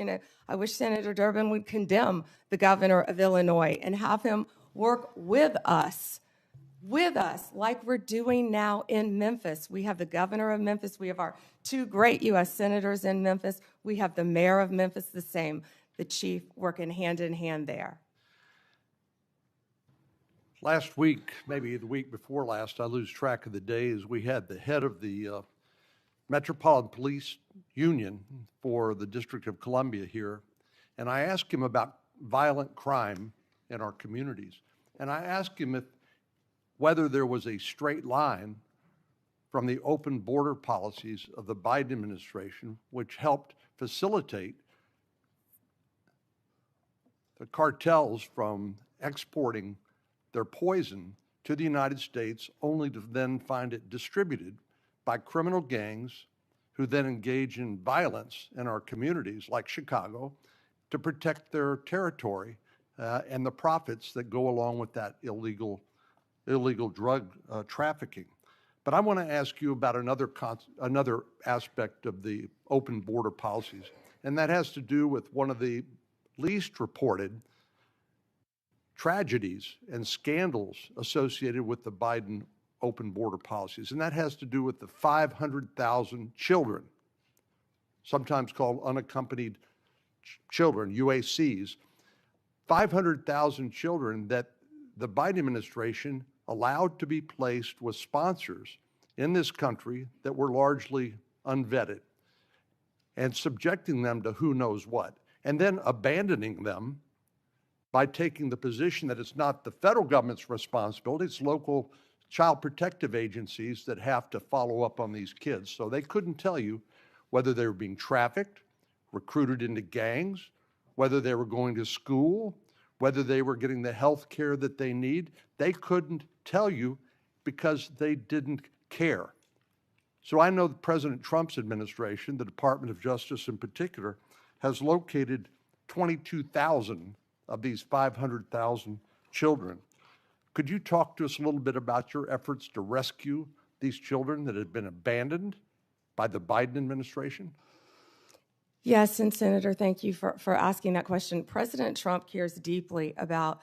S2: I wish Senator Durbin would condemn the governor of Illinois and have him work with us, like we're doing now in Memphis. We have the governor of Memphis. We have our two great U.S. senators in Memphis. We have the mayor of Memphis, the same, the chief, working hand in hand there.
S12: Last week, maybe the week before last, I lose track of the days, we had the head of the Metropolitan Police Union for the District of Columbia here, and I asked him about violent crime in our communities. And I asked him whether there was a straight line from the open border policies of the Biden administration, which helped facilitate the cartels from exporting their poison to the United States, only to then find it distributed by criminal gangs who then engage in violence in our communities like Chicago to protect their territory and the profits that go along with that illegal drug trafficking. But I want to ask you about another aspect of the open border policies, and that has to do with one of the least reported tragedies and scandals associated with the Biden open border policies, and that has to do with the 500,000 children, sometimes called unaccompanied children, UACs, 500,000 children that the Biden administration allowed to be placed with sponsors in this country that were largely unvetted and subjecting them to who knows what, and then abandoning them by taking the position that it's not the federal government's responsibility, it's local child protective agencies that have to follow up on these kids. So they couldn't tell you whether they were being trafficked, recruited into gangs, whether they were going to school, whether they were getting the health care that they need. They couldn't tell you because they didn't care. So I know that President Trump's administration, the Department of Justice in particular, has located 22,000 of these 500,000 children. Could you talk to us a little bit about your efforts to rescue these children that had been abandoned by the Biden administration?
S2: Yes, and Senator, thank you for asking that question. President Trump cares deeply about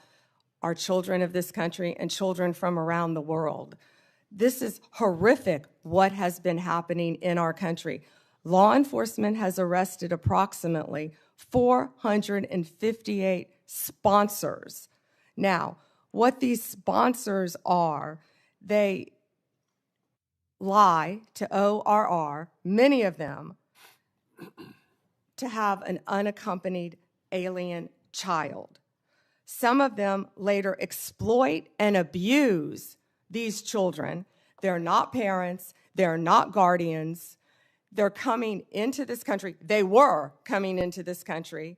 S2: our children of this country and children from around the world. This is horrific what has been happening in our country. Law enforcement has arrested approximately 458 sponsors. Now, what these sponsors are, they lie to ORR, many of them, to have an unaccompanied alien child. Some of them later exploit and abuse these children. They're not parents, they're not guardians. They're coming into this country, they were coming into this country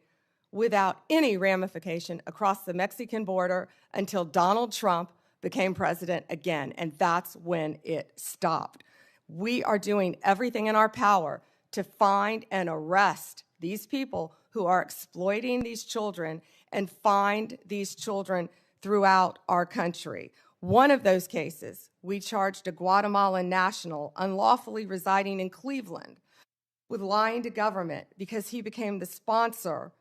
S2: without any ramification across the Mexican border until Donald Trump became president again, and that's when it stopped. We are doing everything in our power to find and arrest these people who are exploiting these children and find these children throughout our country. One of those cases, we charged a Guatemalan national unlawfully residing in Cleveland with lying to government because he became the sponsor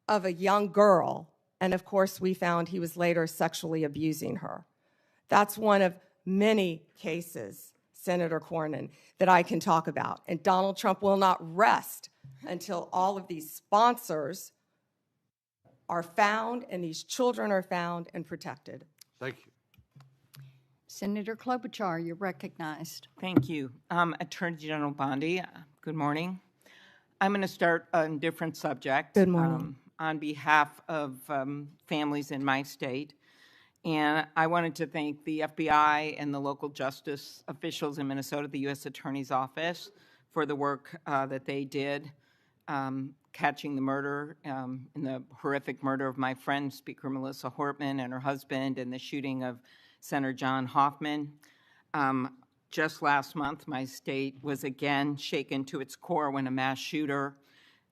S2: of a young girl, and of course we found he was later sexually abusing her. That's one of many cases, Senator Cornyn, that I can talk about. And Donald Trump will not rest until all of these sponsors are found and these children are found and protected.
S12: Thank you.
S8: Senator Klobuchar, you're recognized.
S13: Thank you. Attorney General Bondi, good morning. I'm going to start on a different subject.
S2: Good morning.
S13: On behalf of families in my state. And I wanted to thank the FBI and the local justice officials in Minnesota, the U.S. Attorney's Office, for the work that they did catching the murder, in the horrific murder of my friend, Speaker Melissa Hortman, and her husband, and the shooting of Senator John Hoffman. Just last month, my state was again shaken to its core when a mass shooter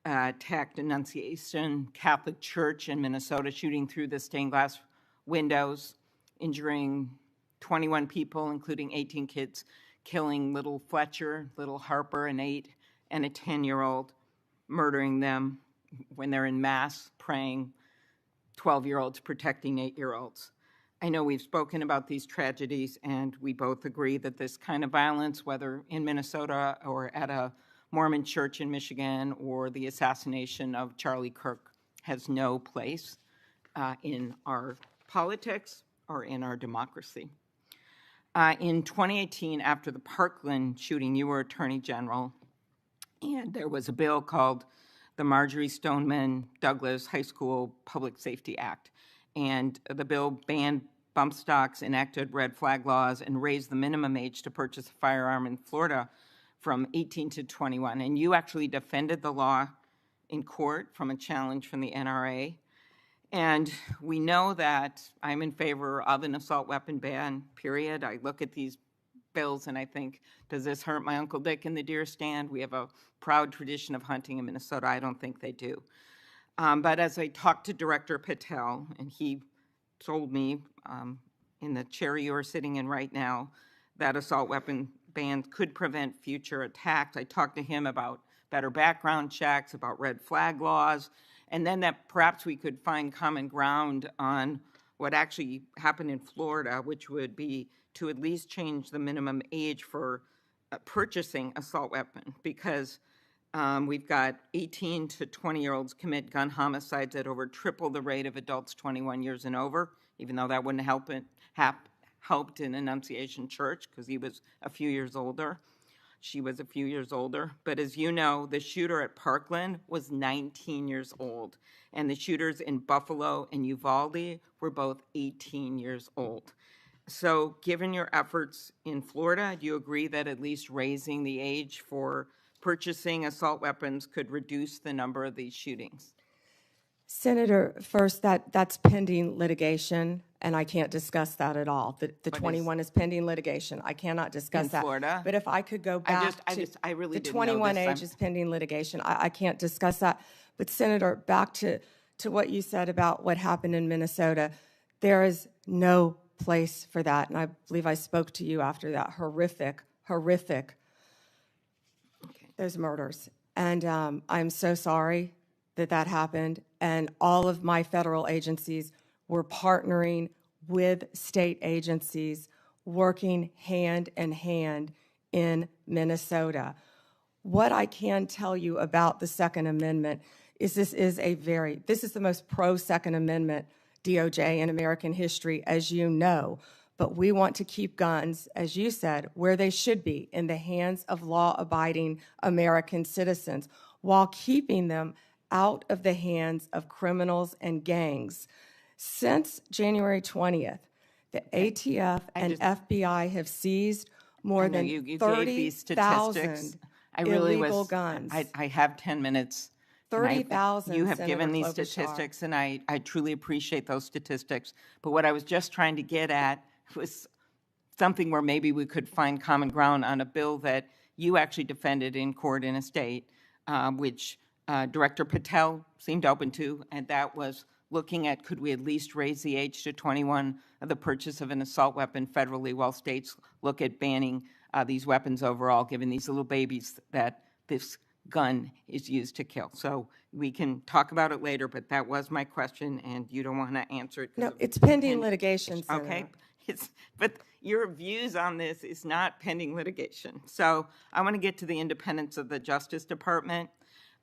S13: attacked Annunciation Catholic Church in Minnesota, shooting through the stained glass windows, injuring 21 people, including 18 kids, killing little Fletcher, little Harper, an 8 and a 10-year-old, murdering them when they're in mass praying, 12-year-olds protecting 8-year-olds. I know we've spoken about these tragedies, and we both agree that this kind of violence, whether in Minnesota or at a Mormon church in Michigan or the assassination of Charlie Kirk, has no place in our politics or in our democracy. In 2018, after the Parkland shooting, you were Attorney General, and there was a bill called the Marjorie Stoneman Douglas High School Public Safety Act. And the bill banned bump stocks, enacted red flag laws, and raised the minimum age to purchase a firearm in Florida from 18 to 21. And you actually defended the law in court from a challenge from the NRA. And we know that I'm in favor of an assault weapon ban, period. I look at these bills and I think, does this hurt my Uncle Dick in the deer stand? We have a proud tradition of hunting in Minnesota. I don't think they do. But as I talked to Director Patel, and he told me in the chair you are sitting in right now, that assault weapon bans could prevent future attacks. I talked to him about better background checks, about red flag laws, and then that perhaps we could find common ground on what actually happened in Florida, which would be to at least change the minimum age for purchasing assault weapon, because we've got 18 to 20-year-olds commit gun homicides at over triple the rate of adults 21 years and over, even though that wouldn't helped in Annunciation Church because he was a few years older. She was a few years older. But as you know, the shooter at Parkland was 19 years old. And the shooters in Buffalo and Uvalde were both 18 years old. So given your efforts in Florida, do you agree that at least raising the age for purchasing assault weapons could reduce the number of these shootings?
S2: Senator, first, that's pending litigation, and I can't discuss that at all. The 21 is pending litigation. I cannot discuss that.
S13: In Florida?
S2: But if I could go back
S13: I really
S2: the
S13: didn't know
S2: 21
S13: this.
S2: age is pending litigation. I can't discuss that. But Senator, back to what you said about what happened in Minnesota, there is no place for that. And I believe I spoke to you after that. Horrific, those murders. And I'm so sorry that happened. And all of my federal agencies were partnering with state agencies, working hand in hand in Minnesota. What I can tell you about the Second Amendment is this is the most pro-Second Amendment DOJ in American history, as you know. But we want to keep guns, as you said, where they should be, in the hands of law-abiding American citizens, while keeping them out of the hands of criminals and gangs. Since January 20th, the ATF and FBI have seized more than 30,000 illegal guns.
S13: I have 10 minutes.
S2: 30,000.
S13: You have
S2: Senator
S13: given these
S2: Klobuchar.
S13: statistics, and I truly appreciate those statistics. But what I was just trying to get at was something where maybe we could find common ground on a bill that you actually defended in court in a state, which Director Patel seemed open to, and that was looking at could we at least raise the age to 21 of the purchase of an assault weapon federally while states look at banning these weapons overall, given these little babies that this gun is used to kill. So we can talk about it later, but that was my question, and you don't want to answer it.
S2: No, it's pending litigation, Senator.
S13: Okay, but your views on this is not pending litigation. So I want to get to the independence of the Justice Department.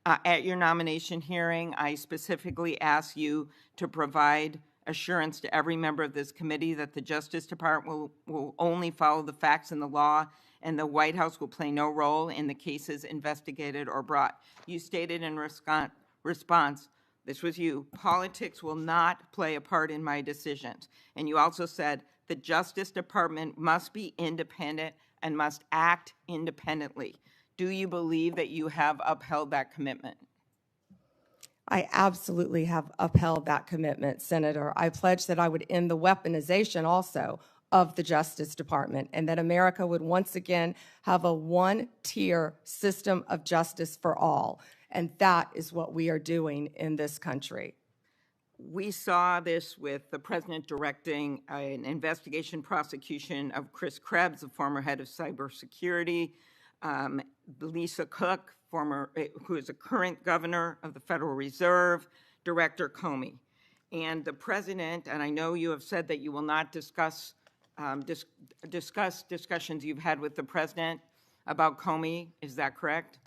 S13: At your nomination hearing, I specifically asked you to provide assurance to every member of this committee that the Justice Department will only follow the facts and the law, and the White House will play no role in the cases investigated or brought. You stated in response, this was you, politics will not play a part in my decisions. And you also said the Justice Department must be independent and must act independently. Do you believe that you have upheld that commitment?
S2: I absolutely have upheld that commitment, Senator. I pledged that I would end the weaponization also of the Justice Department, and that America would once again have a one-tier system of justice for all. And that is what we are doing in this country.
S13: We saw this with the president directing an investigation prosecution of Chris Krebs, the former head of cybersecurity, Lisa Cook, who is a current governor of the Federal Reserve, Director Comey. And the president, and I know you have said that you will not discuss discussions you've had with the president about Comey. Is that correct?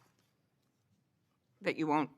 S13: That you won't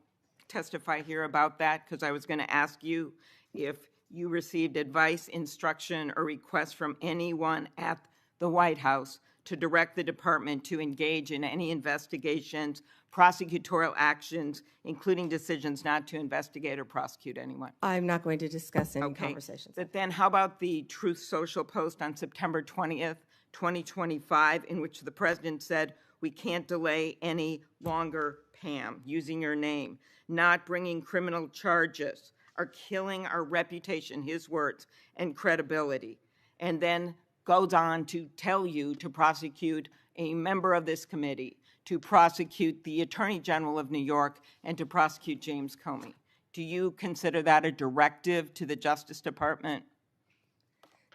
S13: testify here about that? Because I was going to ask you if you received advice, instruction, or request from anyone at the White House to direct the department to engage in any investigations, prosecutorial actions, including decisions not to investigate or prosecute anyone.
S2: I'm not going to discuss any conversations.
S13: But then how about the Truth Social post on September 20th, 2025, in which the president said, we can't delay any longer, Pam, using your name, not bringing criminal charges, are killing our reputation, his words, and credibility. And then goes on to tell you to prosecute a member of this committee, to prosecute the Attorney General of New York, and to prosecute James Comey. Do you consider that a directive to the Justice Department?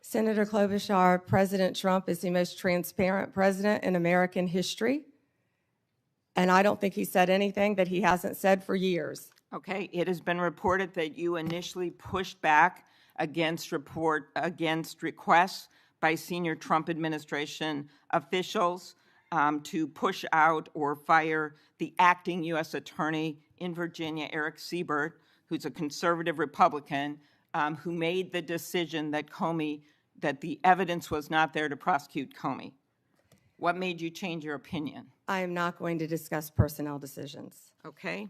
S2: Senator Klobuchar, President Trump is the most transparent president in American history, and I don't think he said anything that he hasn't said for years.
S13: Okay, it has been reported that you initially pushed back against requests by senior Trump administration officials to push out or fire the acting U.S. Attorney in Virginia, Eric Siebert, who's a conservative Republican, who made the decision that the evidence was not there to prosecute Comey. What made you change your opinion?
S2: I am not going to discuss personnel decisions.
S13: Okay.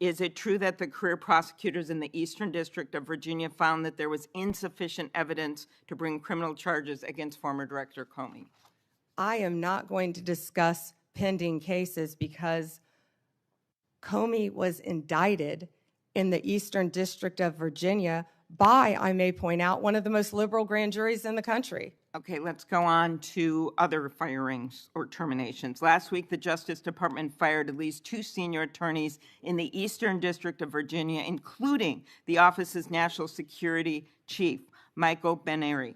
S13: Is it true that the career prosecutors in the Eastern District of Virginia found that there was insufficient evidence to bring criminal charges against former Director Comey?
S2: I am not going to discuss pending cases because Comey was indicted in the Eastern District of Virginia by, I may point out, one of the most liberal grand juries in the country.
S13: Okay, let's go on to other firings or terminations. Last week, the Justice Department fired at least 2 senior attorneys in the Eastern District of Virginia, including the office's national security chief, Michael Benary.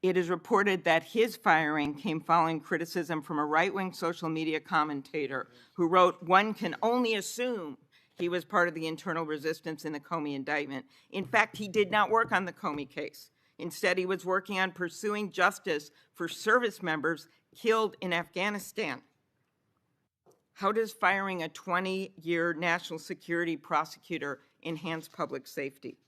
S13: It is reported that his firing came following criticism from a right-wing social media commentator who wrote, "One can only assume he was part of the internal resistance in the Comey indictment." In fact, he did not work on the Comey case. Instead, he was working on pursuing justice for service members killed in Afghanistan. How does firing a 20-year national security prosecutor enhance public safety?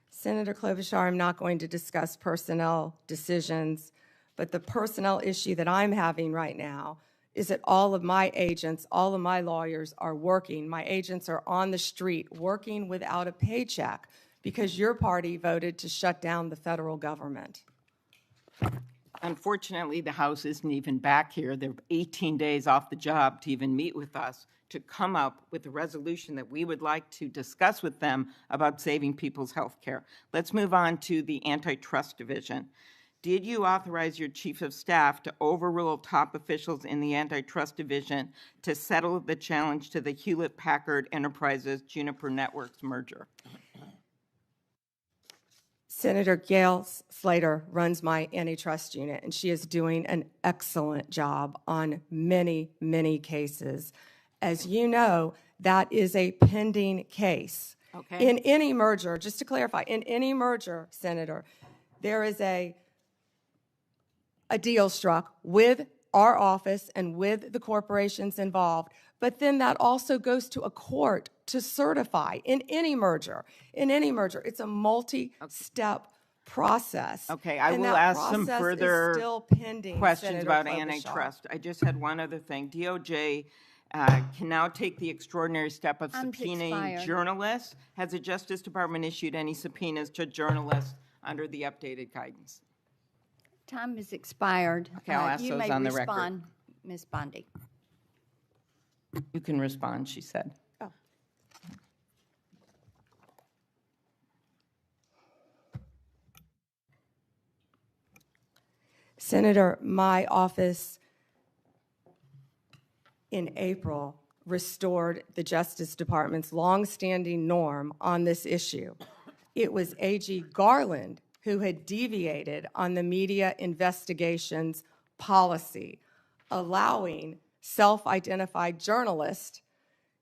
S2: Senator Klobuchar, I'm not going to discuss personnel decisions, but the personnel issue that I'm having right now is that all of my agents, all of my lawyers are working. My agents are on the street working without a paycheck because your party voted to shut down the federal government.
S13: Unfortunately, the House isn't even back here. They're 18 days off the job to even meet with us to come up with a resolution that we would like to discuss with them about saving people's health care. Let's move on to the Antitrust Division. Did you authorize your Chief of Staff to overrule top officials in the Antitrust Division to settle the challenge to the Hewlett-Packard Enterprises Juniper Networks merger?
S2: Senator Gail Slater runs my antitrust unit, and she is doing an excellent job on many, many cases. As you know, that is a pending case.
S13: Okay.
S2: In any merger, just to clarify, in any merger, Senator, there is a deal struck with our office and with the corporations involved, but then that also goes to a court to certify in any merger. In any merger, it's a multi-step process.
S13: Okay, I
S2: and
S13: will
S2: that
S13: ask some
S2: process
S13: further
S2: is still pending,
S13: questions
S2: Senator
S13: about
S2: Klobuchar.
S13: antitrust. I just had one other thing. DOJ can now take the extraordinary step of
S8: Time's
S13: subpoenaing
S8: expired.
S13: journalists. Has the Justice Department issued any subpoenas to journalists under the updated guidance?
S8: Time is expired.
S13: Okay, I'll ask
S8: you
S13: those
S8: may
S13: on the record.
S8: respond, Ms. Bondi.
S13: You can respond, she said.
S2: Oh. Senator, my office in April restored the Justice Department's longstanding norm on this issue. It was AG Garland who had deviated on the media investigations policy, allowing self-identified journalists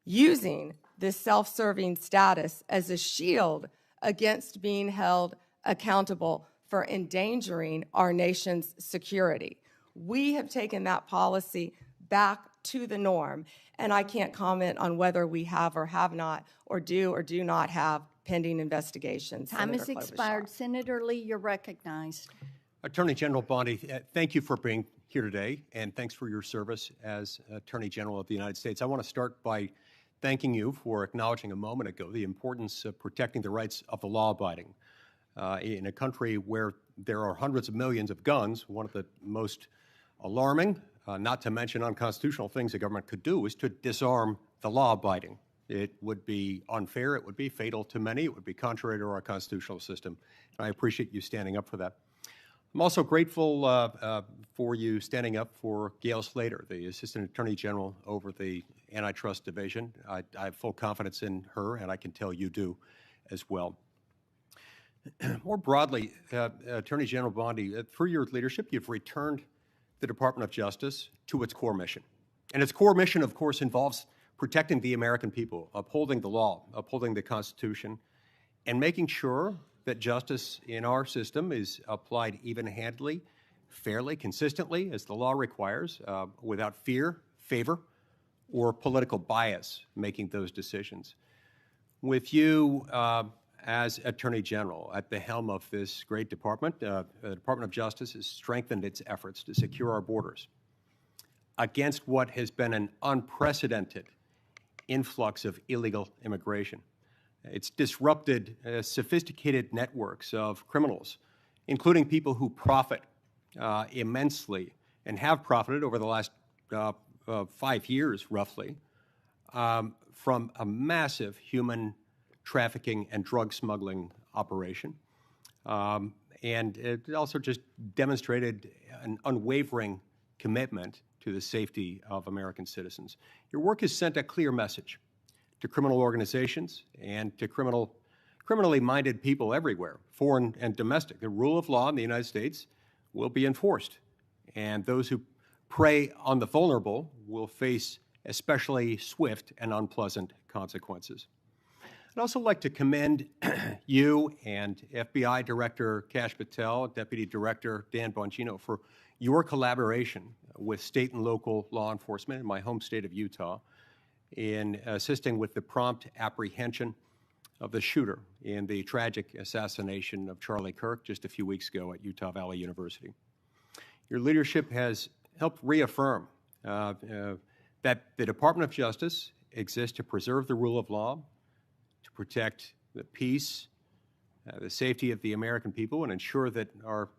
S2: using this self-serving status as a shield against being held accountable for endangering our nation's security. We have taken that policy back to the norm, and I can't comment on whether we have or have not, or do not have pending investigations.
S8: Time
S2: Senator
S8: is
S2: Klobuchar.
S8: expired. Senator Lee, you're recognized.
S14: Attorney General Bondi, thank you for being here today, and thanks for your service as Attorney General of the United States. I want to start by thanking you for acknowledging a moment ago the importance of protecting the rights of the law-abiding. In a country where there are hundreds of millions of guns, one of the most alarming, not to mention unconstitutional things the government could do is to disarm the law-abiding. It would be unfair, it would be fatal to many, it would be contrary to our constitutional system. And I appreciate you standing up for that. I'm also grateful for you standing up for Gail Slater, the Assistant Attorney General over the Antitrust Division. I have full confidence in her, and I can tell you do as well. More broadly, Attorney General Bondi, through your leadership, you've returned the Department of Justice to its core mission. And its core mission, of course, involves protecting the American people, upholding the law, upholding the Constitution, and making sure that justice in our system is applied even-handedly, fairly, consistently, as the law requires, without fear, favor, or political bias making those decisions. With you as Attorney General at the helm of this great department, the Department of Justice has strengthened its efforts to secure our borders, against what has been an unprecedented influx of illegal immigration. It's disrupted sophisticated networks of criminals, including people who profit immensely and have profited over the last 5 years, roughly, from a massive human trafficking and drug smuggling operation. And it also just demonstrated an unwavering commitment to the safety of American citizens. Your work has sent a clear message to criminal organizations and to criminally minded people everywhere, foreign and domestic. The rule of law in the United States will be enforced, and those who prey on the vulnerable will face especially swift and unpleasant consequences. I'd also like to commend you and FBI Director Kash Patel, Deputy Director Dan Bongino for your collaboration with state and local law enforcement in my home state of Utah in assisting with the prompt apprehension of the shooter in the tragic assassination of Charlie Kirk just a few weeks ago at Utah Valley University. Your leadership has helped reaffirm that the Department of Justice exists to preserve the rule of law, to protect the peace, the safety of the American people, and ensure that our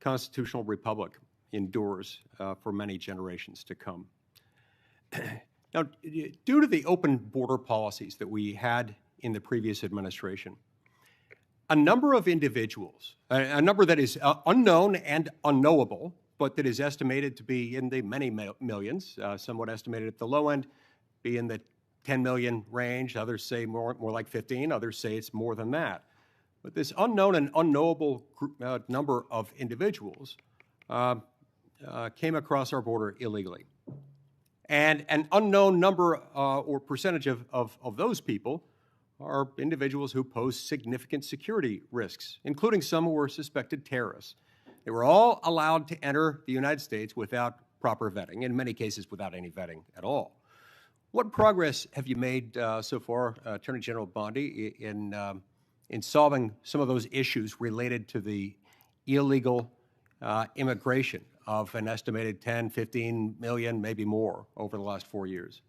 S14: constitutional republic endures for many generations to come. Now, due to the open border policies that we had in the previous administration, a number of individuals, a number that is unknown and unknowable, but that is estimated to be in the many millions, somewhat estimated at the low end, be in the 10 million range. Others say more like 15. Others say it's more than that. But this unknown and unknowable number of individuals came across our border illegally. And an unknown number or percentage of those people are individuals who pose significant security risks, including some who are suspected terrorists. They were all allowed to enter the United States without proper vetting, in many cases without any vetting at all. What progress have you made so far, Attorney General Bondi, in solving some of those issues related to the illegal immigration of an estimated 10, 15 million, maybe more, over the last 4 years?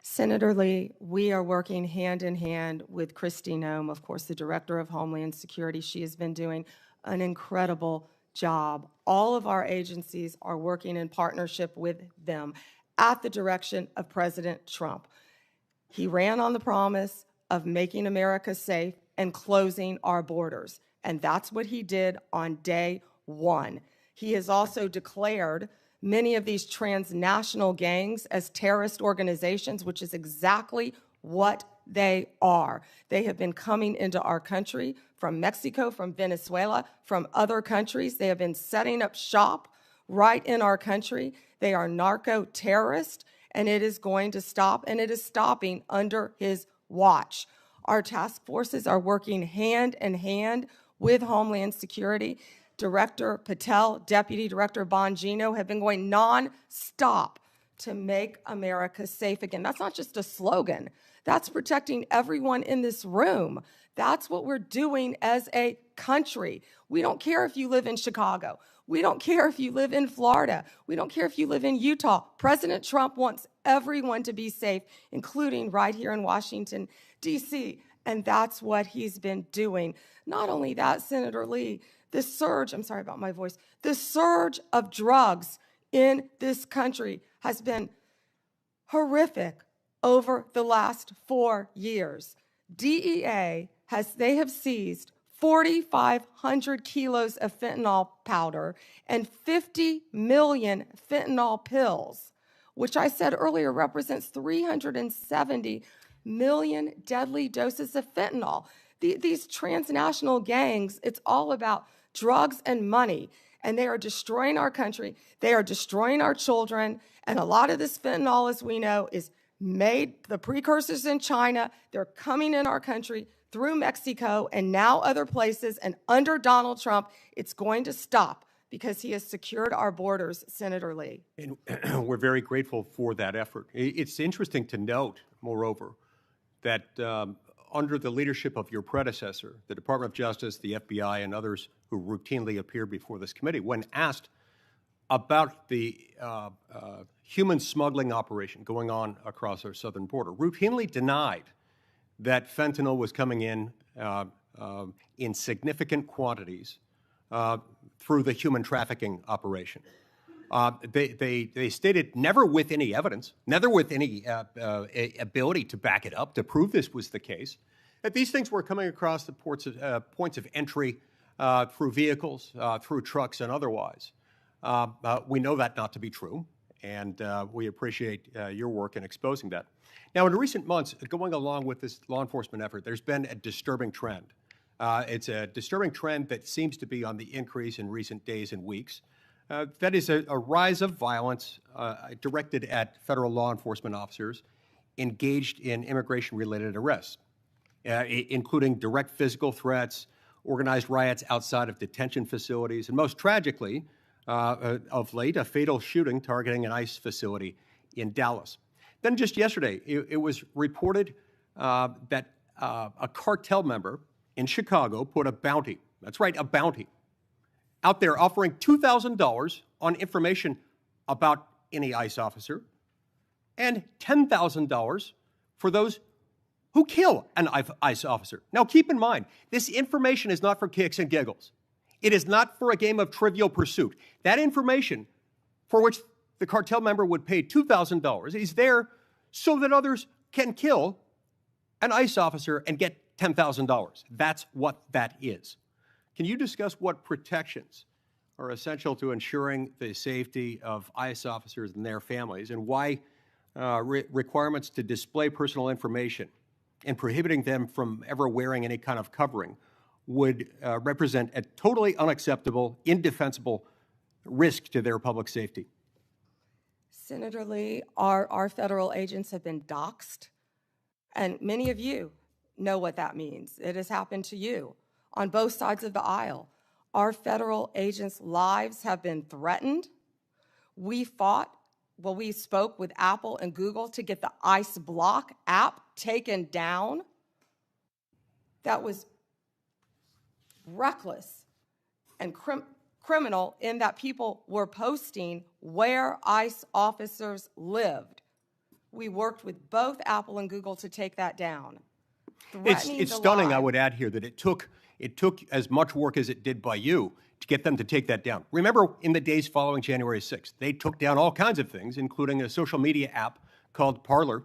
S2: Senator Lee, we are working hand in hand with Kristi Noem, of course, the Director of Homeland Security. She has been doing an incredible job. All of our agencies are working in partnership with them at the direction of President Trump. He ran on the promise of making America safe and closing our borders, and that's what he did on day one. He has also declared many of these transnational gangs as terrorist organizations, which is exactly what they are. They have been coming into our country from Mexico, from Venezuela, from other countries. They have been setting up shop right in our country. They are narco-terrorists, and it is going to stop, and it is stopping under his watch. Our task forces are working hand in hand with Homeland Security. Director Patel, Deputy Director Bongino have been going nonstop to make America safe again. That's not just a slogan. That's protecting everyone in this room. That's what we're doing as a country. We don't care if you live in Chicago. We don't care if you live in Florida. We don't care if you live in Utah. President Trump wants everyone to be safe, including right here in Washington, D.C., and that's what he's been doing. Not only that, Senator Lee, the surge, I'm sorry about my voice, the surge of drugs in this country has been horrific over the last 4 years. DEA they have seized 4,500 kilos of fentanyl powder and 50 million fentanyl pills, which I said earlier represents 370 million deadly doses of fentanyl. These transnational gangs, it's all about drugs and money, and they are destroying our country. They are destroying our children, and a lot of this fentanyl, as we know, is made, the precursors in China. They're coming in our country through Mexico and now other places, and under Donald Trump, it's going to stop because he has secured our borders, Senator Lee.
S14: And we're very grateful for that effort. It's interesting to note, moreover, that under the leadership of your predecessor, the Department of Justice, the FBI, and others who routinely appear before this committee, when asked about the human smuggling operation going on across our southern border, routinely denied that fentanyl was coming in significant quantities through the human trafficking operation. They stated, never with any evidence, never with any ability to back it up, to prove this was the case, that these things were coming across the points of entry through vehicles, through trucks, and otherwise. We know that not to be true, and we appreciate your work in exposing that. Now, in recent months, going along with this law enforcement effort, there's been a disturbing trend. It's a disturbing trend that seems to be on the increase in recent days and weeks. That is a rise of violence directed at federal law enforcement officers engaged in immigration-related arrests, including direct physical threats, organized riots outside of detention facilities, and most tragically, of late, a fatal shooting targeting an ICE facility in Dallas. Then just yesterday, it was reported that a cartel member in Chicago put a bounty, that's right, a bounty, out there offering $2,000 on information about any ICE officer and $10,000 for those who kill an ICE officer. Now, keep in mind, this information is not for kicks and giggles. It is not for a game of Trivial Pursuit. That information, for which the cartel member would pay $2,000, is there so that others can kill an ICE officer and get $10,000. That's what that is. Can you discuss what protections are essential to ensuring the safety of ICE officers and their families, and why requirements to display personal information and prohibiting them from ever wearing any kind of covering would represent a totally unacceptable, indefensible risk to their public safety?
S2: Senator Lee, our federal agents have been doxxed, and many of you know what that means. It has happened to you on both sides of the aisle. Our federal agents' lives have been threatened. We spoke with Apple and Google to get the ICE Block app taken down. That was reckless and criminal in that people were posting where ICE officers lived. We worked with both Apple and Google to take that down.
S14: It's stunning, I would add here, that it took as much work as it did by you to get them to take that down. Remember, in the days following January 6th, they took down all kinds of things, including a social media app called Parler,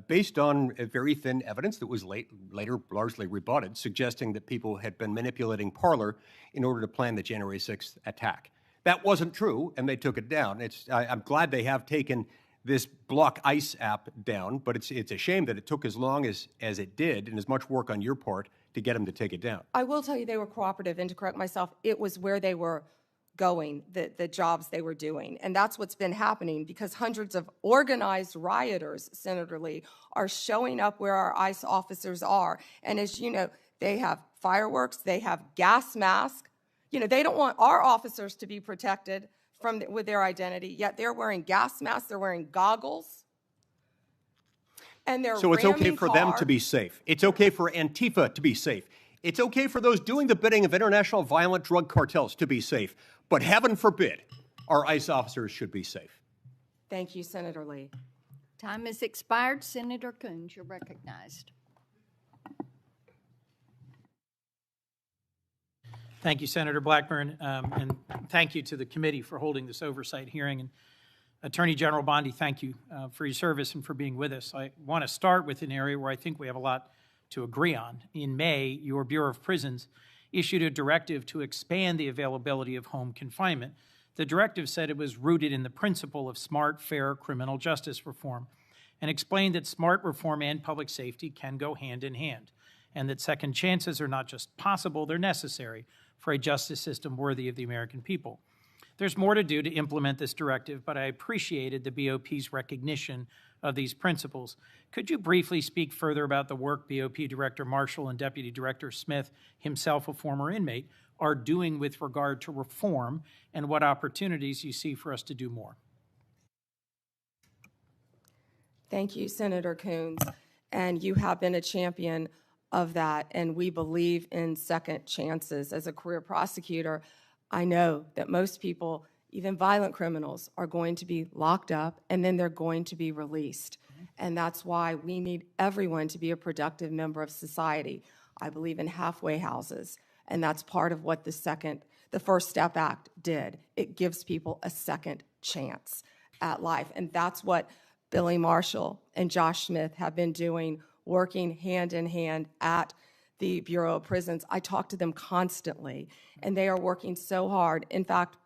S14: based on very thin evidence that was later largely rebutted, suggesting that people had been manipulating Parler in order to plan the January 6th attack. That wasn't true, and they took it down. I'm glad they have taken this Block ICE app down, but it's a shame that it took as long as it did, and as much work on your part to get them to take it down.
S2: I will tell you they were cooperative, and to correct myself, it was where they were going, the jobs they were doing. And that's what's been happening, because hundreds of organized rioters, Senator Lee, are showing up where our ICE officers are. And as you know, they have fireworks, they have gas masks. You know, they don't want our officers to be protected with their identity, yet they're wearing gas masks, they're wearing goggles, and they're
S14: So it's okay for them
S2: cars.
S14: to be safe. It's okay for Antifa to be safe. It's okay for those doing the bidding of international violent drug cartels to be safe. But heaven forbid, our ICE officers should be safe.
S2: Thank you, Senator Lee.
S8: Time has expired. Senator Coons, you're recognized.
S15: Thank you, Senator Blackburn, and thank you to the committee for holding this oversight hearing. And Attorney General Bondi, thank you for your service and for being with us. I want to start with an area where I think we have a lot to agree on. In May, your Bureau of Prisons issued a directive to expand the availability of home confinement. The directive said it was rooted in the principle of smart, fair criminal justice reform, and explained that smart reform and public safety can go hand in hand, and that second chances are not just possible, they're necessary for a justice system worthy of the American people. There's more to do to implement this directive, but I appreciated the BOP's recognition of these principles. Could you briefly speak further about the work BOP Director Marshall and Deputy Director Smith, himself a former inmate, are doing with regard to reform, and what opportunities you see for us to do more?
S2: Thank you, Senator Coons. And you have been a champion of that, and we believe in second chances. As a career prosecutor, I know that most people, even violent criminals, are going to be locked up and then they're going to be released. And that's why we need everyone to be a productive member of society. I believe in halfway houses, and that's part of what the First Step Act did. It gives people a second chance at life, and that's what Billy Marshall and Josh Smith have been doing, working hand in hand at the Bureau of Prisons. I talk to them constantly, and they are working so hard. In fact,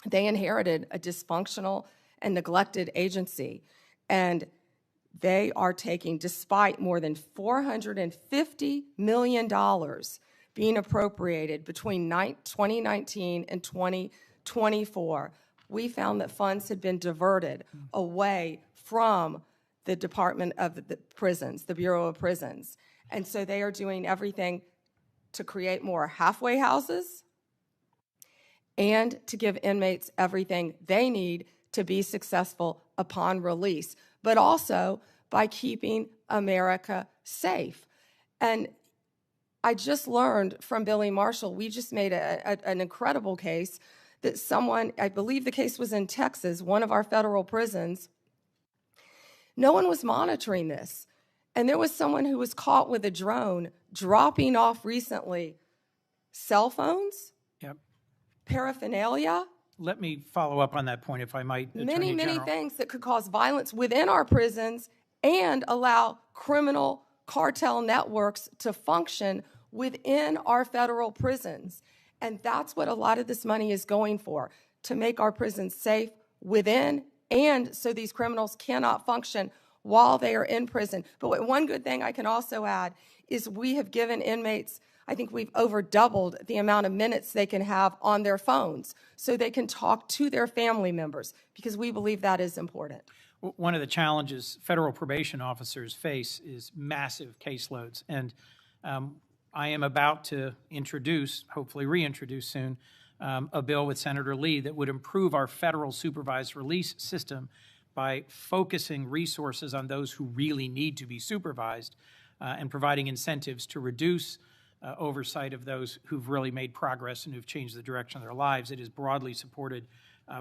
S2: they inherited a dysfunctional and neglected agency, and they are taking, despite more than $450 million being appropriated between 2019 and 2024, we found that funds had been diverted away from the Department of the Prisons, the Bureau of Prisons. And so they are doing everything to create more halfway houses and to give inmates everything they need to be successful upon release, but also by keeping America safe. And I just learned from Billy Marshall, we just made an incredible case that someone, I believe the case was in Texas, one of our federal prisons, no one was monitoring this. And there was someone who was caught with a drone dropping off recently cell phones,
S15: Yep.
S2: paraphernalia,
S15: Let me follow up on that point, if I might, Attorney
S2: many
S15: General.
S2: things that could cause violence within our prisons and allow criminal cartel networks to function within our federal prisons. And that's what a lot of this money is going for, to make our prisons safe within and so these criminals cannot function while they are in prison. But one good thing I can also add is we have given inmates, I think we've over doubled the amount of minutes they can have on their phones so they can talk to their family members, because we believe that is important.
S15: One of the challenges federal probation officers face is massive caseloads. And I am about to introduce, hopefully reintroduce soon, a bill with Senator Lee that would improve our federal supervised release system by focusing resources on those who really need to be supervised and providing incentives to reduce oversight of those who've really made progress and who've changed the direction of their lives. It is broadly supported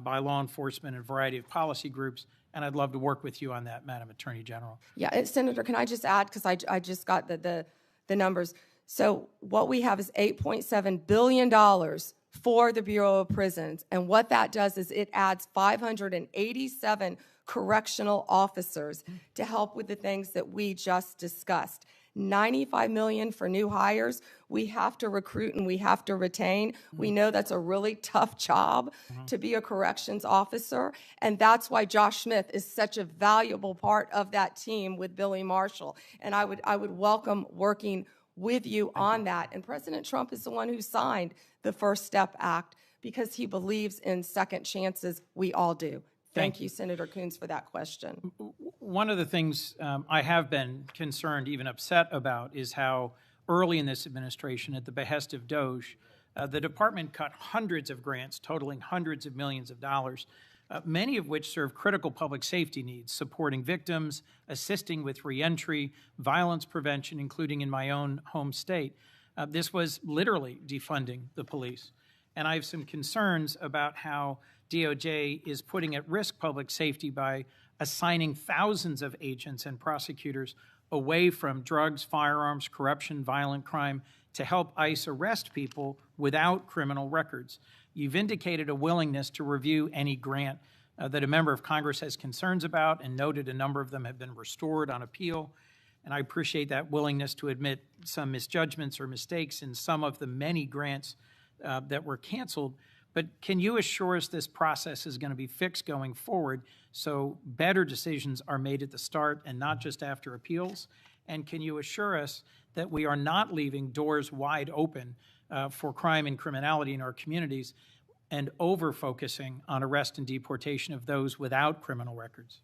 S15: by law enforcement and a variety of policy groups, and I'd love to work with you on that, Madam Attorney General.
S2: Yeah, Senator, can I just add, because I just got the numbers. So what we have is $8.7 billion for the Bureau of Prisons, and what that does is it adds 587 correctional officers to help with the things that we just discussed. $95 million for new hires. We have to recruit and we have to retain. We know that's a really tough job to be a corrections officer, and that's why Josh Smith is such a valuable part of that team with Billy Marshall. And I would welcome working with you on that. And President Trump is the one who signed the First Step Act because he believes in second chances. We all do. Thank you, Senator Coons, for that question.
S15: One of the things I have been concerned, even upset about, is how early in this administration, at the behest of DOJ, the department cut hundreds of grants totaling hundreds of millions of dollars, many of which serve critical public safety needs, supporting victims, assisting with reentry, violence prevention, including in my own home state. This was literally defunding the police. And I have some concerns about how DOJ is putting at risk public safety by assigning thousands of agents and prosecutors away from drugs, firearms, corruption, violent crime to help ICE arrest people without criminal records. You've indicated a willingness to review any grant that a member of Congress has concerns about, and noted a number of them have been restored on appeal. And I appreciate that willingness to admit some misjudgments or mistakes in some of the many grants that were canceled. But can you assure us this process is going to be fixed going forward so better decisions are made at the start and not just after appeals? And can you assure us that we are not leaving doors wide open for crime and criminality in our communities and over-focusing on arrest and deportation of those without criminal records?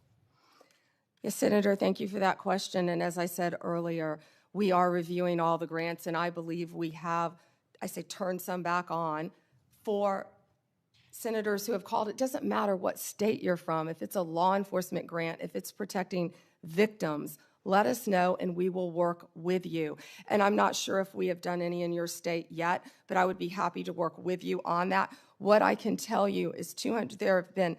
S2: Yes, Senator, thank you for that question. And as I said earlier, we are reviewing all the grants, and I believe we have, turned some back on for senators who have called. It doesn't matter what state you're from, if it's a law enforcement grant, if it's protecting victims, let us know and we will work with you. And I'm not sure if we have done any in your state yet, but I would be happy to work with you on that. What I can tell you is there have been,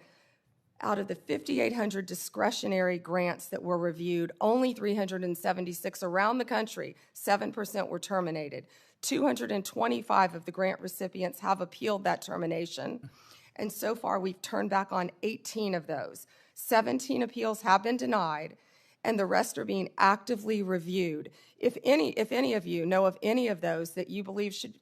S2: out of the 5,800 discretionary grants that were reviewed, only 376 around the country, 7% were terminated. 225 of the grant recipients have appealed that termination. And so far, we've turned back on 18 of those. 17 appeals have been denied, and the rest are being actively reviewed. If any of you know of any of those that you believe should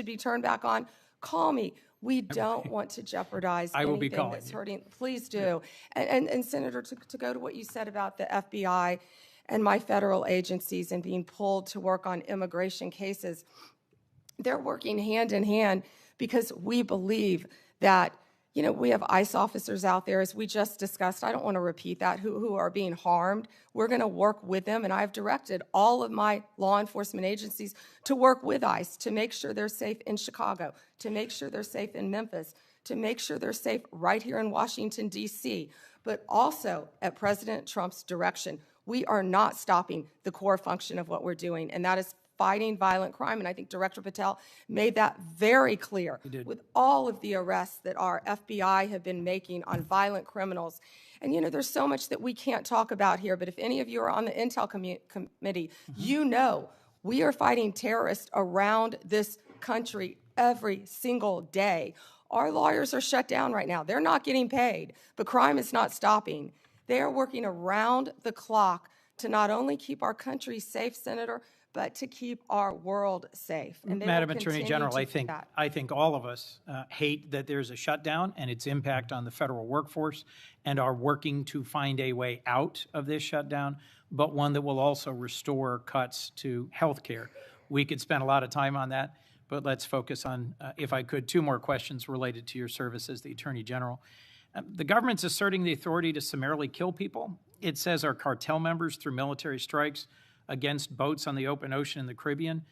S2: be turned back on, call me. We don't want to jeopardize anything that's hurting. Please do. And Senator, to go to what you said about the FBI and my federal agencies and being pulled to work on immigration cases, they're working hand in hand because we believe that, you know, we have ICE officers out there, as we just discussed. I don't want to repeat that, who are being harmed. We're going to work with them, and I've directed all of my law enforcement agencies to work with ICE to make sure they're safe in Chicago, to make sure they're safe in Memphis, to make sure they're safe right here in Washington, D.C., but also at President Trump's direction. We are not stopping the core function of what we're doing, and that is fighting violent crime. And I think Director Patel made that very clear with all of the arrests that our FBI have been making on violent criminals. And, you know, there's so much that we can't talk about here, but if any of you are on the Intel Committee, you know we are fighting terrorists around this country every single day. Our lawyers are shut down right now. They're not getting paid, but crime is not stopping. They are working around the clock to not only keep our country safe, Senator, but to keep our world safe. And
S15: Madam Attorney General, I think all of us hate that there's a shutdown and its impact on the federal workforce, and are working to find a way out of this shutdown, but one that will also restore cuts to health care. We could spend a lot of time on that, but let's focus on, if I could, two more questions related to your service as the Attorney General. The government's asserting the authority to summarily kill people. It says our cartel members through military strikes against boats on the open ocean in the Caribbean.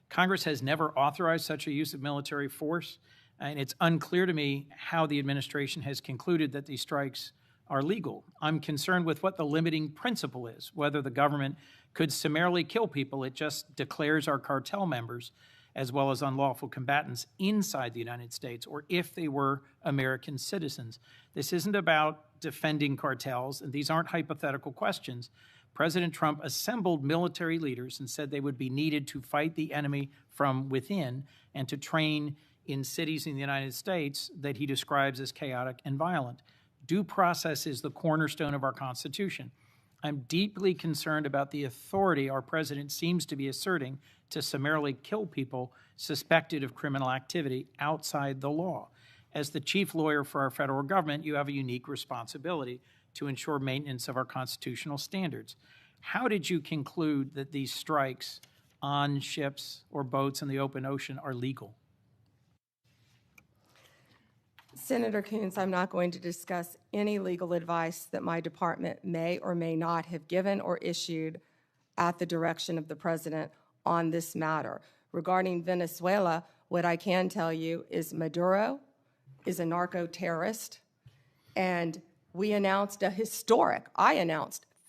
S15: Congress has never authorized such a use of military force, and it's unclear to me how the administration has concluded that these strikes are legal. I'm concerned with what the limiting principle is, whether the government could summarily kill people. It just declares our cartel members as well as unlawful combatants inside the United States, or if they were American citizens. This isn't about defending cartels, and these aren't hypothetical questions. President Trump assembled military leaders and said they would be needed to fight the enemy from within and to train in cities in the United States that he describes as chaotic and violent. Due process is the cornerstone of our Constitution. I'm deeply concerned about the authority our president seems to be asserting to summarily kill people suspected of criminal activity outside the law. As the chief lawyer for our federal government, you have a unique responsibility to ensure maintenance of our constitutional standards. How did you conclude that these strikes on ships or boats in the open ocean are legal?
S2: Senator Coons, I'm not going to discuss any legal advice that my department may or may not have given or issued at the direction of the president on this matter. Regarding Venezuela, what I can tell you is Maduro is a narco-terrorist, and I announced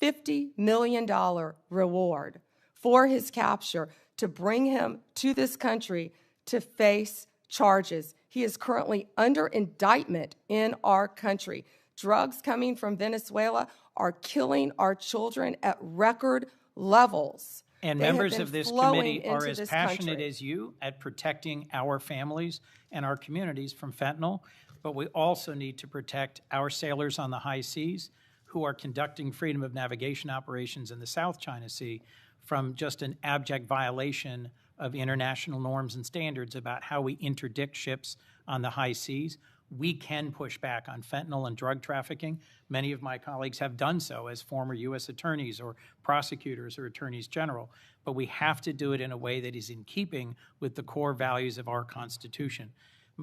S2: $50 million reward for his capture to bring him to this country to face charges. He is currently under indictment in our country. Drugs coming from Venezuela are killing our children at record levels.
S15: And members of this committee are as passionate as you at protecting our families and our communities from fentanyl, but we also need to protect our sailors on the high seas who are conducting freedom of navigation operations in the South China Sea from just an abject violation of international norms and standards about how we interdict ships on the high seas. We can push back on fentanyl and drug trafficking. Many of my colleagues have done so as former U.S. attorneys or prosecutors or attorneys general, but we have to do it in a way that is in keeping with the core values of our Constitution.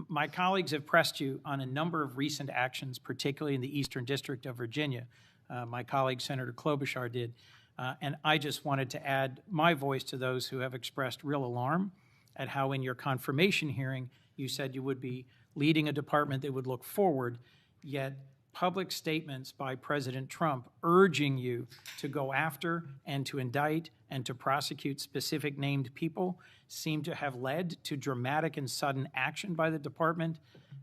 S15: My colleagues have pressed you on a number of recent actions, particularly in the Eastern District of Virginia. My colleague, Senator Klobuchar, did. And I just wanted to add my voice to those who have expressed real alarm at how in your confirmation hearing you said you would be leading a department that would look forward, yet public statements by President Trump urging you to go after and to indict and to prosecute specific named people seem to have led to dramatic and sudden action by the department.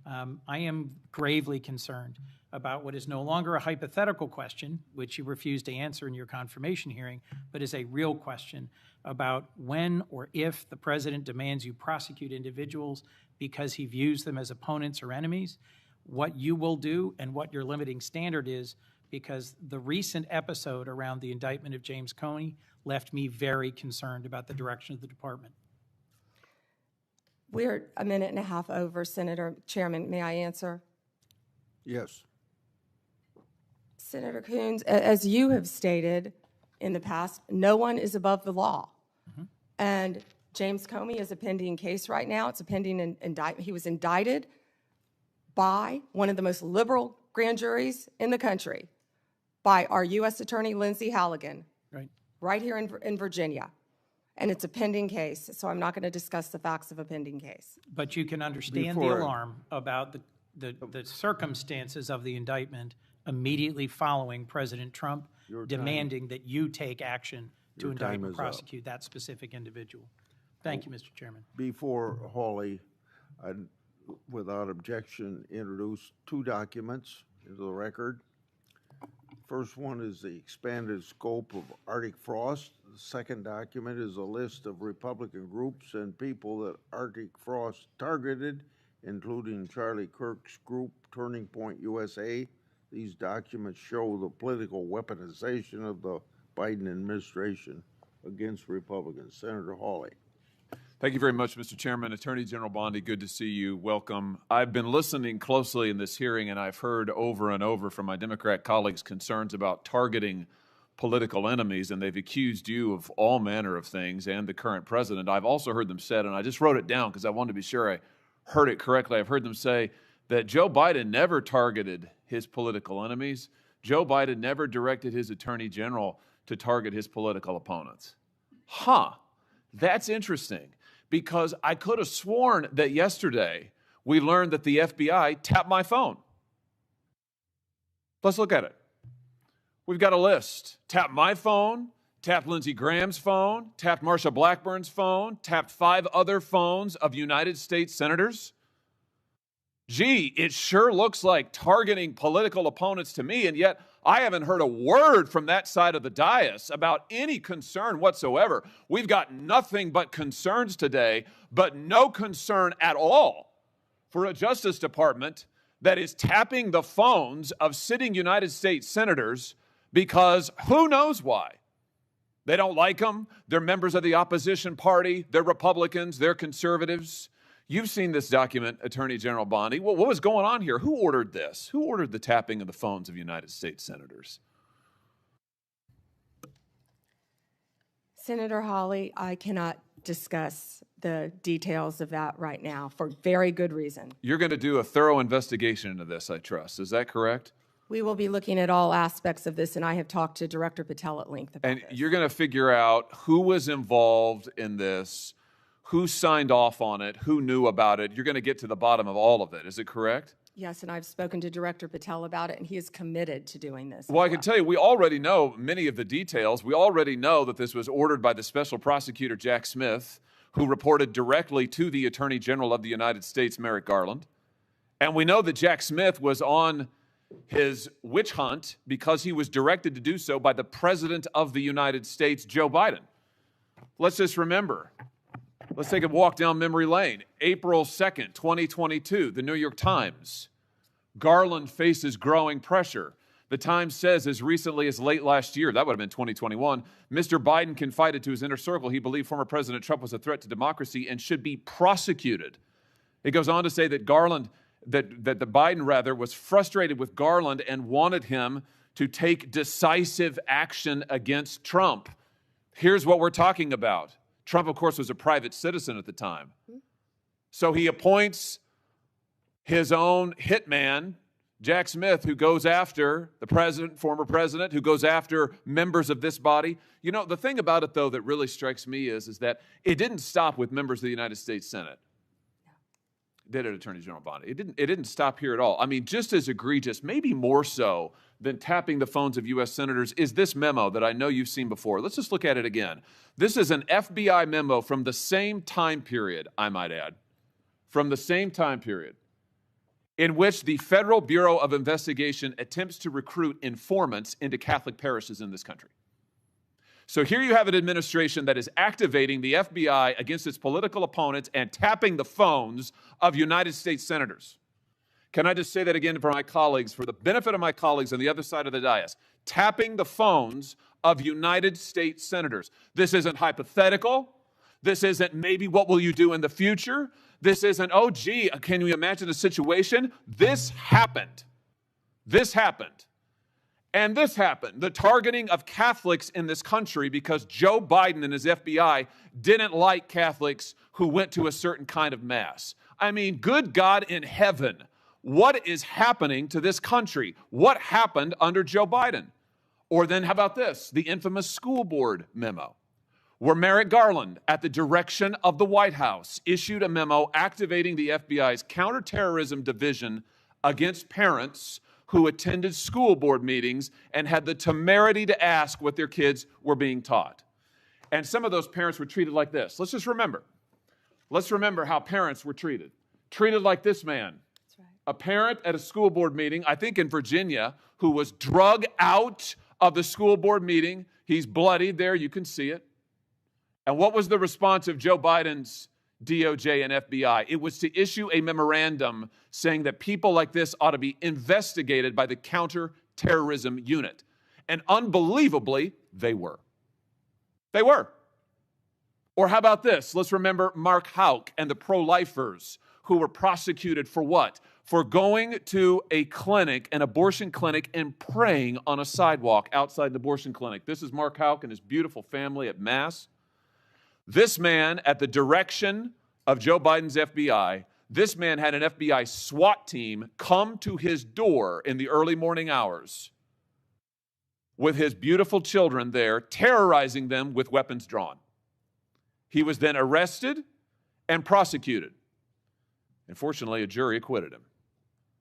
S15: I am gravely concerned about what is no longer a hypothetical question, which you refused to answer in your confirmation hearing, but is a real question about when or if the president demands you prosecute individuals because he views them as opponents or enemies, what you will do and what your limiting standard is, because the recent episode around the indictment of James Comey left me very concerned about the direction of the department.
S2: We're a minute and a half over, Senator Chairman. May I answer?
S6: Yes.
S2: Senator Coons, as you have stated in the past, no one is above the law. And James Comey is a pending case right now. It's a pending indictment. He was indicted by one of the most liberal grand juries in the country, by our U.S. Attorney Lindsay Halligan, right here in Virginia. And it's a pending case, so I'm not going to discuss the facts of a pending case.
S15: But you can understand the alarm about the circumstances of the indictment immediately following President Trump demanding that you take action to indict and prosecute that specific individual. Thank you, Mr. Chairman.
S6: Before Hawley, I'd, without objection, introduce two documents into the record. First one is the expanded scope of Arctic frost. The second document is a list of Republican groups and people that Arctic frost targeted, including Charlie Kirk's group, Turning Point USA. These documents show the political weaponization of the Biden administration against Republicans. Senator Hawley.
S16: Thank you very much, Mr. Chairman. Attorney General Bondi, good to see you. Welcome. I've been listening closely in this hearing, and I've heard over and over from my Democrat colleagues concerns about targeting political enemies, and they've accused you of all manner of things and the current president. I've also heard them said, and I just wrote it down because I wanted to be sure I heard it correctly. I've heard them say that Joe Biden never targeted his political enemies. Joe Biden never directed his attorney general to target his political opponents. That's interesting, because I could have sworn that yesterday we learned that the FBI tapped my phone. Let's look at it. We've got a list. Tapped my phone, tapped Lindsey Graham's phone, tapped Marsha Blackburn's phone, tapped 5 other phones of United States senators. Gee, it sure looks like targeting political opponents to me, and yet I haven't heard a word from that side of the dais about any concern whatsoever. We've got nothing but concerns today, but no concern at all for a Justice Department that is tapping the phones of sitting United States senators because who knows why. They don't like them. They're members of the opposition party. They're Republicans. They're conservatives. You've seen this document, Attorney General Bondi. What was going on here? Who ordered this? Who ordered the tapping of the phones of United States senators?
S2: Senator Hawley, I cannot discuss the details of that right now for very good reason.
S16: You're going to do a thorough investigation into this, I trust. Is that correct?
S2: We will be looking at all aspects of this, and I have talked to Director Patel at length about
S16: And
S2: this.
S16: you're going to figure out who was involved in this, who signed off on it, who knew about it. You're going to get to the bottom of all of it. Is it correct?
S2: Yes, and I've spoken to Director Patel about it, and he is committed to doing this.
S16: Well, I can tell you, we already know many of the details. We already know that this was ordered by the special prosecutor, Jack Smith, who reported directly to the Attorney General of the United States, Merrick Garland. And we know that Jack Smith was on his witch hunt because he was directed to do so by the President of the United States, Joe Biden. Let's just remember. Let's take a walk down memory lane. April 2nd, 2022, the New York Times. Garland faces growing pressure. The Times says as recently as late last year, that would have been 2021, Mr. Biden confided to his inner circle he believed former President Trump was a threat to democracy and should be prosecuted. It goes on to say that Biden was frustrated with Garland and wanted him to take decisive action against Trump. Here's what we're talking about. Trump, of course, was a private citizen at the time. So he appoints his own hitman, Jack Smith, who goes after the president, former president, who goes after members of this body. You know, the thing about it, though, that really strikes me is that it didn't stop with members of the United States Senate. Did it, Attorney General Bondi? It didn't stop here at all. I mean, just as egregious, maybe more so than tapping the phones of U.S. senators, is this memo that I know you've seen before. Let's just look at it again. This is an FBI memo from the same time period, I might add, from the same time period, in which the Federal Bureau of Investigation attempts to recruit informants into Catholic parishes in this country. So here you have an administration that is activating the FBI against its political opponents and tapping the phones of United States senators. Can I just say that again for my colleagues, for the benefit of my colleagues on the other side of the dais? Tapping the phones of United States senators. This isn't hypothetical. This isn't maybe what will you do in the future. This isn't, oh, gee, can you imagine a situation? This happened. This happened. And this happened, the targeting of Catholics in this country because Joe Biden and his FBI didn't like Catholics who went to a certain kind of mass. I mean, good God in heaven, what is happening to this country? What happened under Joe Biden? Or then how about this, the infamous school board memo, where Merrick Garland, at the direction of the White House, issued a memo activating the FBI's counterterrorism division against parents who attended school board meetings and had the temerity to ask what their kids were being taught. And some of those parents were treated like this. Let's just remember. Let's remember how parents were treated. Treated like this man. That's right. A parent at a school board meeting, I think in Virginia, who was drug out of the school board meeting. He's bloodied there. You can see it. And what was the response of Joe Biden's DOJ and FBI? It was to issue a memorandum saying that people like this ought to be investigated by the counterterrorism unit. And unbelievably, they were. They were. Or how about this? Let's remember Mark Houck and the pro-lifers who were prosecuted for what? For going to a clinic, an abortion clinic, and praying on a sidewalk outside the abortion clinic. This is Mark Houck and his beautiful family at Mass. This man, at the direction of Joe Biden's FBI, this man had an FBI SWAT team come to his door in the early morning hours with his beautiful children there, terrorizing them with weapons drawn. He was then arrested and prosecuted. Unfortunately, a jury acquitted him.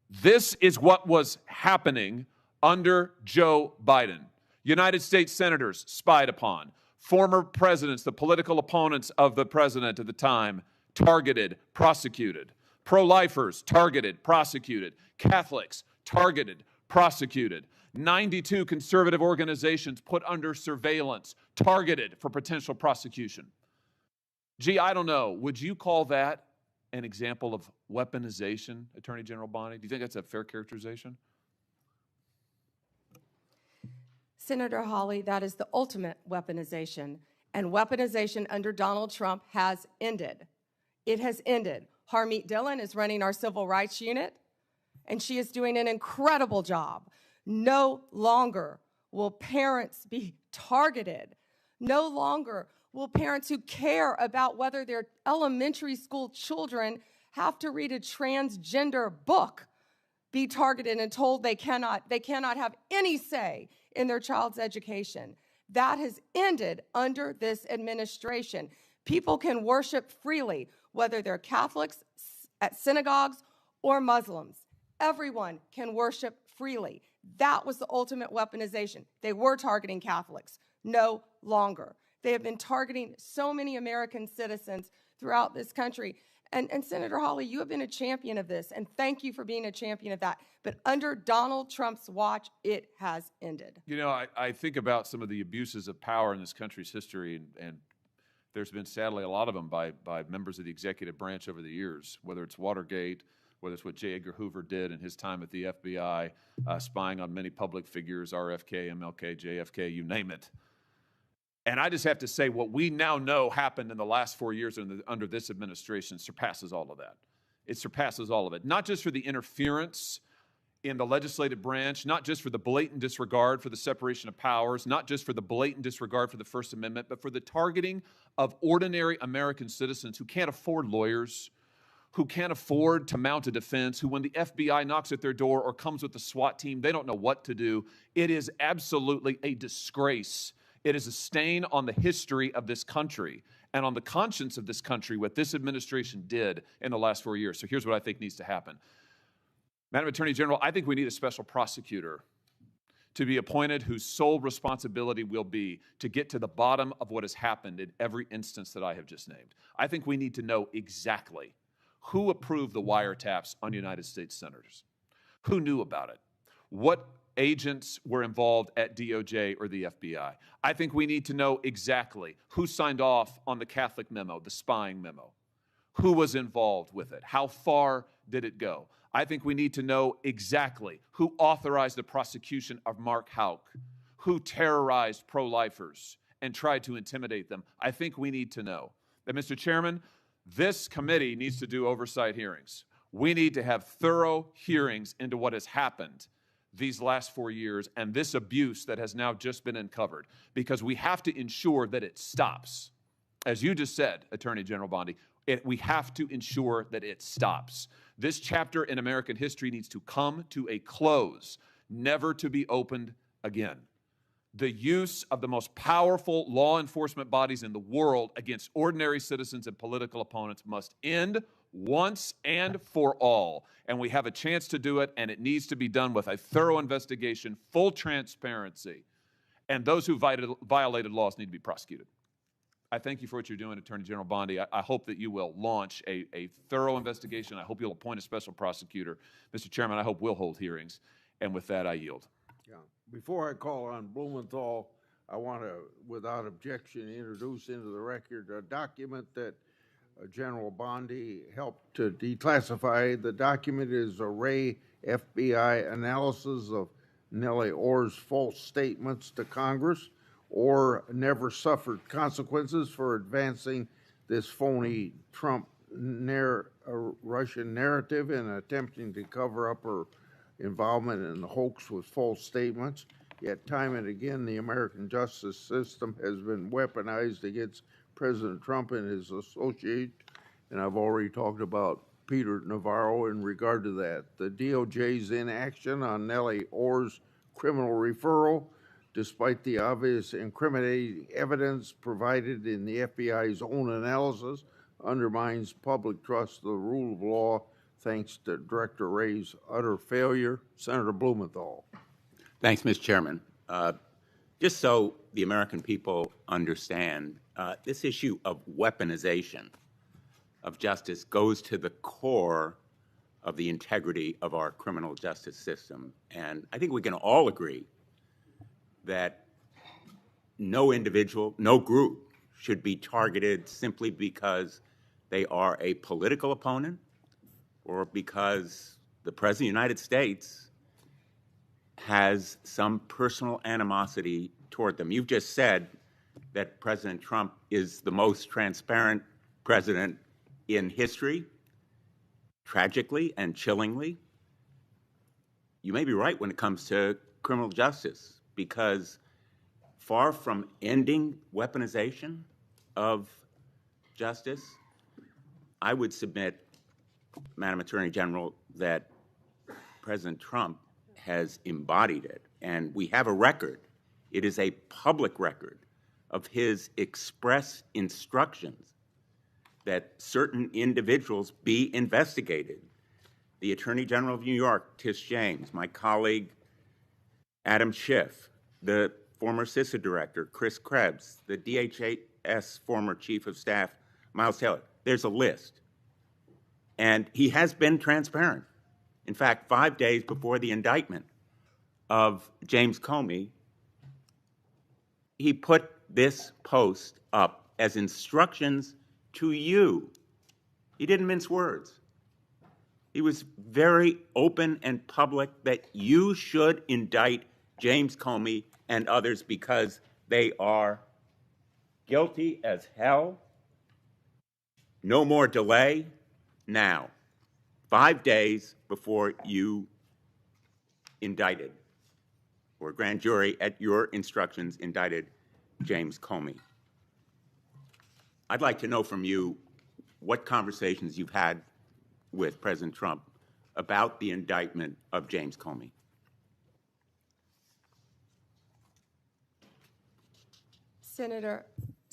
S16: This is what was happening under Joe Biden. United States senators spied upon. Former presidents, the political opponents of the president at the time, targeted, prosecuted. Pro-lifers, targeted, prosecuted. Catholics, targeted, prosecuted. 92 conservative organizations put under surveillance, targeted for potential prosecution. Gee, I don't know. Would you call that an example of weaponization, Attorney General Bondi? Do you think that's a fair characterization?
S2: Senator Hawley, that is the ultimate weaponization. And weaponization under Donald Trump has ended. It has ended. Harmeet Dillon is running our civil rights unit, and she is doing an incredible job. No longer will parents be targeted. No longer will parents who care about whether their elementary school children have to read a transgender book be targeted and told they cannot have any say in their child's education. That has ended under this administration. People can worship freely, whether they're Catholics at synagogues or Muslims. Everyone can worship freely. That was the ultimate weaponization. They were targeting Catholics. No longer. They have been targeting so many American citizens throughout this country. And Senator Hawley, you have been a champion of this, and thank you for being a champion of that. But under Donald Trump's watch, it has ended.
S16: You know, I think about some of the abuses of power in this country's history, and there's been, sadly, a lot of them by members of the executive branch over the years, whether it's Watergate, whether it's what J. Edgar Hoover did in his time at the FBI, spying on many public figures, RFK, MLK, JFK, you name it. And I just have to say, what we now know happened in the last 4 years under this administration surpasses all of that. It surpasses all of it. Not just for the interference in the legislative branch, not just for the blatant disregard for the separation of powers, not just for the blatant disregard for the First Amendment, but for the targeting of ordinary American citizens who can't afford lawyers, who can't afford to mount a defense, who when the FBI knocks at their door or comes with the SWAT team, they don't know what to do. It is absolutely a disgrace. It is a stain on the history of this country. and on the conscience of this country what this administration did in the last 4 years. So here's what I think needs to happen. Madam Attorney General, I think we need a special prosecutor to be appointed whose sole responsibility will be to get to the bottom of what has happened in every instance that I have just named. I think we need to know exactly who approved the wiretaps on United States senators, who knew about it, what agents were involved at DOJ or the FBI. I think we need to know exactly who signed off on the Catholic memo, the spying memo, who was involved with it, how far did it go. I think we need to know exactly who authorized the prosecution of Mark Houck, who terrorized pro-lifers and tried to intimidate them. I think we need to know. And Mr. Chairman, this committee needs to do oversight hearings. We need to have thorough hearings into what has happened these last 4 years and this abuse that has now just been uncovered, because we have to ensure that it stops. As you just said, Attorney General Bondi, we have to ensure that it stops. This chapter in American history needs to come to a close, never to be opened again. The use of the most powerful law enforcement bodies in the world against ordinary citizens and political opponents must end once and for all. And we have a chance to do it, and it needs to be done with a thorough investigation, full transparency. And those who violated laws need to be prosecuted. I thank you for what you're doing, Attorney General Bondi. I hope that you will launch a thorough investigation. I hope you'll appoint a special prosecutor. Mr. Chairman, I hope we'll hold hearings. And with that, I yield.
S6: Yeah. Before I call on Blumenthal, I want to, without objection, introduce into the record a document that General Bondi helped to declassify. The document is a Ray FBI analysis of Nellie Orr's false statements to Congress. Orr never suffered consequences for advancing this phony Trump Russian narrative and attempting to cover up her involvement in the hoax with false statements. Yet time and again, the American justice system has been weaponized against President Trump and his associates, and I've already talked about Peter Navarro in regard to that. The DOJ's inaction on Nellie Orr's criminal referral, despite the obvious incriminating evidence provided in the FBI's own analysis, undermines public trust in the rule of law thanks to Director Wray's utter failure. Senator Blumenthal.
S17: Thanks, Mr. Chairman. Just so the American people understand, this issue of weaponization of justice goes to the core of the integrity of our criminal justice system. And I think we can all agree that no individual, no group should be targeted simply because they are a political opponent or because the President of the United States has some personal animosity toward them. You've just said that President Trump is the most transparent president in history, tragically and chillingly. You may be right when it comes to criminal justice, because far from ending weaponization of justice, I would submit, Madam Attorney General, that President Trump has embodied it. And we have a record. It is a public record of his express instructions that certain individuals be investigated. The Attorney General of New York, Tish James, my colleague Adam Schiff, the former CISA director, Chris Krebs, the DHS former Chief of Staff, Miles Taylor. There's a list. And he has been transparent. In fact, 5 days before the indictment of James Comey, he put this post up as instructions to you. He didn't mince words. He was very open and public that you should indict James Comey and others because they are guilty as hell. No more delay. Now, 5 days before you indicted, or grand jury at your instructions indicted James Comey. I'd like to know from you what conversations you've had with President Trump about the indictment of James Comey.
S2: Senator,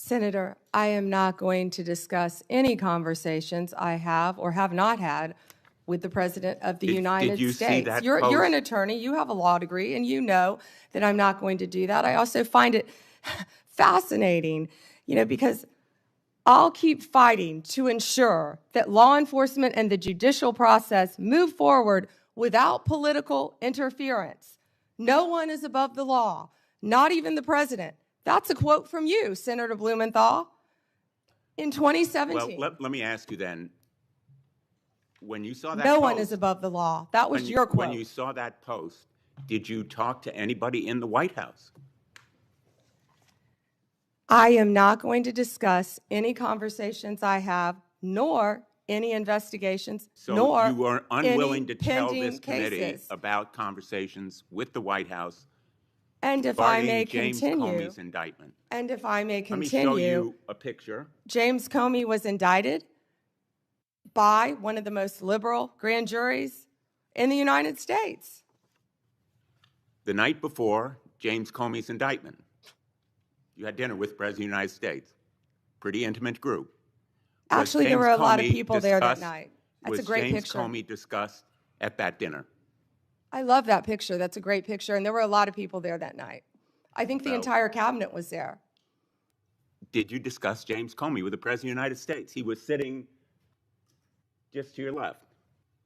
S2: Senator, I am not going to discuss any conversations I have or have not had with the President of the United
S17: did you
S2: States.
S17: see that
S2: You're an
S17: post?
S2: attorney, you have a law degree, and you know that I'm not going to do that. I also find it fascinating, because I'll keep fighting to ensure that law enforcement and the judicial process move forward without political interference. No one is above the law, not even the President. That's a quote from you, Senator Blumenthal, in 2017.
S17: Well, let me ask you then, when you saw that
S2: No
S17: post,
S2: one is above the law. That was your quote.
S17: When you saw that post, did you talk to anybody in the White House?
S2: I am not going to discuss any conversations I have, nor any investigations,
S17: So
S2: nor
S17: you were unwilling to tell
S2: pending
S17: this committee
S2: cases.
S17: about conversations with the White House
S2: And if I may
S17: regarding James
S2: continue,
S17: Comey's indictment.
S2: and if I may
S17: Let me
S2: continue,
S17: show you a picture.
S2: James Comey was indicted by one of the most liberal grand juries in the United States.
S17: The night before James Comey's indictment, you had dinner with the President of the United States. Pretty intimate group.
S2: Actually, there were a lot of people there that night. That's a great
S17: James
S2: picture.
S17: Comey discussed at that dinner?
S2: I love that picture. That's a great picture. And there were a lot of people there that night. I think the
S17: Well-
S2: entire cabinet was there.
S17: Did you discuss James Comey with the President of the United States? He was sitting just to your left.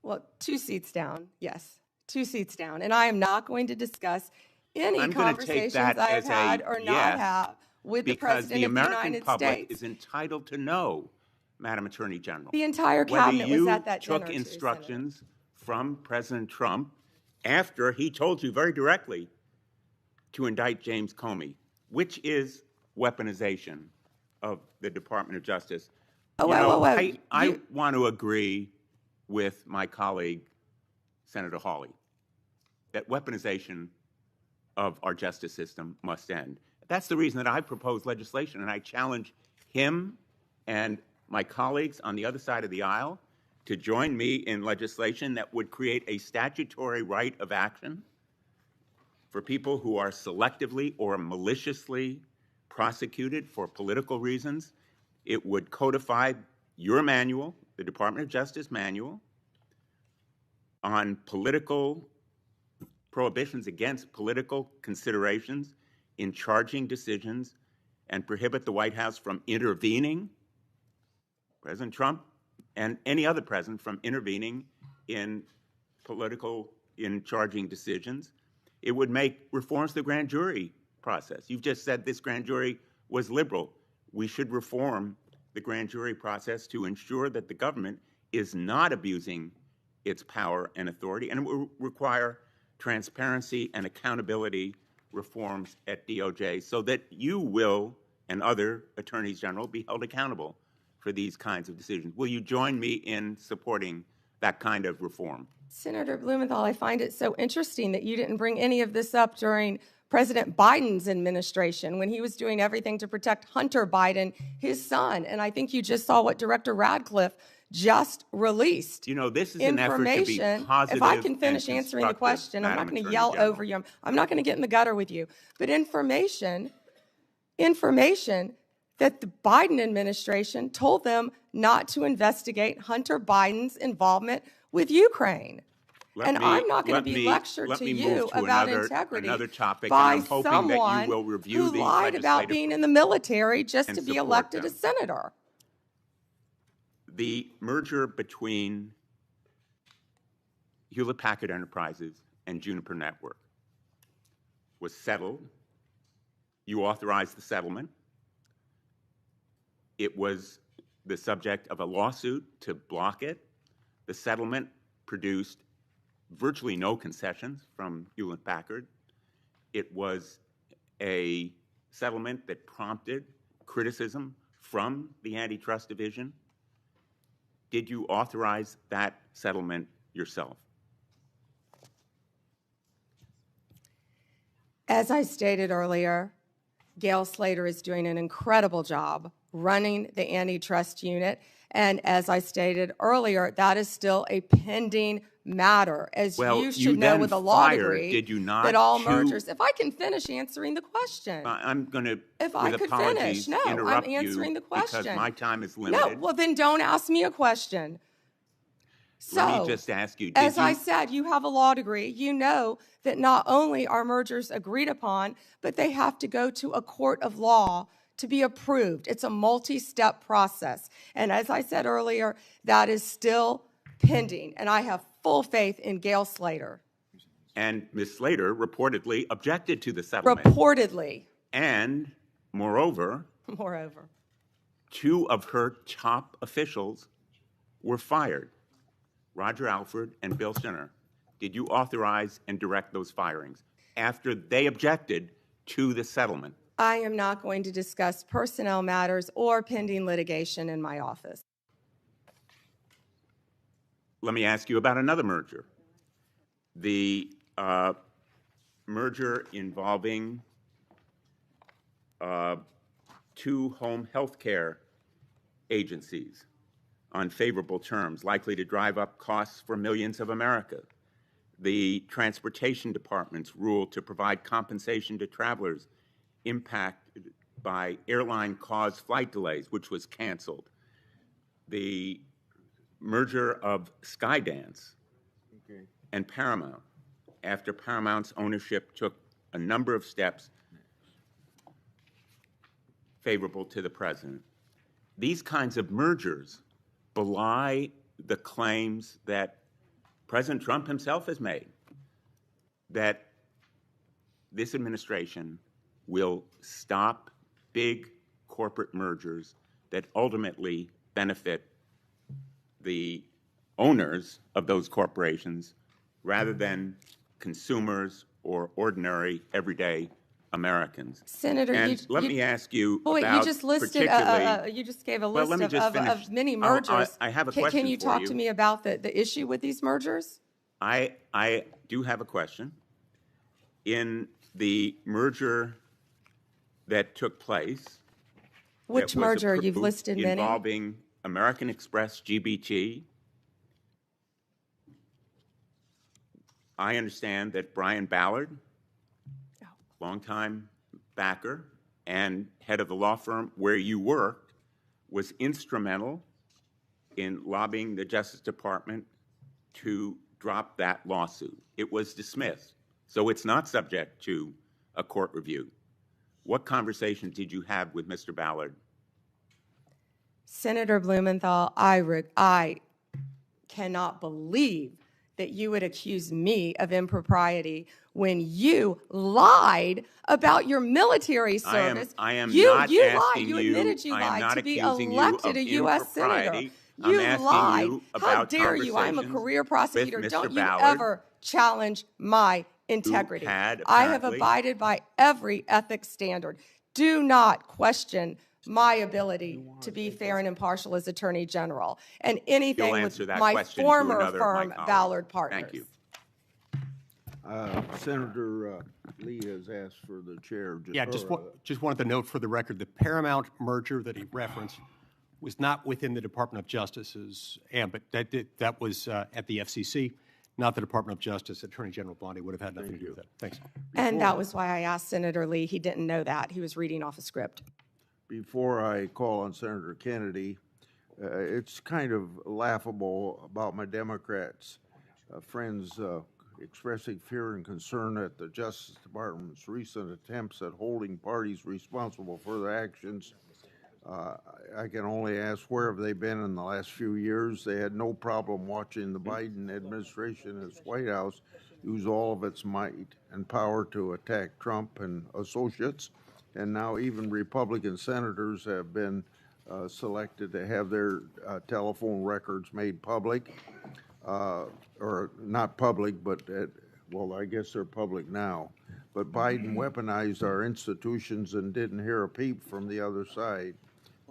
S2: Well, 2 seats down, yes. 2 seats down. And I am not going to discuss any
S17: I'm going to take
S2: conversations
S17: that
S2: I have
S17: as
S2: had
S17: a
S2: or
S17: yes,
S2: not have with the
S17: because
S2: President
S17: the
S2: of the
S17: American
S2: United
S17: public
S2: States.
S17: is entitled to know, Madam Attorney General.
S2: The entire
S17: whether
S2: cabinet was
S17: you
S2: at that dinner,
S17: took
S2: too,
S17: instructions from President Trump after he told you very directly to indict James Comey, which is weaponization of the Department of Justice.
S2: Oh,
S17: You know,
S2: well,
S17: I want to agree with my colleague, Senator Hawley, that weaponization of our justice system must end. That's the reason that I propose legislation, and I challenge him and my colleagues on the other side of the aisle to join me in legislation that would create a statutory right of action for people who are selectively or maliciously prosecuted for political reasons. It would codify your manual, the Department of Justice manual, on political prohibitions against political considerations in charging decisions and prohibit the White House from intervening, President Trump and any other president from intervening in charging decisions. It would make reforms to the grand jury process. You've just said this grand jury was liberal. We should reform the grand jury process to ensure that the government is not abusing its power and authority, and it will require transparency and accountability reforms at DOJ so that you will and other attorneys general be held accountable for these kinds of decisions. Will you join me in supporting that kind of reform?
S2: Senator Blumenthal, I find it so interesting that you didn't bring any of this up during President Biden's administration when he was doing everything to protect Hunter Biden, his son. And I think you just saw what Director Radcliffe just released.
S17: You know, this is an effort to be positive.
S2: If I can finish answering the question, I'm not going to yell over you. I'm not going to get in the gutter with you. But information that the Biden administration told them not to investigate Hunter Biden's involvement with Ukraine. I'm not going to be lectured to you about integrity by someone who lied about being in the military just to be elected a senator.
S17: The merger between Hewlett-Packard Enterprises and Juniper Network was settled. You authorized the settlement. It was the subject of a lawsuit to block it. The settlement produced virtually no concessions from Hewlett-Packard. It was a settlement that prompted criticism from the Antitrust Division. Did you authorize that settlement yourself?
S2: As I stated earlier, Gail Slater is doing an incredible job running the antitrust unit. And as I stated earlier, that is still a pending matter, as
S17: Well,
S2: you
S17: you
S2: should know
S17: then
S2: with a law
S17: fired,
S2: degree,
S17: did you not,
S2: that all
S17: two-
S2: mergers, if I can finish answering the question.
S17: I'm going to,
S2: If I
S17: with
S2: could
S17: apologies,
S2: finish. No, I'm
S17: interrupt
S2: answering
S17: you
S2: the question.
S17: because my time is
S2: No,
S17: limited.
S2: well then don't ask me a question.
S17: Let
S2: So,
S17: me just ask you,
S2: as
S17: did you,
S2: I said, you have a law degree. You know that not only are mergers agreed upon, but they have to go to a court of law to be approved. It's a multi-step process. And as I said earlier, that is still pending. And I have full faith in Gail Slater.
S17: and Ms. Slater reportedly objected to the settlement.
S2: Reportedly.
S17: And moreover,
S2: Moreover.
S17: 2 of her top officials were fired, Roger Alford and Bill Sinner. Did you authorize and direct those firings after they objected to the settlement?
S2: I am not going to discuss personnel matters or pending litigation in my office.
S17: Let me ask you about another merger. The merger involving 2 home health care agencies on favorable terms, likely to drive up costs for millions of America. The Transportation Department's rule to provide compensation to travelers impacted by airline-caused flight delays, which was canceled. The merger of Skydance and Paramount, after Paramount's ownership took a number of steps favorable to the president. These kinds of mergers belie the claims that President Trump himself has made, that this administration will stop big corporate mergers that ultimately benefit the owners of those corporations rather than consumers or ordinary, everyday Americans.
S2: Senator,
S17: and let me ask you
S2: wait,
S17: about
S2: you just listed, you just gave a list of many mergers.
S17: I have a question
S2: Can you
S17: for
S2: talk to me about the issue with these mergers?
S17: I do have a question. In the merger that took place,
S2: which merger? You've listed many.
S17: Involving American Express GBT. I understand that Brian Ballard, longtime backer and head of the law firm where you worked, was instrumental in lobbying the Justice Department to drop that lawsuit. It was dismissed, so it's not subject to a court review. What conversation did you have with Mr. Ballard?
S2: Senator Blumenthal, I cannot believe that you would accuse me of impropriety when you lied about your military service.
S17: I am
S2: you
S17: not
S2: lied.
S17: asking
S2: You admitted you lied to be elected a U.S. senator.
S17: I'm
S2: You
S17: asking
S2: lied.
S17: you
S2: How
S17: about
S2: dare you? I'm a career prosecutor.
S17: with Mr.
S2: Don't you
S17: Ballard,
S2: ever challenge my integrity.
S17: had
S2: I have
S17: apparently-
S2: abided by every ethics standard. Do not question my ability to be fair and impartial as Attorney General, and anything
S17: You'll
S2: with
S17: answer that
S2: my
S17: question to
S2: former
S17: another of my
S2: firm,
S17: colleagues.
S2: Ballard Partners.
S17: Thank you.
S6: Senator Lee has asked for the chair.
S14: Yeah, just wanted to note for the record, the Paramount merger that he referenced was not within the Department of Justice's ambit. That was at the FCC, not the Department of Justice. Attorney General Bondi would have had nothing to do with that. Thanks.
S2: And that was why I asked Senator Lee. He didn't know that. He was reading off a script.
S6: Before I call on Senator Kennedy, it's kind of laughable about my Democrats friends expressing fear and concern at the Justice Department's recent attempts at holding parties responsible for their actions. I can only ask, where have they been in the last few years? They had no problem watching the Biden administration and its White House use all of its might and power to attack Trump and associates. And now even Republican senators have been selected to have their telephone records made public, or not public, but well, I guess they're public now. But Biden weaponized our institutions and didn't hear a peep from the other side.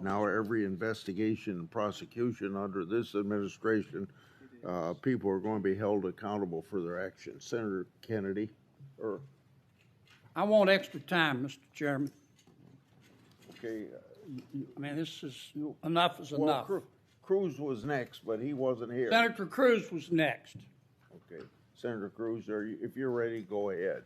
S6: Now every investigation and prosecution under this administration, people are going to be held accountable for their actions. Senator Kennedy, or
S10: I want extra time, Mr. Chairman.
S6: okay.
S10: I mean, this is, enough is enough.
S6: Cruz was next, but he wasn't here.
S10: Senator Cruz was next.
S6: Okay. Senator Cruz, if you're ready, go ahead.